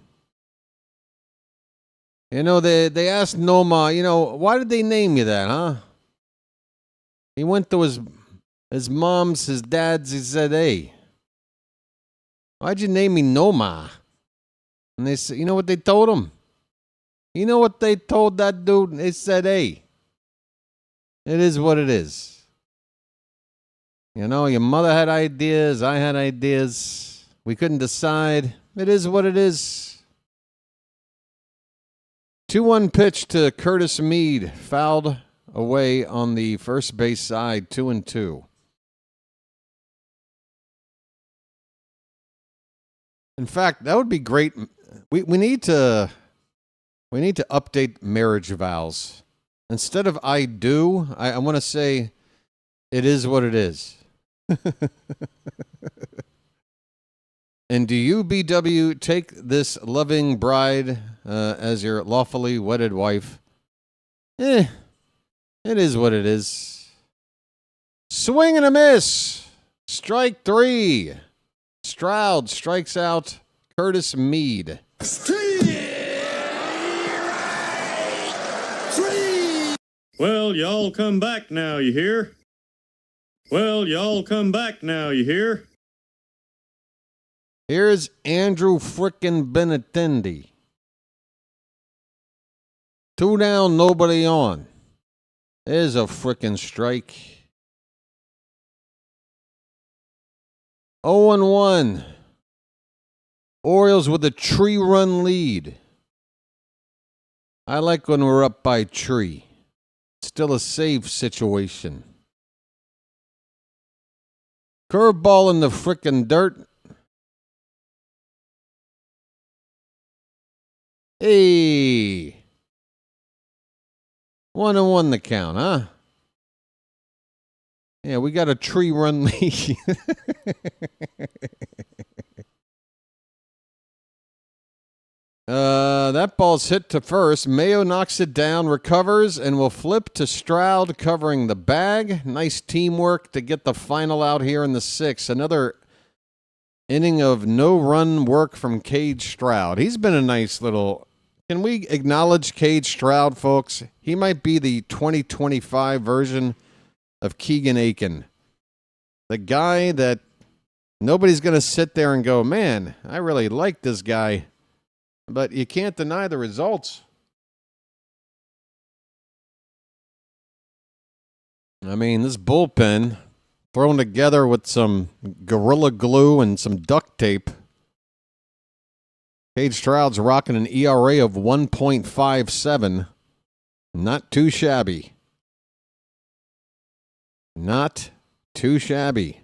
You know, they asked Noma, you know, why did they name you that, huh? He went to his mom's, his dad's, he said, hey, why'd you name me Noma? And they said, you know what they told him? You know what they told that dude? They said, hey, it is what it is. You know, your mother had ideas, I had ideas. We couldn't decide. It is what it is. 2-1 pitch to Curtis Mead. Fouled away on the first base side, 2-2. In fact, that would be great. We need to update marriage vows. Instead of I do, I want to say it is what it is. And do you, BW, take this loving bride as your lawfully wedded wife? It is what it is. Swing and a miss. Strike 3. Stroud strikes out Curtis Mead. Well, y'all come back now, you hear? Well, y'all come back now, you hear? Here's Andrew frickin' Benintendi. 2 down, nobody on. There's a frickin' strike. 0-1. Orioles with a 3-run lead. I like when we're up by 3. Still a safe situation. Curveball in the frickin' dirt. Hey. 1-1 the count, huh? Yeah, we got a 3-run lead. That ball's hit to first. Mayo knocks it down, recovers, and will flip to Stroud covering the bag. Nice teamwork to get the final out here in the 6th. Another inning of no-run work from Cage Stroud. He's been a nice little... Can we acknowledge Cage Stroud, folks? He might be the 2025 version of Keegan Aiken. The guy that nobody's going to sit there and go, man, I really like this guy. But you can't deny the results. I mean, this bullpen thrown together with some Gorilla Glue and some duct tape. Cage Stroud's rocking an ERA of 1.57. Not too shabby. Not too shabby.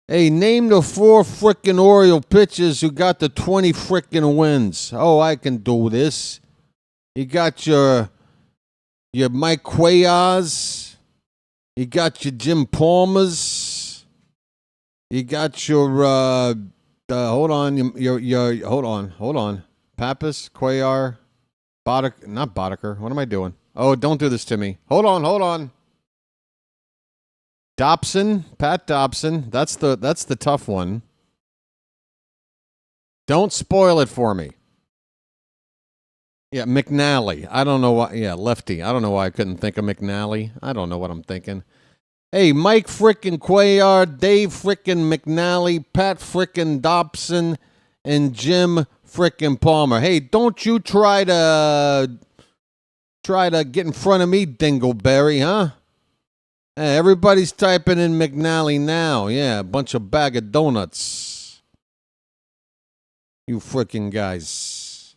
Hey, name the 4 frickin' Oriole pitchers who got the 20 frickin' wins. Oh, I can do this. You got your Mike Cuellar's. You got your Jim Palmer's. You got your hold on, hold on. Pappas, Cuellar, Boddicker, not Boddicker. What am I doing? Oh, don't do this to me. Hold on. Dobson, Pat Dobson. That's the tough one. Don't spoil it for me. Yeah, McNally. I don't know why. Yeah, lefty. I don't know why I couldn't think of McNally. I don't know what I'm thinking. Hey, Mike frickin' Cuellar, Dave frickin' McNally, Pat frickin' Dobson, and Jim frickin' Palmer. Hey, don't you try to get in front of me, Dingleberry, huh? Hey, everybody's typing in McNally now. Yeah, a bunch of bag of donuts. You frickin' guys.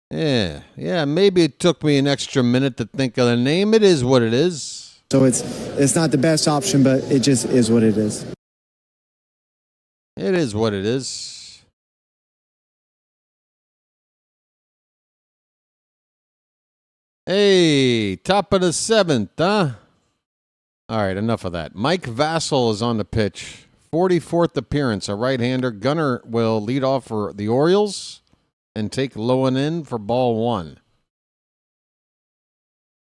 Yeah, maybe it took me an extra minute to think of the name. It is what it is. So it's not the best option, but it just is what it is. It is what it is. Hey, top of the 7th, huh? All right, enough of that. Mike Vassell is on the pitch. 44th appearance, a right-hander. Gunner will lead off for the Orioles and take Lowen in for ball 1.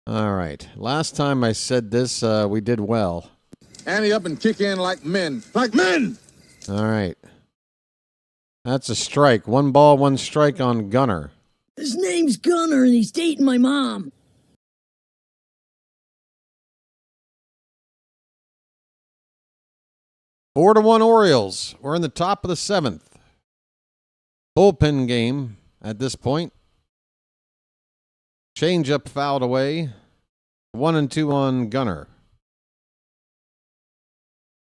All right. Last time I said this, we did well. Ante up and kick in like men. Like men! All right. That's a strike. 1 ball, 1 strike on Gunner. His name's Gunner, and he's dating my mom. Four to 1 Orioles. We're in the top of the 7th. Bullpen game at this point. Change-up fouled away. 1-2 on Gunner.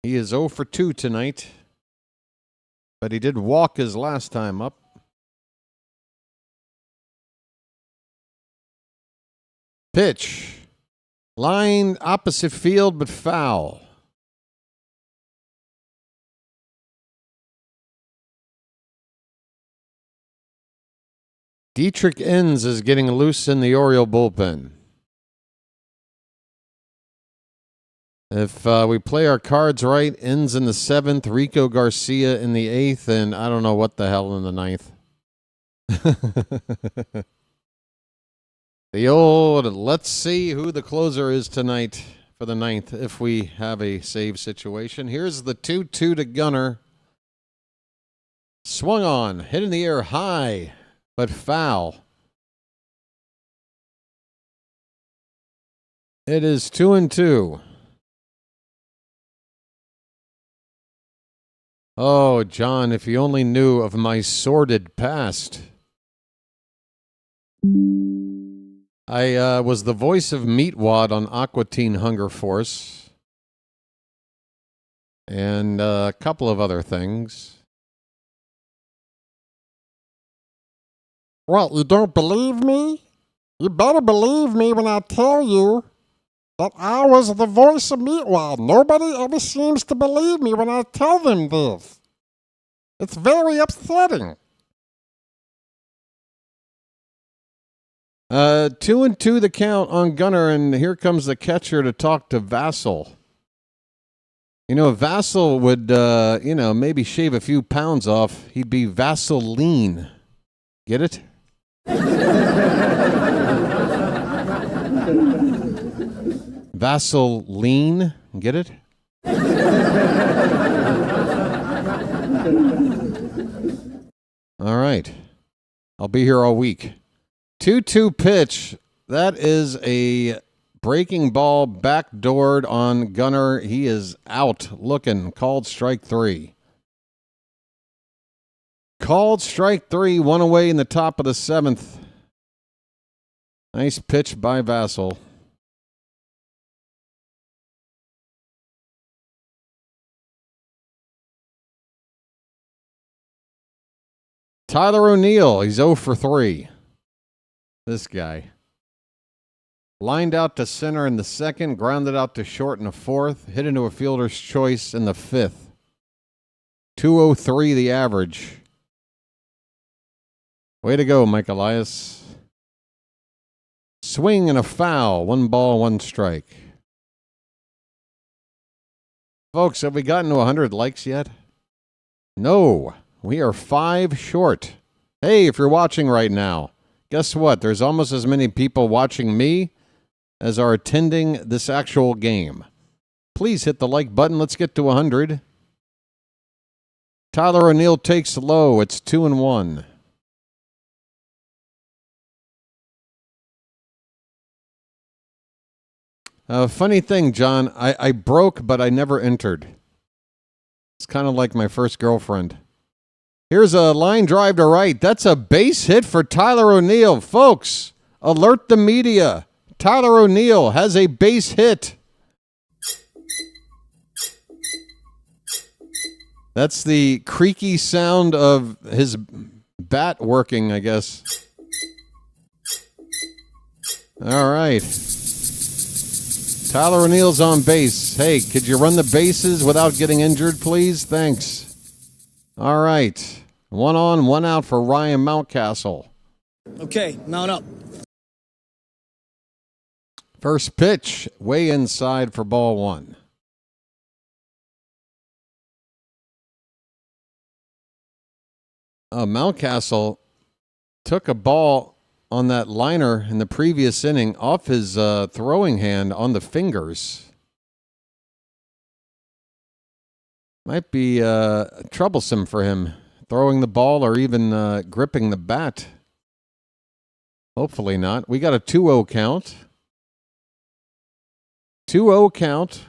He is 0 for 2 tonight. But he did walk his last time up. Pitch. Line opposite field, but foul. Dietrich Enns is getting loose in the Oriole bullpen. If we play our cards right, Enns in the 7th, Rico Garcia in the 8th, and I don't know what the hell in the 9th. The old, let's see who the closer is tonight for the 9th if we have a save situation. Here's the 2-2 to Gunner. Swung on, hit in the air high, but foul. It is 2-2. Oh, John, if you only knew of my sordid past. I was the voice of Meatwad on Aqua Teen Hunger Force. And a couple of other things. What, you don't believe me? You better believe me when I tell you that I was the voice of Meatwad. Nobody ever seems to believe me when I tell them this. It's very upsetting. 2-2 the count on Gunner, and here comes the catcher to talk to Vassell. You know, if Vassell would, maybe shave a few pounds off, he'd be Vassell lean. Get it? Vassell lean. Get it? All right. I'll be here all week. 2-2 pitch. That is a breaking ball backdoored on Gunner. He is out looking. Called strike 3. Called strike 3. 1 away in the top of the 7th. Nice pitch by Vassell. Tyler O'Neill. He's 0 for 3. This guy. Lined out to center in the 2nd, grounded out to short in the 4th, hit into a fielder's choice in the 5th. 203 the average. Way to go, Mike Elias. Swing and a foul. 1 ball, 1 strike. Folks, have we gotten to 100 likes yet? No. We are 5 short. Hey, if you're watching right now, guess what? There's almost as many people watching me as are attending this actual game. Please hit the like button. Let's get to 100. Tyler O'Neill takes low. It's 2-1. Funny thing, John, I broke, but I never entered. It's kind of like my first girlfriend. Here's a line drive to right. That's a base hit for Tyler O'Neill. Folks, alert the media. Tyler O'Neill has a base hit. That's the creaky sound of his bat working, I guess. All right. Tyler O'Neill's on base. Hey, could you run the bases without getting injured, please? Thanks. All right. 1 on, 1 out for Ryan Mountcastle. Okay, mount up. First pitch, way inside for ball 1. Mountcastle took a ball on that liner in the previous inning off his throwing hand on the fingers. Might be troublesome for him throwing the ball or even gripping the bat. Hopefully not. We got a 2-0 count. 2-0 count.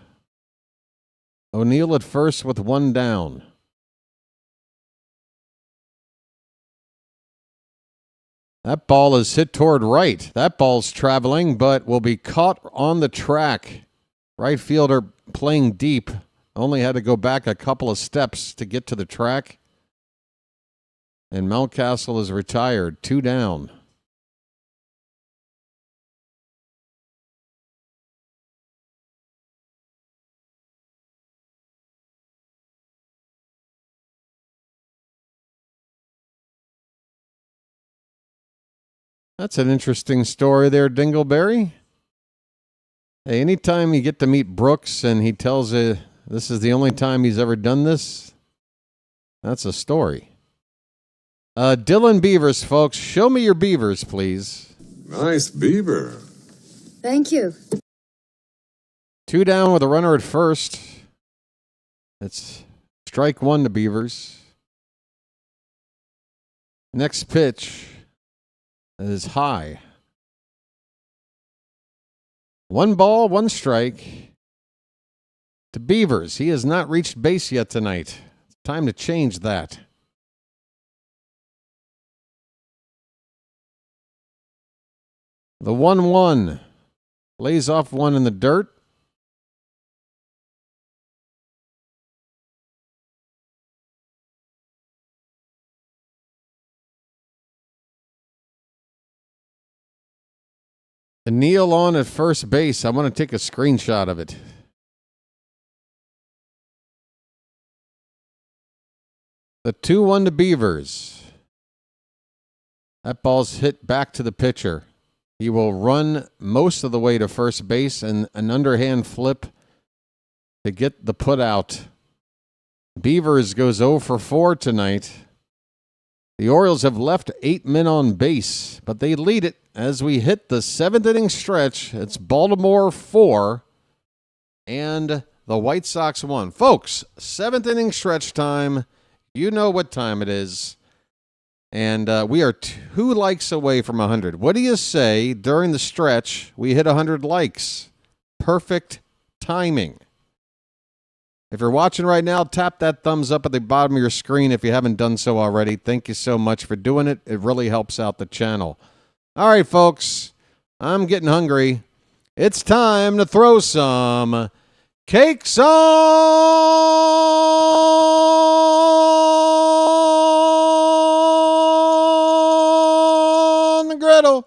O'Neill at first with 1 down. That ball is hit toward right. That ball's traveling, but will be caught on the track. Right fielder playing deep. Only had to go back a couple of steps to get to the track. And Mountcastle is retired. 2 down. That's an interesting story there, Dingleberry. Hey, anytime you get to meet Brooks and he tells you this is the only time he's ever done this, that's a story. Dylan Beavers, folks. Show me your beavers, please. Nice beaver. Thank you. 2 down with a runner at first. It's strike 1 to Beavers. Next pitch is high. 1 ball, 1 strike to Beavers. He has not reached base yet tonight. It's time to change that. The 1-1 lays off 1 in the dirt. O'Neill on at first base. I want to take a screenshot of it. The 2-1 to Beavers. That ball's hit back to the pitcher. He will run most of the way to first base and an underhand flip to get the put out. Beavers goes 0 for 4 tonight. The Orioles have left 8 men on base, but they lead it as we hit the 7th inning stretch. It's Baltimore 4 and the White Sox 1. Folks, 7th inning stretch time. You know what time it is. And we are 2 likes away from 100. What do you say during the stretch we hit 100 likes? Perfect timing. If you're watching right now, tap that thumbs up at the bottom of your screen if you haven't done so already. Thank you so much for doing it. It really helps out the channel. All right, folks, I'm getting hungry. It's time to throw some cakes on the griddle.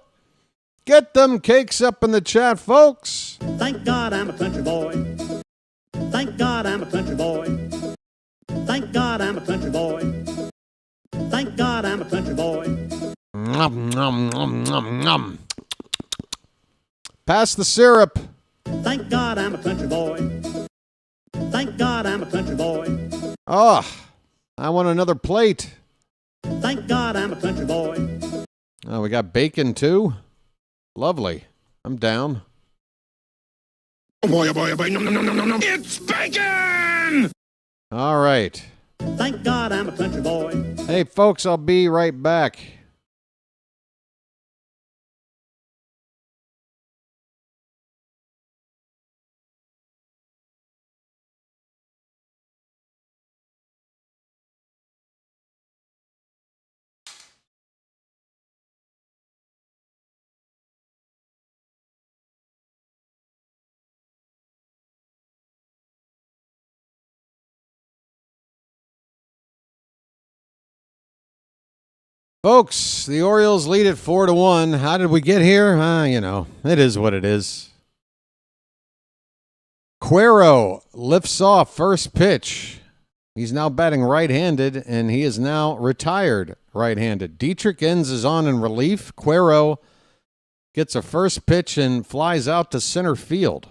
Get them cakes up in the chat, folks. Thank God I'm a country boy. Thank God I'm a country boy. Thank God I'm a country boy. Thank God I'm a country boy. Nom, nom, nom, nom, nom. Pass the syrup. Thank God I'm a country boy. Thank God I'm a country boy. Oh, I want another plate. Thank God I'm a country boy. Oh, we got bacon too. Lovely. I'm down. Oh boy, oh boy, oh boy, nom, nom, nom, nom, nom. It's bacon! All right. Thank God I'm a country boy. Hey, folks, I'll be right back. Folks, the Orioles lead it 4-1. How did we get here? It is what it is. Cuero lifts off first pitch. He's now batting right-handed, and he is now retired right-handed. Dietrich Enns is on in relief. Cuero gets a first pitch and flies out to center field.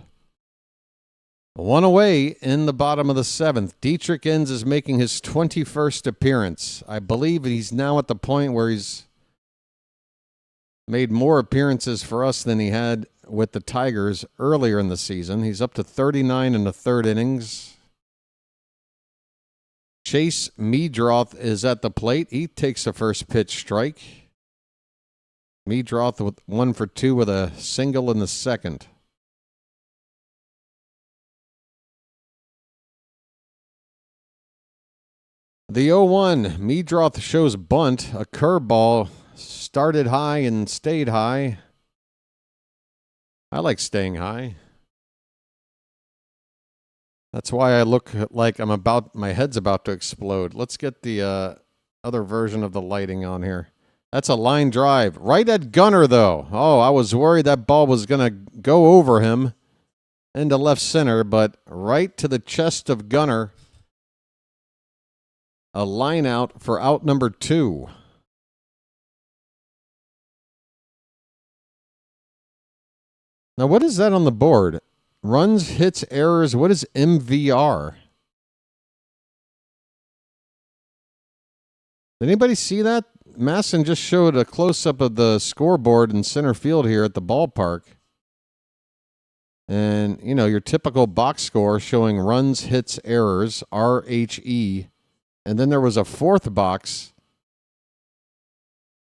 One away in the bottom of the seventh. Dietrich Enns is making his 21st appearance. I believe he's now at the point where he's made more appearances for us than he had with the Tigers earlier in the season. He's up to 39 in the third innings. Chase Meadroth is at the plate. He takes a first pitch strike. Meadroth with 1 for 2 with a single in the second. The 0-1, Meadroth shows bunt, a curveball, started high and stayed high. I like staying high. That's why I look like my head's about to explode. Let's get the other version of the lighting on here. That's a line drive. Right at Gunnar, though. Oh, I was worried that ball was going to go over him into left center, but right to the chest of Gunnar. A line out for out number 2. Now, what is that on the board? Runs, hits, errors. What is MVR? Did anybody see that? Masson just showed a close-up of the scoreboard in center field here at the ballpark. And, your typical box score showing runs, hits, errors, RHE. And then there was a fourth box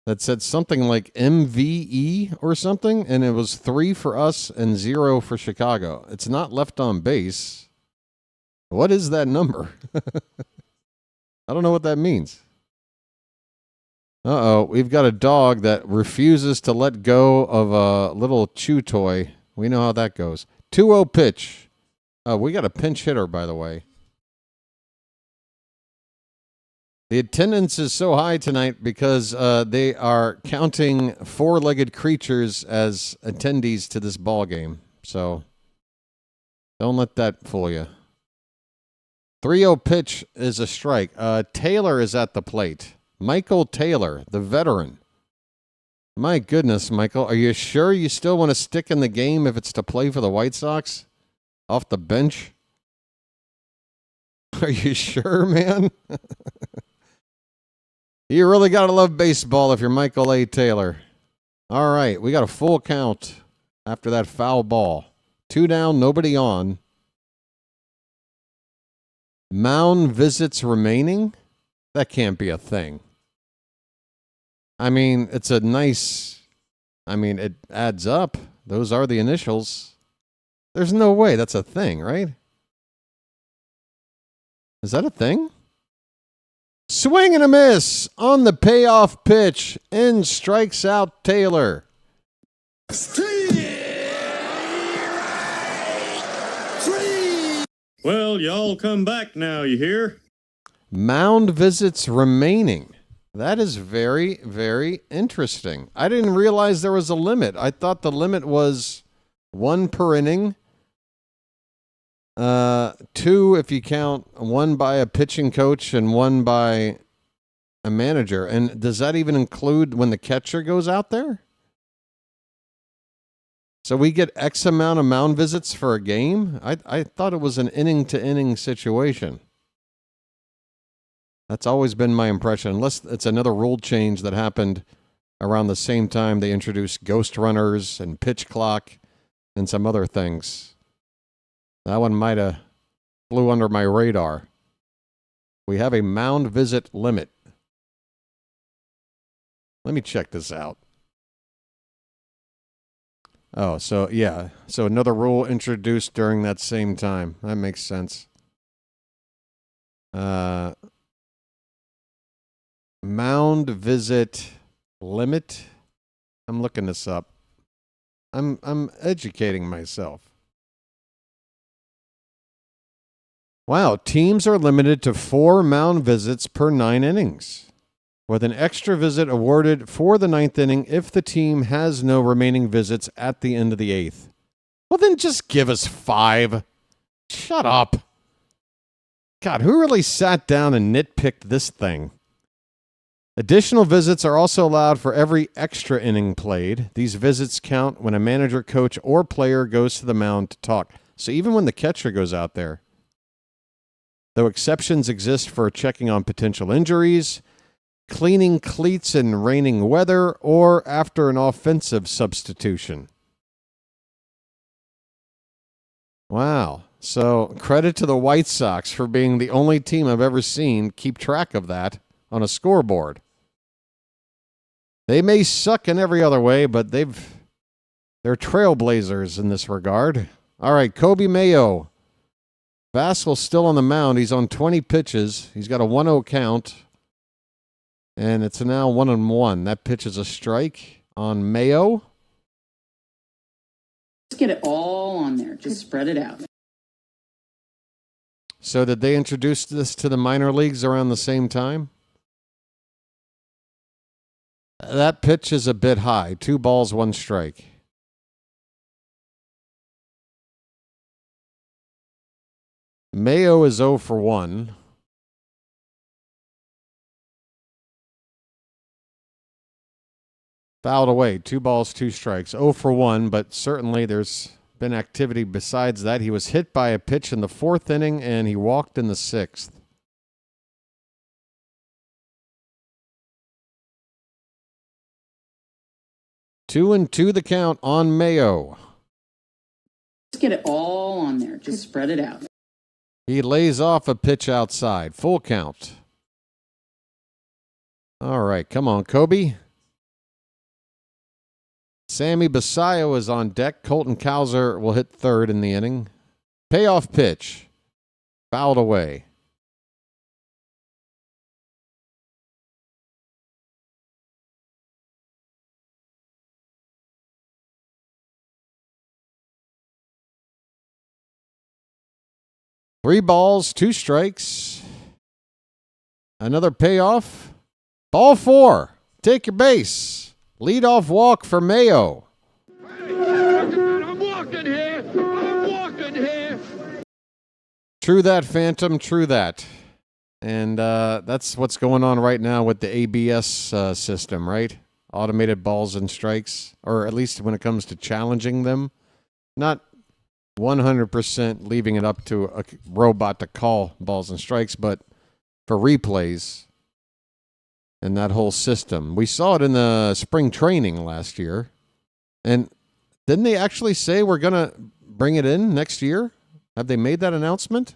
that said something like MVE or something, and it was 3 for us and 0 for Chicago. It's not left on base. What is that number? I don't know what that means. We've got a dog that refuses to let go of a little chew toy. We know how that goes. 2-0 pitch. We got a pinch hitter, by the way. The attendance is so high tonight because they are counting four-legged creatures as attendees to this ball game. So don't let that fool you. 3-0 pitch is a strike. Taylor is at the plate. Michael Taylor, the veteran. My goodness, Michael, are you sure you still want to stick in the game if it's to play for the White Sox? Off the bench? Are you sure, man? You really got to love baseball if you're Michael A. Taylor. All right, we got a full count after that foul ball. 2 down, nobody on. Mound visits remaining? That can't be a thing. I mean, it's a nice... it adds up. Those are the initials. There's no way that's a thing, right? Is that a thing? Swing and a miss on the payoff pitch, and strikes out Taylor. Well, y'all come back now, you hear? Mound visits remaining. That is very, very interesting. I didn't realize there was a limit. I thought the limit was 1 per inning. 2 if you count 1 by a pitching coach and 1 by a manager. And does that even include when the catcher goes out there? So we get X amount of mound visits for a game? I thought it was an inning-to-inning situation. That's always been my impression, unless it's another rule change that happened around the same time they introduced ghost runners and pitch clock and some other things. That one might have flew under my radar. We have a mound visit limit. Let me check this out. Oh, so yeah. So another rule introduced during that same time. That makes sense. Mound visit limit. I'm looking this up. I'm educating myself. Wow, teams are limited to 4 mound visits per 9 innings. with an extra visit awarded for the 9th inning if the team has no remaining visits at the end of the 8th. Well, then just give us 5. Shut up. God, who really sat down and nitpicked this thing? Additional visits are also allowed for every extra inning played. These visits count when a manager, coach, or player goes to the mound to talk. So even when the catcher goes out there. Though exceptions exist for checking on potential injuries, cleaning cleats in raining weather, or after an offensive substitution. Wow. So credit to the White Sox for being the only team I've ever seen keep track of that on a scoreboard. They may suck in every other way, but they're trailblazers in this regard. All right, Kobe Mayo. Vasquez still on the mound. He's on 20 pitches. He's got a 1-0 count. And it's now 1-1. That pitch is a strike on Mayo. Just get it all on there. Just spread it out. So did they introduce this to the minor leagues around the same time? That pitch is a bit high. 2 balls, 1 strike. Mayo is 0 for 1. Fouled away. 2 balls, 2 strikes. 0 for 1, but certainly there's been activity besides that. He was hit by a pitch in the 4th inning, and he walked in the 6th. Two and 2 the count on Mayo. Just get it all on there. Just spread it out. He lays off a pitch outside. Full count. All right, come on, Kobe. Sammy Basayo is on deck. Colton Cowser will hit 3rd in the inning. Payoff pitch. Fouled away. Three balls, 2 strikes. Another payoff. Ball 4. Take your base. Leadoff walk for Mayo. I'm walking here. I'm walking here. True that, Phantom. True that. And that's what's going on right now with the ABS system, right? Automated balls and strikes, or at least when it comes to challenging them. Not 100% leaving it up to a robot to call balls and strikes, but for replays and that whole system. We saw it in the spring training last year. And didn't they actually say we're going to bring it in next year? Have they made that announcement?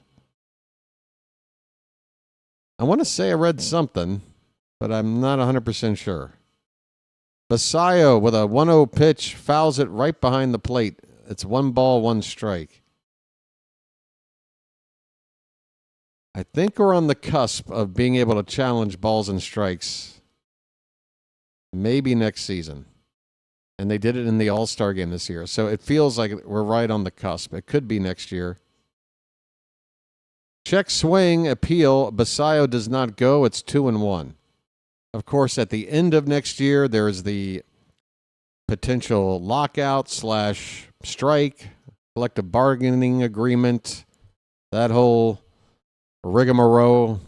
I want to say I read something, but I'm not 100% sure. Basayo with a 1-0 pitch fouls it right behind the plate. It's 1 ball, 1 strike. I think we're on the cusp of being able to challenge balls and strikes. Maybe next season. And they did it in the All-Star game this year. So it feels like we're right on the cusp. It could be next year. Check swing, appeal. Basayo does not go. It's 2-1. Of course, at the end of next year, there's the potential lockout / strike, collective bargaining agreement, that whole rigmarole.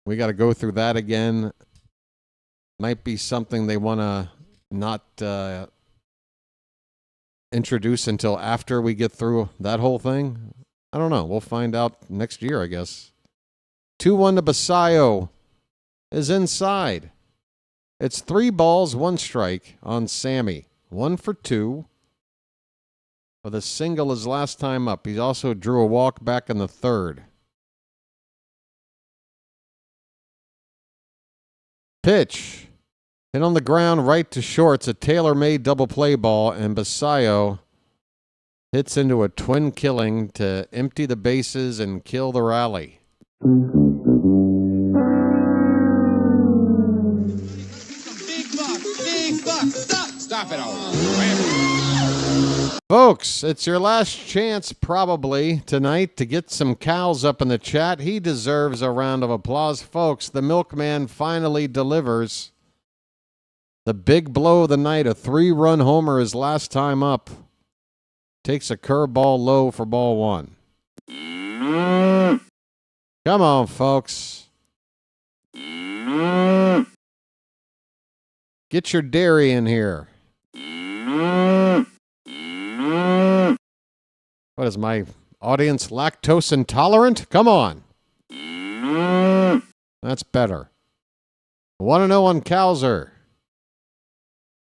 We got to go through that again. Might be something they want to not introduce until after we get through that whole thing. I don't know. We'll find out next year, I guess. 2-1 to Basayo is inside. It's 3 balls, 1 strike on Sammy. 1 for 2. With a single his last time up. He also drew a walk back in the 3rd. Pitch. Hit on the ground right to short. It's a tailor-made double play ball, and Basayo hits into a twin killing to empty the bases and kill the rally. Big buck, stop it all. Folks, it's your last chance probably tonight to get some cows up in the chat. He deserves a round of applause. Folks, the milkman finally delivers. The big blow of the night, a 3-run homer his last time up. Takes a curveball low for ball 1. Come on, folks. Get your dairy in here. What is my audience lactose intolerant? Come on. That's better. 1-0 on Cowser.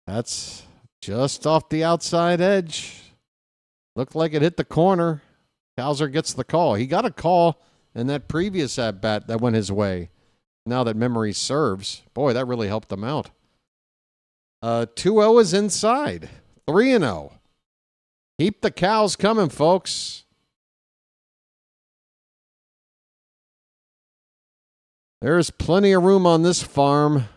That's just off the outside edge. Looked like it hit the corner. Cowser gets the call. He got a call in that previous at-bat that went his way. Now that memory serves. Boy, that really helped them out. 2-0 is inside. 3-0. Keep the cows coming, folks. There's plenty of room on this farm.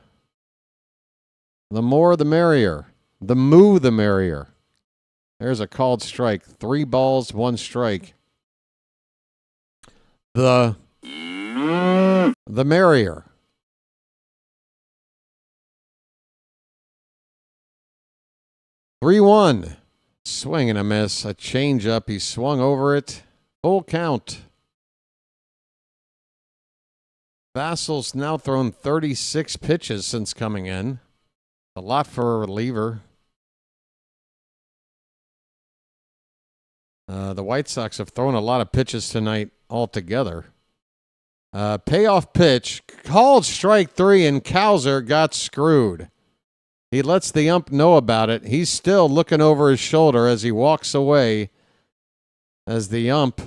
The more, the merrier. The moo, the merrier. There's a called strike. 3 balls, 1 strike. The merrier. "3-1. Swing and a miss. A changeup. He swung over it. Full count. Vassal's now thrown 36 pitches since coming in. A lot for a reliever. The White Sox have thrown a lot of pitches tonight altogether. Payoff pitch. Called strike 3, and Cowser got screwed. He lets the ump know about it. He's still looking over his shoulder as he walks away as the ump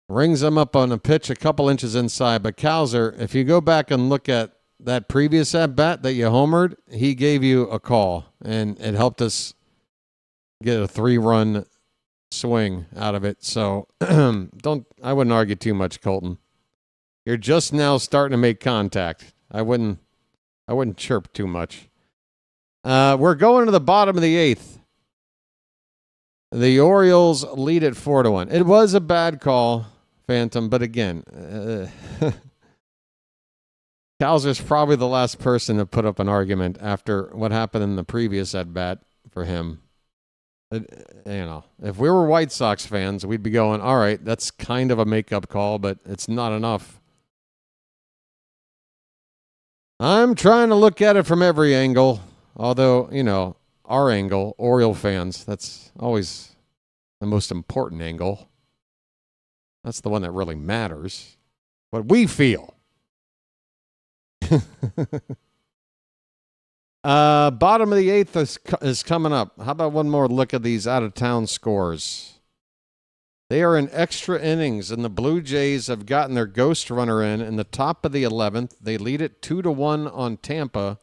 rings him up on a pitch a couple inches inside. But Cowser, if you go back and look at that previous at-bat that you homered, he gave you a call, and it helped us get a 3-run swing out of it. So I wouldn't argue too much, Colton. You're just now starting to make contact. I wouldn't chirp too much. We're going to the bottom of the 8th. The Orioles lead at 4-1. It was a bad call, Phantom, but again, Cowser's probably the last person to put up an argument after what happened in the previous at-bat for him. If we were White Sox fans, we'd be going, all right, that's kind of a make-up call, but it's not enough. I'm trying to look at it from every angle, although, our angle, Oriole fans, that's always the most important angle. That's the one that really matters. What we feel. Bottom of the 8th is coming up. How about one more look at these out-of-town scores? They are in extra innings, and the Blue Jays have gotten their ghost runner in the top of the 11th. They lead it 2-1 on Tampa,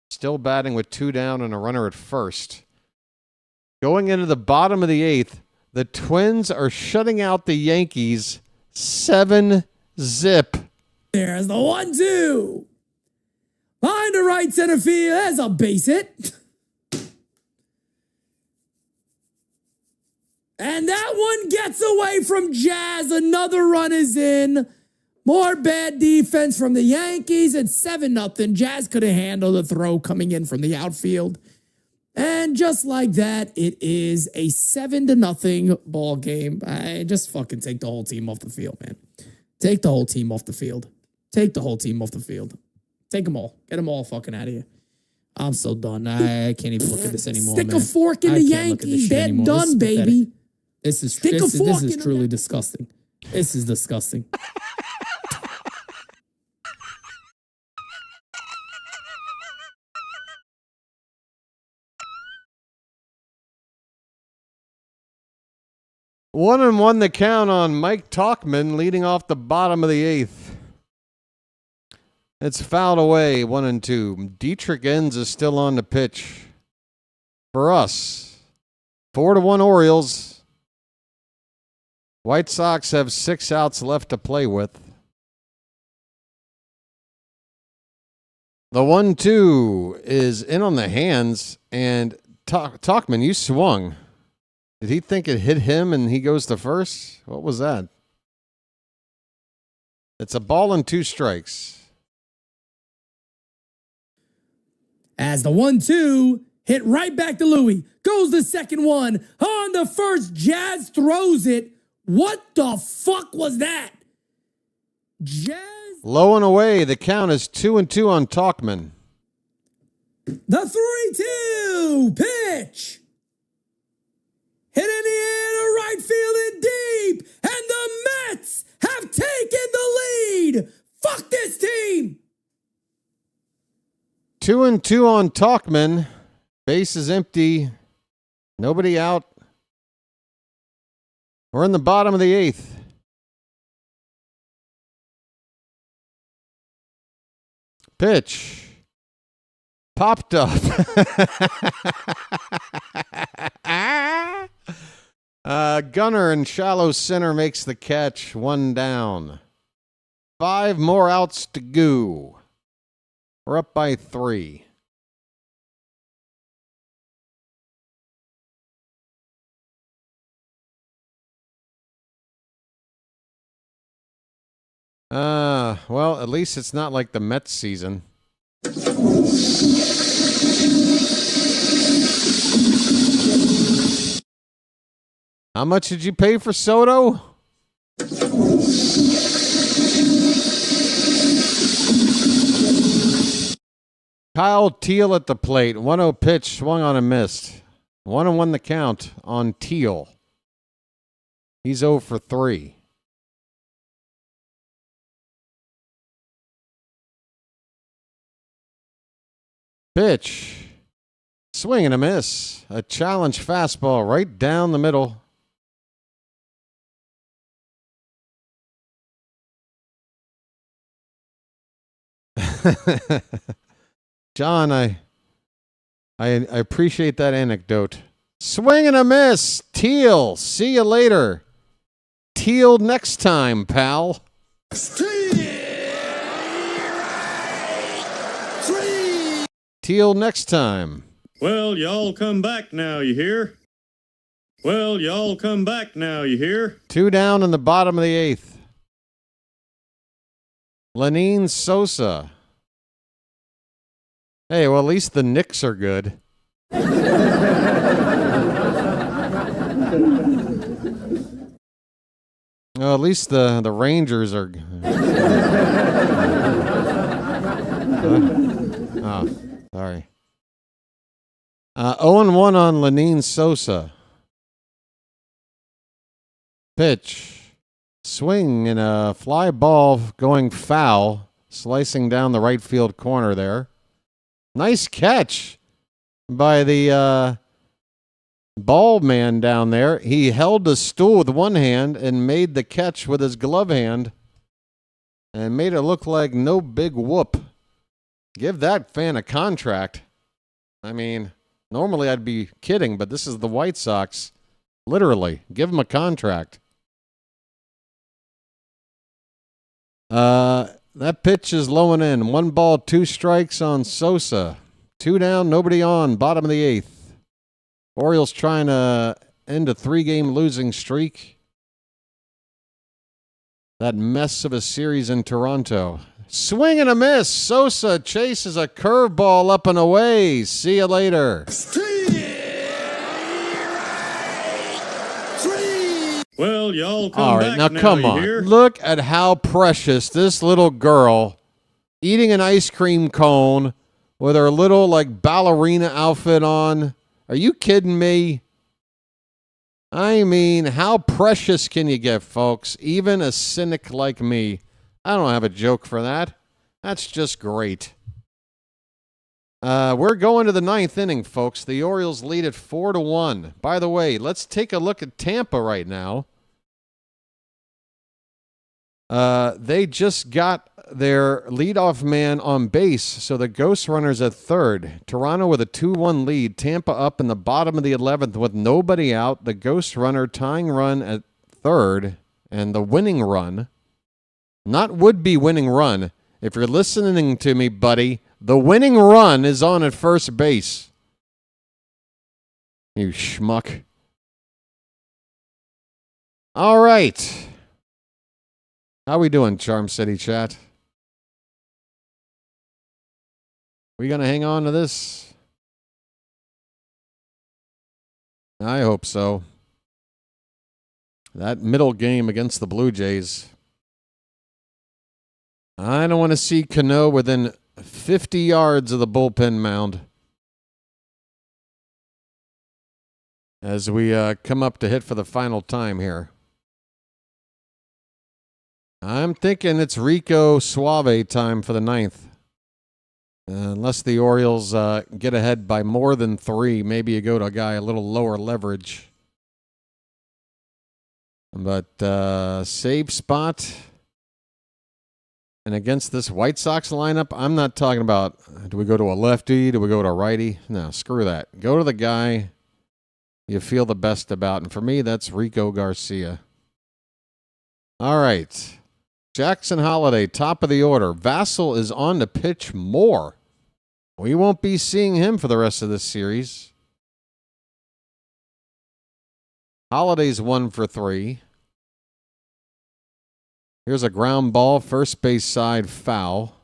still batting with 2 down and a runner at first. Going into the bottom of the 8th, the Twins are shutting out the Yankees 7-0. There's the 1-2. Behind the right center field, there's a base hit. And that one gets away from Jazz. Another run is in. More bad defense from the Yankees. It's 7-0. Jazz could have handled the throw coming in from the outfield. And just like that, it is a 7-0 ball game. I just fucking take the whole team off the field, man. Take the whole team off the field. Take the whole team off the field. Take them all. Get them all fucking out of here. I'm so done. I can't even look at this anymore, Stick man. a fork in the Yankees. They're done, baby. This is truly disgusting. This is disgusting. One and one the count on Mike Talkman leading off the bottom of the 8th. It's fouled away, 1-2. Dietrich Enns is still on the pitch. For us, 4-1 Orioles. White Sox have 6 outs left to play with. The 1-2 is in on the hands, and Talkman, you swung. Did he think it hit him and he goes to first? What was that? It's a ball and 2 strikes. As the 1-2 hit right back to Louie. Goes the second one. On the first, Jazz throws it. What the fuck was that? Jazz. Low and away. The count is 2-2 on Talkman. The 3-2 pitch. Hit in the air to right field and deep. And the Mets have taken the lead. Fuck this team. 2-2 on Talkman. Base is empty. Nobody out. We're in the bottom of the 8th. Pitch. Popped up. Gunner in shallow center makes the catch. 1 down. 5 more outs to go. We're up by 3. Well, at least it's not like the Mets season. How much did you pay for Soto? Kyle Teal at the plate. 1-0 pitch, swung on and missed. 1-1 the count on Teal. He's 0 for 3. Pitch. Swing and a miss. A challenge fastball right down the middle. John, I appreciate that anecdote. Swing and a miss. Teal. See you later. Teal next time, pal. Teal next time. Well, y'all come back now, you hear? Well, y'all come back now, you hear? 2 down in the bottom of the 8th. Lenine Sosa. Hey, well, at least the Knicks are good. Well, at least the Rangers are good. Oh, sorry. 0-1 on Lenine Sosa. Pitch. Swing and a fly ball going foul, slicing down the right field corner there. Nice catch by the ball man down there. He held the stool with one hand and made the catch with his glove hand and made it look like no big whoop. Give that fan a contract. I mean, normally I'd be kidding, but this is the White Sox. Literally, give him a contract. That pitch is low and in. 1 ball, 2 strikes on Sosa. 2 down, nobody on. Bottom of the 8th. Orioles trying to end a 3-game losing streak. That mess of a series in Toronto. Swing and a miss. Sosa chases a curveball up and away. See you later. Well, y'all come All right, back now come on. Hear? Look at how precious this little girl eating an ice cream cone with her little like ballerina outfit on. Are you kidding me? I mean, how precious can you get, folks? Even a cynic like me. I don't have a joke for that. That's just great. We're going to the 9th inning, folks. The Orioles lead at 4-1. By the way, let's take a look at Tampa right now. They just got their leadoff man on base, so the ghost runner's at third. Toronto with a 2-1 lead. Tampa up in the bottom of the 11th with nobody out. The ghost runner tying run at third, and the winning run, not would-be winning run. If you're listening to me, buddy, the winning run is on at first base. You schmuck. All right. How we doing, Charm City chat? We gonna hang on to this? I hope so. That middle game against the Blue Jays. I don't want to see Cano within 50 yards of the bullpen mound. As we come up to hit for the final time here. I'm thinking it's Rico Suave time for the ninth. Unless the Orioles get ahead by more than 3, maybe you go to a guy a little lower leverage. But save spot. And against this White Sox lineup, I'm not talking about, do we go to a lefty? Do we go to a righty? No, screw that. Go to the guy you feel the best about. And for me, that's Rico Garcia. All right. Jackson Holiday, top of the order. Vassell is on to pitch more. We won't be seeing him for the rest of this series. Holiday's 1 for 3. Here's a ground ball, first base side foul.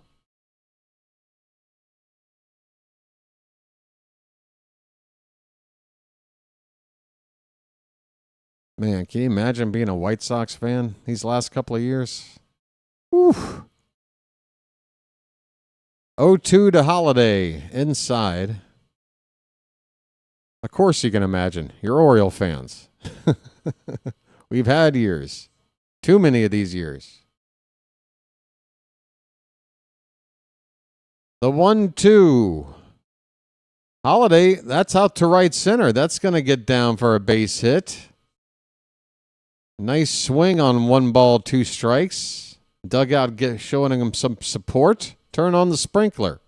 Man, can you imagine being a White Sox fan these last couple of years? Whew. 0-2 to Holiday, inside. Of course you can imagine. You're Oriole fans. We've had years. Too many of these years. The 1-2. Holiday, that's out to right center. That's going to get down for a base hit. Nice swing on 1 ball, 2 strikes. Dugout showing him some support. Turn on the sprinkler.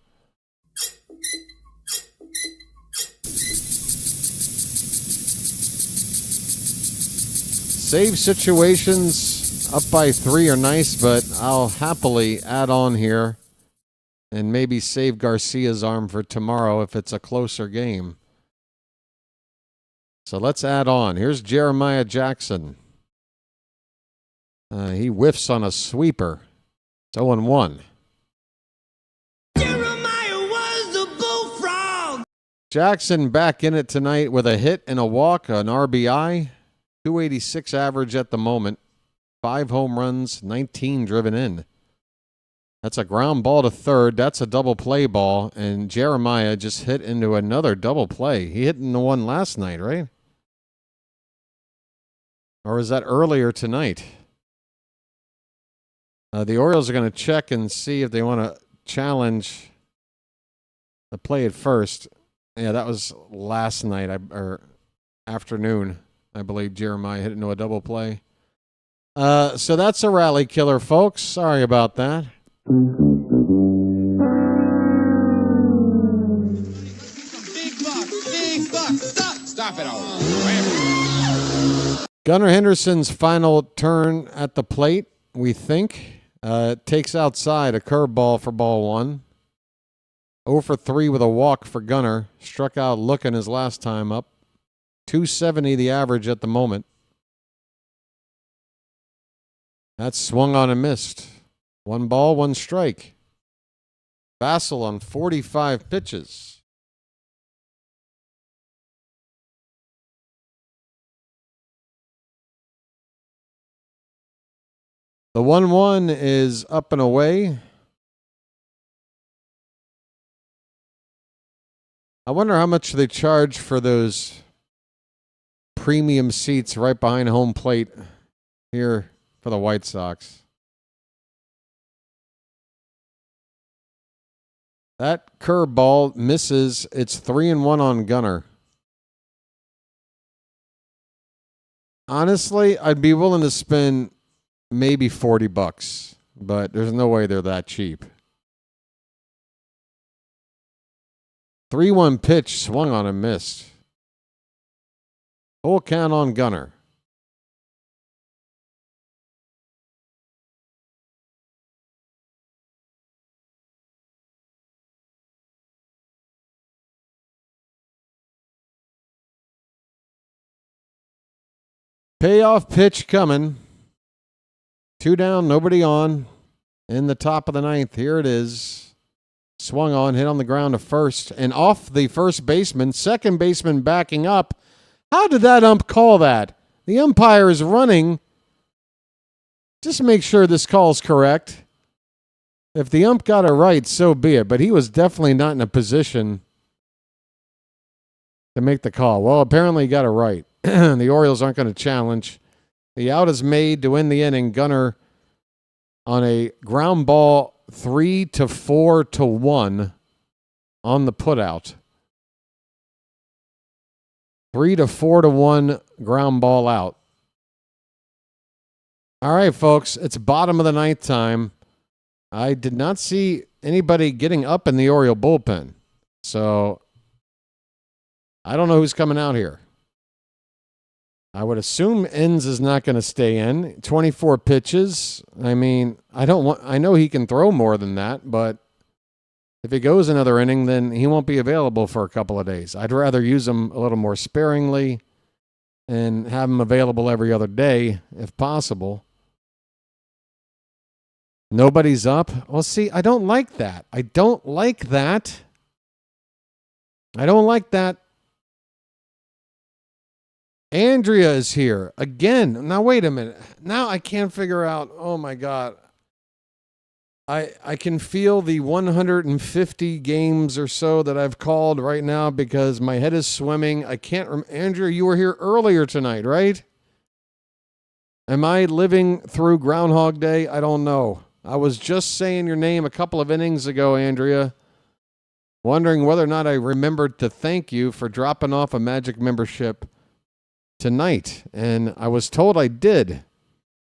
Save situations up by 3 are nice, but I'll happily add on here and maybe save Garcia's arm for tomorrow if it's a closer game. So let's add on. Here's Jeremiah Jackson. He whiffs on a sweeper. It's 0-1. Jeremiah was a bullfrog. Jackson back in it tonight with a hit and a walk, an RBI. 286 average at the moment. 5 home runs, 19 driven in. That's a ground ball to third. That's a double play ball. And Jeremiah just hit into another double play. He hit in the one last night, right? Or was that earlier tonight? The Orioles are going to check and see if they want to challenge the play at first. Yeah, that was last night or afternoon. I believe Jeremiah hit into a double play. So that's a rally killer, folks. Sorry about that. Big buck. Stop it all. Gunnar Henderson's final turn at the plate, we think. Takes outside a curveball for ball 1. 0 for 3 with a walk for Gunnar. Struck out looking his last time up. 270 the average at the moment. That's swung on and missed. 1 ball, 1 strike. Vassell on 45 pitches. The 1-1 is up and away. I wonder how much they charge for those premium seats right behind home plate here for the White Sox. That curveball misses. It's 3-1 on Gunnar. Honestly, I'd be willing to spend maybe $40, but there's no way they're that cheap. 3-1 pitch, swung on and missed. Full count on Gunnar. Payoff pitch coming. 2 down, nobody on. In the top of the 9th, here it is. Swung on, hit on the ground to first, and off the first baseman. Second baseman backing up. How did that ump call that? The umpire is running. Just make sure this call's correct. If the ump got it right, so be it. But he was definitely not in a position to make the call. Well, apparently he got it right. The Orioles aren't going to challenge. The out is made to win the inning. Gunnar on a ground ball 3-4-1 on the putout. 3-4-1 ground ball out. All right, folks, it's bottom of the 9th time. I did not see anybody getting up in the Oriole bullpen. So I don't know who's coming out here. I would assume Enns is not going to stay in. 24 pitches. I mean, I know he can throw more than that, but if he goes another inning, then he won't be available for a couple of days. I'd rather use him a little more sparingly and have him available every other day if possible. Nobody's up. Well, see, I don't like that. I don't like that. Andrea is here again. Now, wait a minute. Now I can't figure out. Oh, my God. I can feel the 150 games or so that I've called right now because my head is swimming. I can't Andrea, you were here earlier tonight, right? Am I living through Groundhog Day? I don't know. I was just saying your name a couple of innings ago, Andrea, wondering whether or not I remembered to thank you for dropping off a Magic membership tonight. And I was told I did.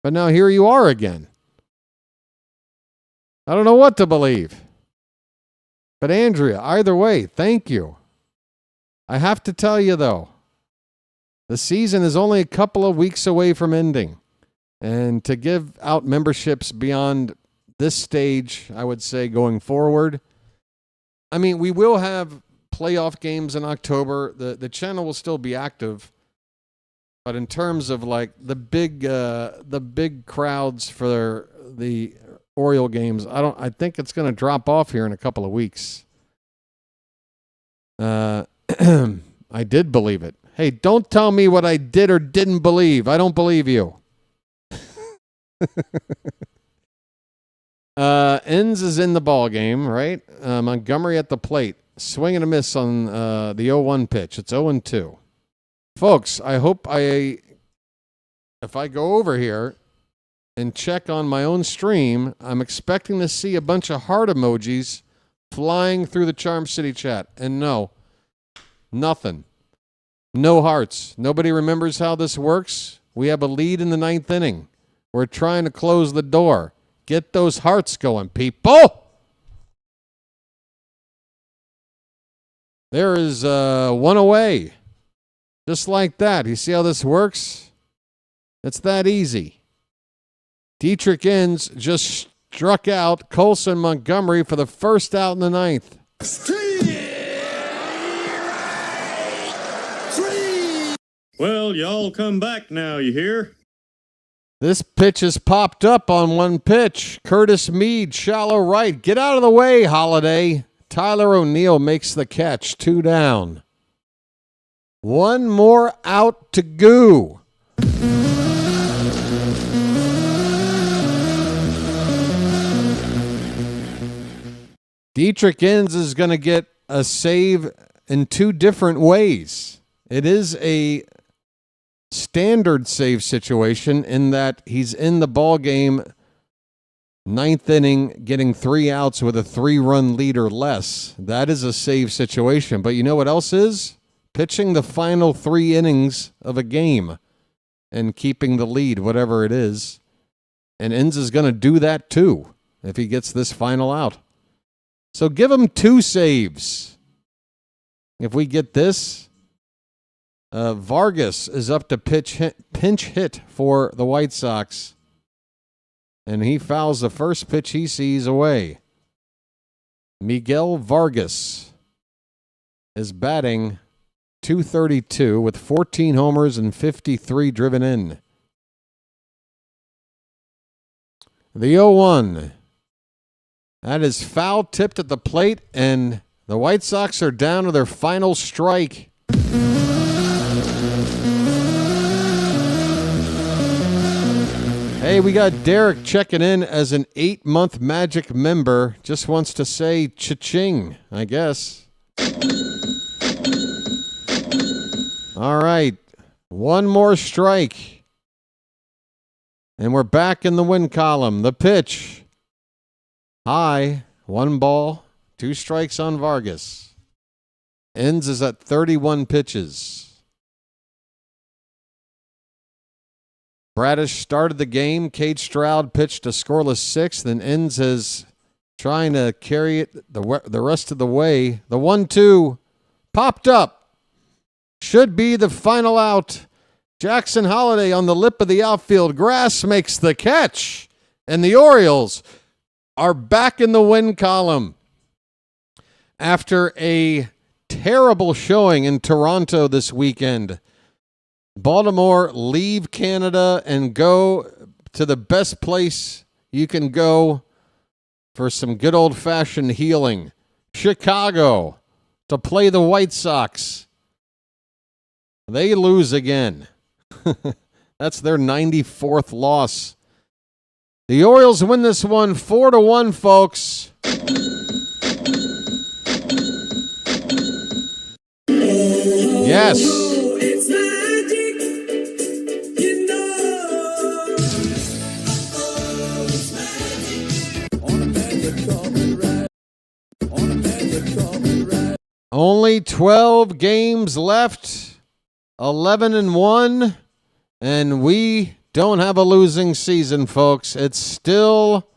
But now here you are again. I don't know what to believe. But Andrea, either way, thank you. I have to tell you, though, the season is only a couple of weeks away from ending. And to give out memberships beyond this stage, I would say going forward, I mean, we will have playoff games in October. The channel will still be active. But in terms of like the big crowds for the Oriole games, I think it's going to drop off here in a couple of weeks. I did believe it. Hey, don't tell me what I did or didn't believe. I don't believe you. Enns is in the ball game, right? Montgomery at the plate. Swing and a miss on the 0-1 pitch. It's 0-2. Folks, I hope if I go over here and check on my own stream, I'm expecting to see a bunch of heart emojis flying through the Charm City chat. And no, nothing. No hearts. Nobody remembers how this works. We have a lead in the 9th inning. We're trying to close the door. Get those hearts going, people. There is one away. Just like that. You see how this works? It's that easy. Dietrich Enns just struck out Colson Montgomery for the first out in the 9th. Well, y'all come back now, you hear? This pitch has popped up on one pitch. Curtis Mead, shallow right. Get out of the way, Holiday. Tyler O'Neill makes the catch. 2 down. One more out to go. Dietrich Enns is going to get a save in 2 different ways. It is a standard save situation in that he's in the ball game 9th inning getting 3 outs with a 3-run lead or less. That is a save situation. But you know what else is? Pitching the final 3 innings of a game and keeping the lead, whatever it is. And Enns is going to do that too if he gets this final out. So give him 2 saves. If we get this, Vargas is up to pinch hit for the White Sox. And he fouls the first pitch he sees away. Miguel Vargas is batting .232 with 14 homers and 53 driven in. The 0-1. That is foul tipped at the plate, and the White Sox are down to their final strike. Hey, we got Derek checking in as an 8-month Magic member. Just wants to say cha-ching, I guess. All right. One more strike. And we're back in the win column. The pitch. High. 1 ball. 2 strikes on Vargas. Ends is at 31 pitches. Bradish started the game. Cade Stroud pitched a scoreless 6th, and Ends is trying to carry it the rest of the way. The 1-2 popped up. Should be the final out. Jackson Holliday on the lip of the outfield. Grass makes the catch, and the Orioles are back in the win column. After a terrible showing in Toronto this weekend, Baltimore leave Canada and go to the best place you can go for some good old-fashioned healing. Chicago to play the White Sox. They lose again. That's their 94th loss. The Orioles win this one 4-1, folks. Yes. Only 12 games left, 11-1, and we don't have a losing season, folks. It's still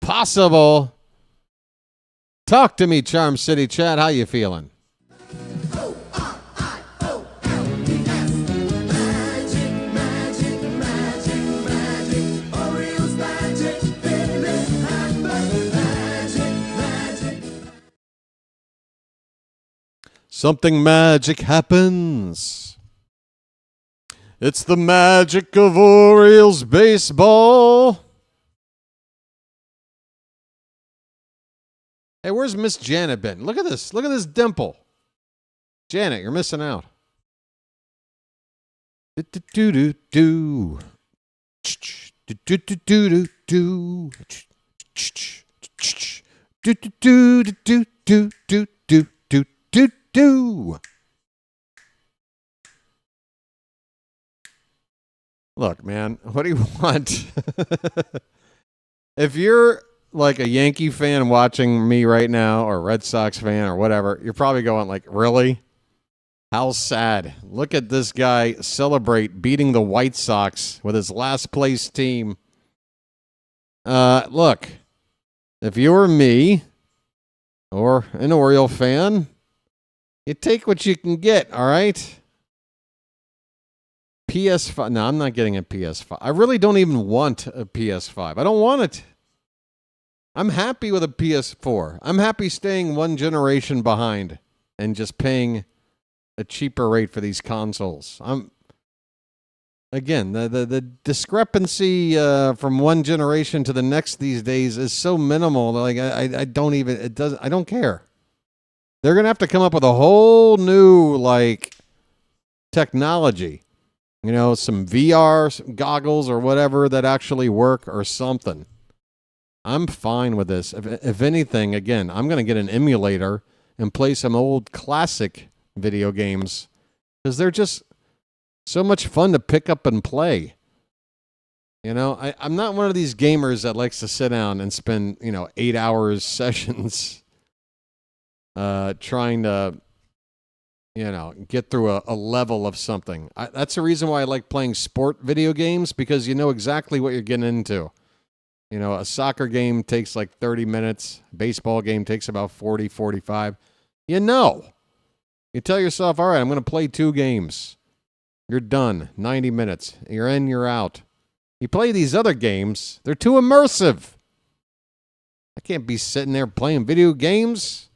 possible. Talk to me, Charm City Chat. How you feeling? Something magic happens. It's the magic of Orioles baseball. Hey, where's Miss Janet been? Look at this. Look at this dimple. Janet, you're missing out. Do-do-do-do-do. Do-do-do-do-do. Do-do-do-do-do. Look, man, what do you want? If you're like a Yankee fan watching me right now, or Red Sox fan or whatever, you're probably going like, really? How sad. Look at this guy celebrate beating the White Sox with his last place team. Look, if you were me or an Oriole fan, you take what you can get, all right? PS5. No, I'm not getting a PS5. I really don't even want a PS5. I don't want it. I'm happy with a PS4. I'm happy staying one generation behind and just paying a cheaper rate for these consoles. Again, the discrepancy from one generation to the next these days is so minimal. Like I don't even I don't care. They're gonna have to come up with a whole new like technology. You know, some VR goggles or whatever that actually work or something. I'm fine with this. If anything, again, I'm going to get an emulator and play some old classic video games because they're just so much fun to pick up and play. You know, I'm not one of these gamers that likes to sit down and spend, 8 hours sessions trying to, get through a level of something. That's the reason why I like playing sport video games, because you know exactly what you're getting into. You know, a soccer game takes like 30 minutes. A baseball game takes about 40, 45. You know. You tell yourself, all right, I'm going to play 2 games. You're done. 90 minutes. You're in, you're out. You play these other games, they're too immersive. I can't be sitting there playing video games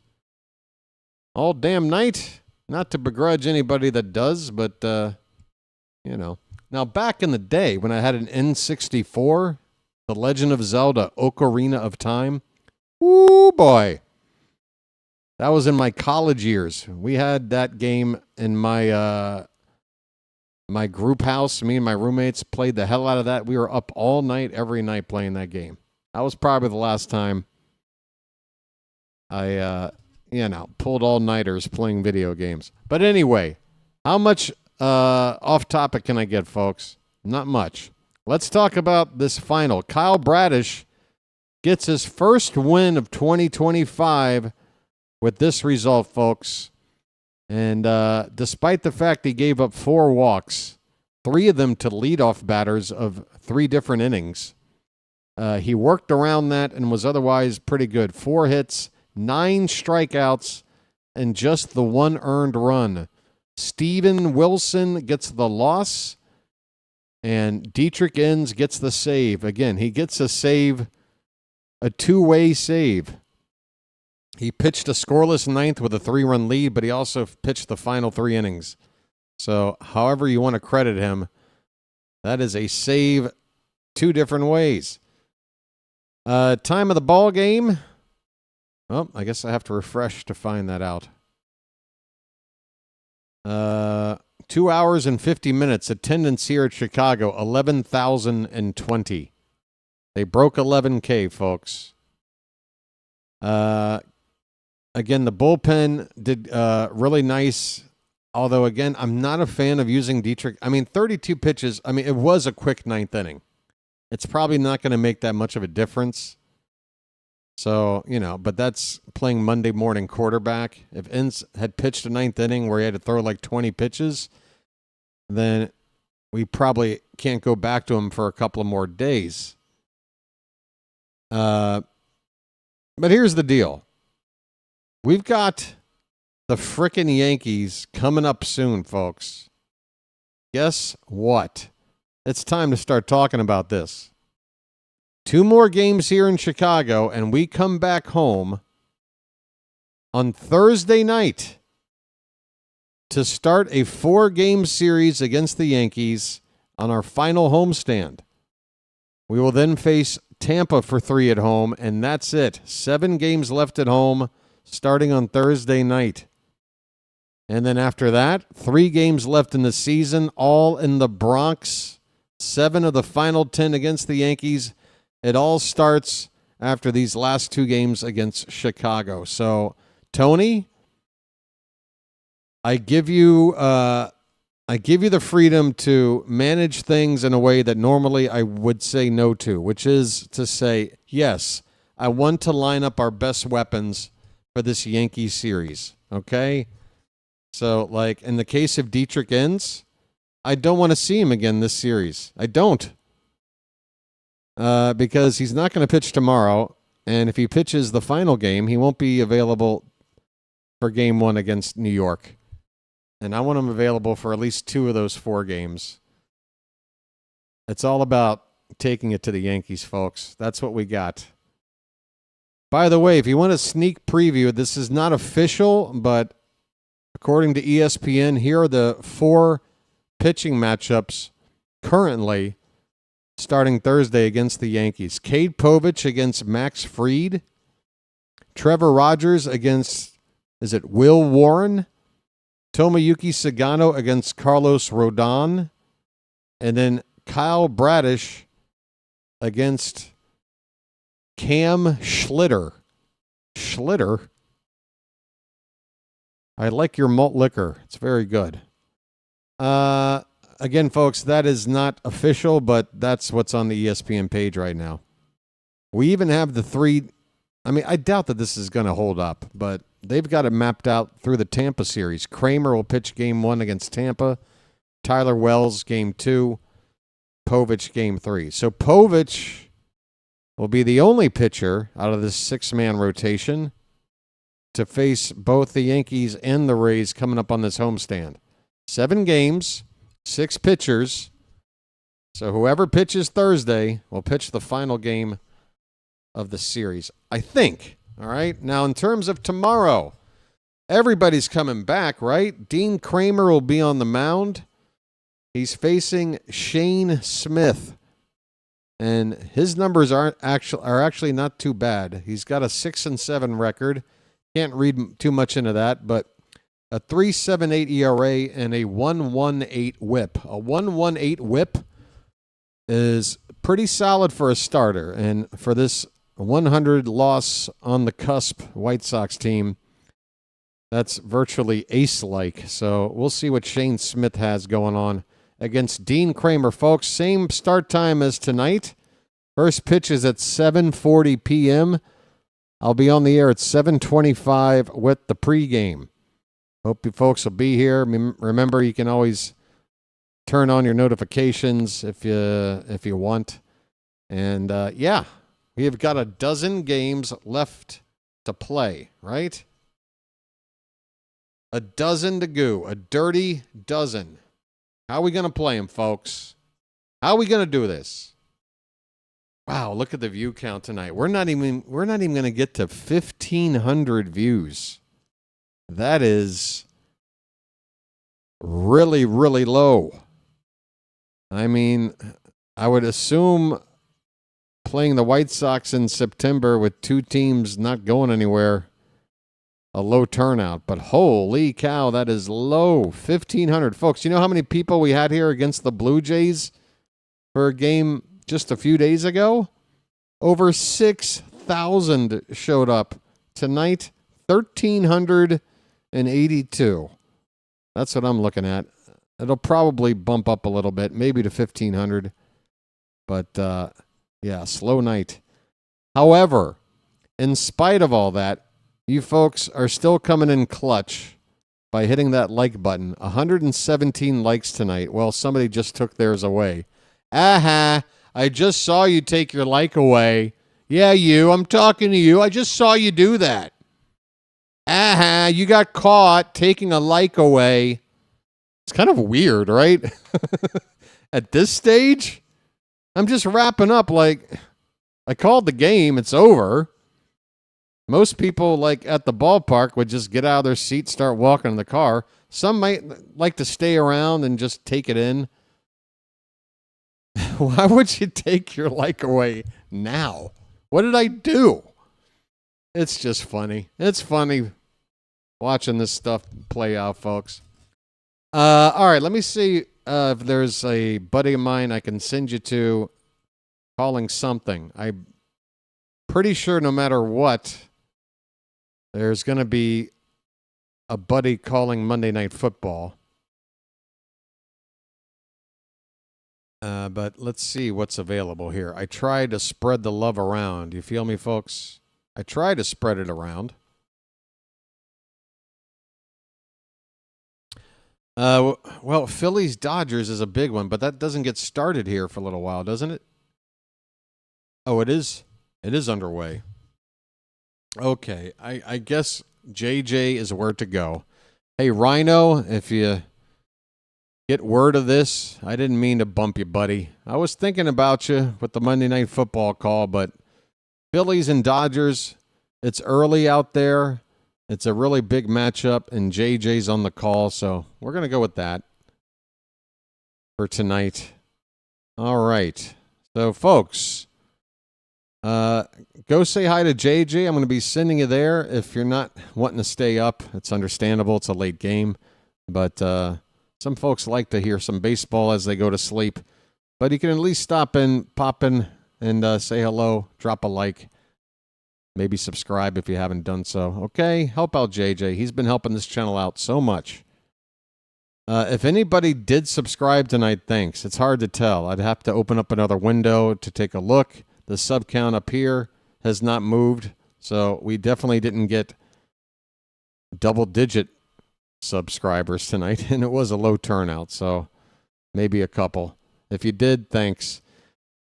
all damn night. Not to begrudge anybody that does, but, you know. Now, back in the day when I had an N64, The Legend of Zelda Ocarina of Time, woo boy. That was in my college years. We had that game in my my group house. Me and my roommates played the hell out of that. We were up all night, every night playing that game. That was probably the last time I, pulled all-nighters playing video games. But anyway, how much off topic can I get, folks? Not much. Let's talk about this final. Kyle Bradish gets his first win of 2025 with this result, folks. And despite the fact he gave up 4 walks, 3 of them to leadoff batters of 3 different innings, he worked around that and was otherwise pretty good. 4 hits, 9 strikeouts, and just the 1 earned run. Steven Wilson gets the loss, and Dietrich Enns gets the save. Again, he gets a save, a 2-way save. He pitched a scoreless 9th with a 3-run lead, but he also pitched the final 3 innings. So however you want to credit him, that is a save 2 different ways. Time of the ball game. Oh, I guess I have to refresh to find that out. 2 hours and 50 minutes. Attendance here at Chicago, 11,020. They broke 11K, folks. Again, the bullpen did really nice. Although, again, I'm not a fan of using Dietrich. 32 pitches. It was a quick 9th inning. It's probably not going to make that much of a difference. So, but that's playing Monday morning quarterback. If Enns had pitched a 9th inning where he had to throw like 20 pitches, then we probably can't go back to him for a couple of more days. But here's the deal. We've got the frickin' Yankees coming up soon, folks. Guess what? It's time to start talking about this. 2 more games here in Chicago, and we come back home on Thursday night to start a 4-game series against the Yankees on our final homestand. We will then face Tampa for 3 at home, and that's it. 7 games left at home starting on Thursday night. And then after that, 3 games left in the season, all in the Bronx. 7 of the final 10 against the Yankees. It all starts after these last 2 games against Chicago. So, Tony, I give you the freedom to manage things in a way that normally I would say no to, which is to say, yes, I want to line up our best weapons for this Yankees series, okay? So, like, in the case of Dietrich Enns, I don't want to see him again this series. I don't. Because he's not going to pitch tomorrow, and if he pitches the final game, he won't be available for Game 1 against New York. And I want him available for at least 2 of those 4 games. It's all about taking it to the Yankees, folks. That's what we got. By the way, if you want a sneak preview, this is not official, but according to ESPN, here are the 4 pitching matchups currently starting Thursday against the Yankees. Cade Povich against Max Fried. Trevor Rogers against, Will Warren? Tomoyuki Sagano against Carlos Rodon. And then Kyle Bradish against Cam Schlitter. Schlitter? I like your malt liquor. It's very good. Again, folks, that is not official, but that's what's on the ESPN page right now. We even have the 3. I doubt that this is going to hold up, but they've got it mapped out through the Tampa series. Kramer will pitch Game 1 against Tampa. Tyler Wells, Game 2. Povich, Game 3. So Povich will be the only pitcher out of this 6-man rotation to face both the Yankees and the Rays coming up on this homestand. 7 games, 6 pitchers. So whoever pitches Thursday will pitch the final game of the series, I think. All right. Now, in terms of tomorrow, everybody's coming back, right? Dean Kramer will be on the mound. He's facing Shane Smith. And his numbers are actually not too bad. He's got a 6-7 record. Can't read too much into that, but a 3.78 ERA and a 1.18 WHIP. A 1.18 WHIP is pretty solid for a starter, and for this 100 loss on the cusp White Sox team, that's virtually ace-like. So we'll see what Shane Smith has going on against Dean Kramer, folks. Same start time as tonight. First pitch is at 7:40 p.m. I'll be on the air at 7:25 with the pregame. Hope you folks will be here. Remember, you can always turn on your notifications if you want. And yeah, we have got a dozen games left to play, right? A dozen to go. A dirty dozen. How are we going to play them, folks? How are we going to do this? Wow, look at the view count tonight. We're not even going to get to 1,500 views. That is really, really low. I mean, I would assume playing the White Sox in September with two teams not going anywhere, a low turnout. But holy cow, that is low. 1,500. Folks, you know how many people we had here against the Blue Jays for a game just a few days ago? Over 6,000 showed up. Tonight, 1,382. That's what I'm looking at. It'll probably bump up a little bit, maybe to 1,500. But, yeah, slow night. However, in spite of all that, you folks are still coming in clutch by hitting that like button. 117 likes tonight. Well, somebody just took theirs away. Aha! I just saw you take your like away. Yeah, you. I'm talking to you. I just saw you do that. Aha! You got caught taking a like away. It's kind of weird, right? At this stage, I'm just wrapping up like I called the game. It's over. Most people, like at the ballpark, would just get out of their seat, start walking in the car. Some might like to stay around and just take it in. Why would you take your like away now? What did I do? It's just funny. It's funny watching this stuff play out, folks. All right, let me see if there's a buddy of mine I can send you to calling something. I'm pretty sure no matter what, there's going to be a buddy calling Monday Night Football. But let's see what's available here. I try to spread the love around. You feel me, folks? I try to spread it around. Well, Phillies Dodgers is a big one, but that doesn't get started here for a little while, doesn't it? Oh, it is. It is underway. Okay, I guess JJ is where to go. Hey, Rhino, if you get word of this, I didn't mean to bump you, buddy. I was thinking about you with the Monday Night Football call, but Phillies and Dodgers, it's early out there. It's a really big matchup, and JJ's on the call, so we're going to go with that for tonight. All right. So, folks, go say hi to JJ. I'm going to be sending you there. If you're not wanting to stay up, it's understandable. It's a late game. But some folks like to hear some baseball as they go to sleep. But you can at least stop in, pop in, and say hello, drop a like. Maybe subscribe if you haven't done so. Okay, help out JJ. He's been helping this channel out so much. If anybody did subscribe tonight, thanks. It's hard to tell. I'd have to open up another window to take a look. The sub count up here has not moved, so we definitely didn't get double-digit subscribers tonight, and it was a low turnout, so maybe a couple. If you did, thanks.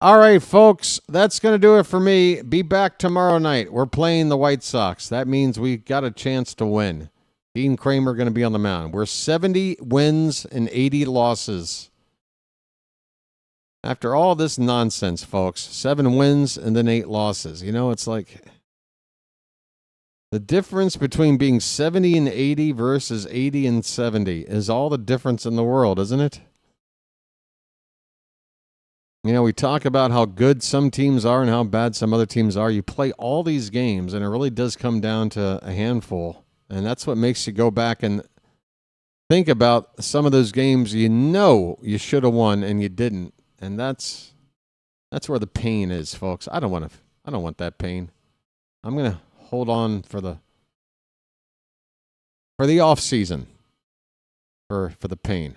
All right, folks, that's going to do it for me. Be back tomorrow night. We're playing the White Sox. That means we got a chance to win. Dean Kramer going to be on the mound. We're 70 wins and 80 losses. After all this nonsense, folks, 7 wins and then 8 losses. You know, it's like The difference between being 70 and 80 versus 80 and 70 is all the difference in the world, isn't it? You know, we talk about how good some teams are and how bad some other teams are. You play all these games, and it really does come down to a handful. And that's what makes you go back and think about some of those games you know you should have won and you didn't. And that's where the pain is, folks. I don't want that pain. I'm going to hold on for the off season for the pain.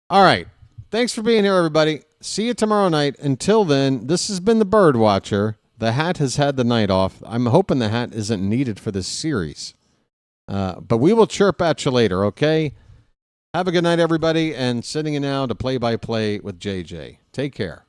All right. Thanks for being here, everybody. See you tomorrow night. Until then, this has been the BirdWatcher. The hat has had the night off. I'm hoping the hat isn't needed for this series. But we will chirp at you later, okay? Have a good night, everybody. And sitting in now to play-by-play with JJ. Take care.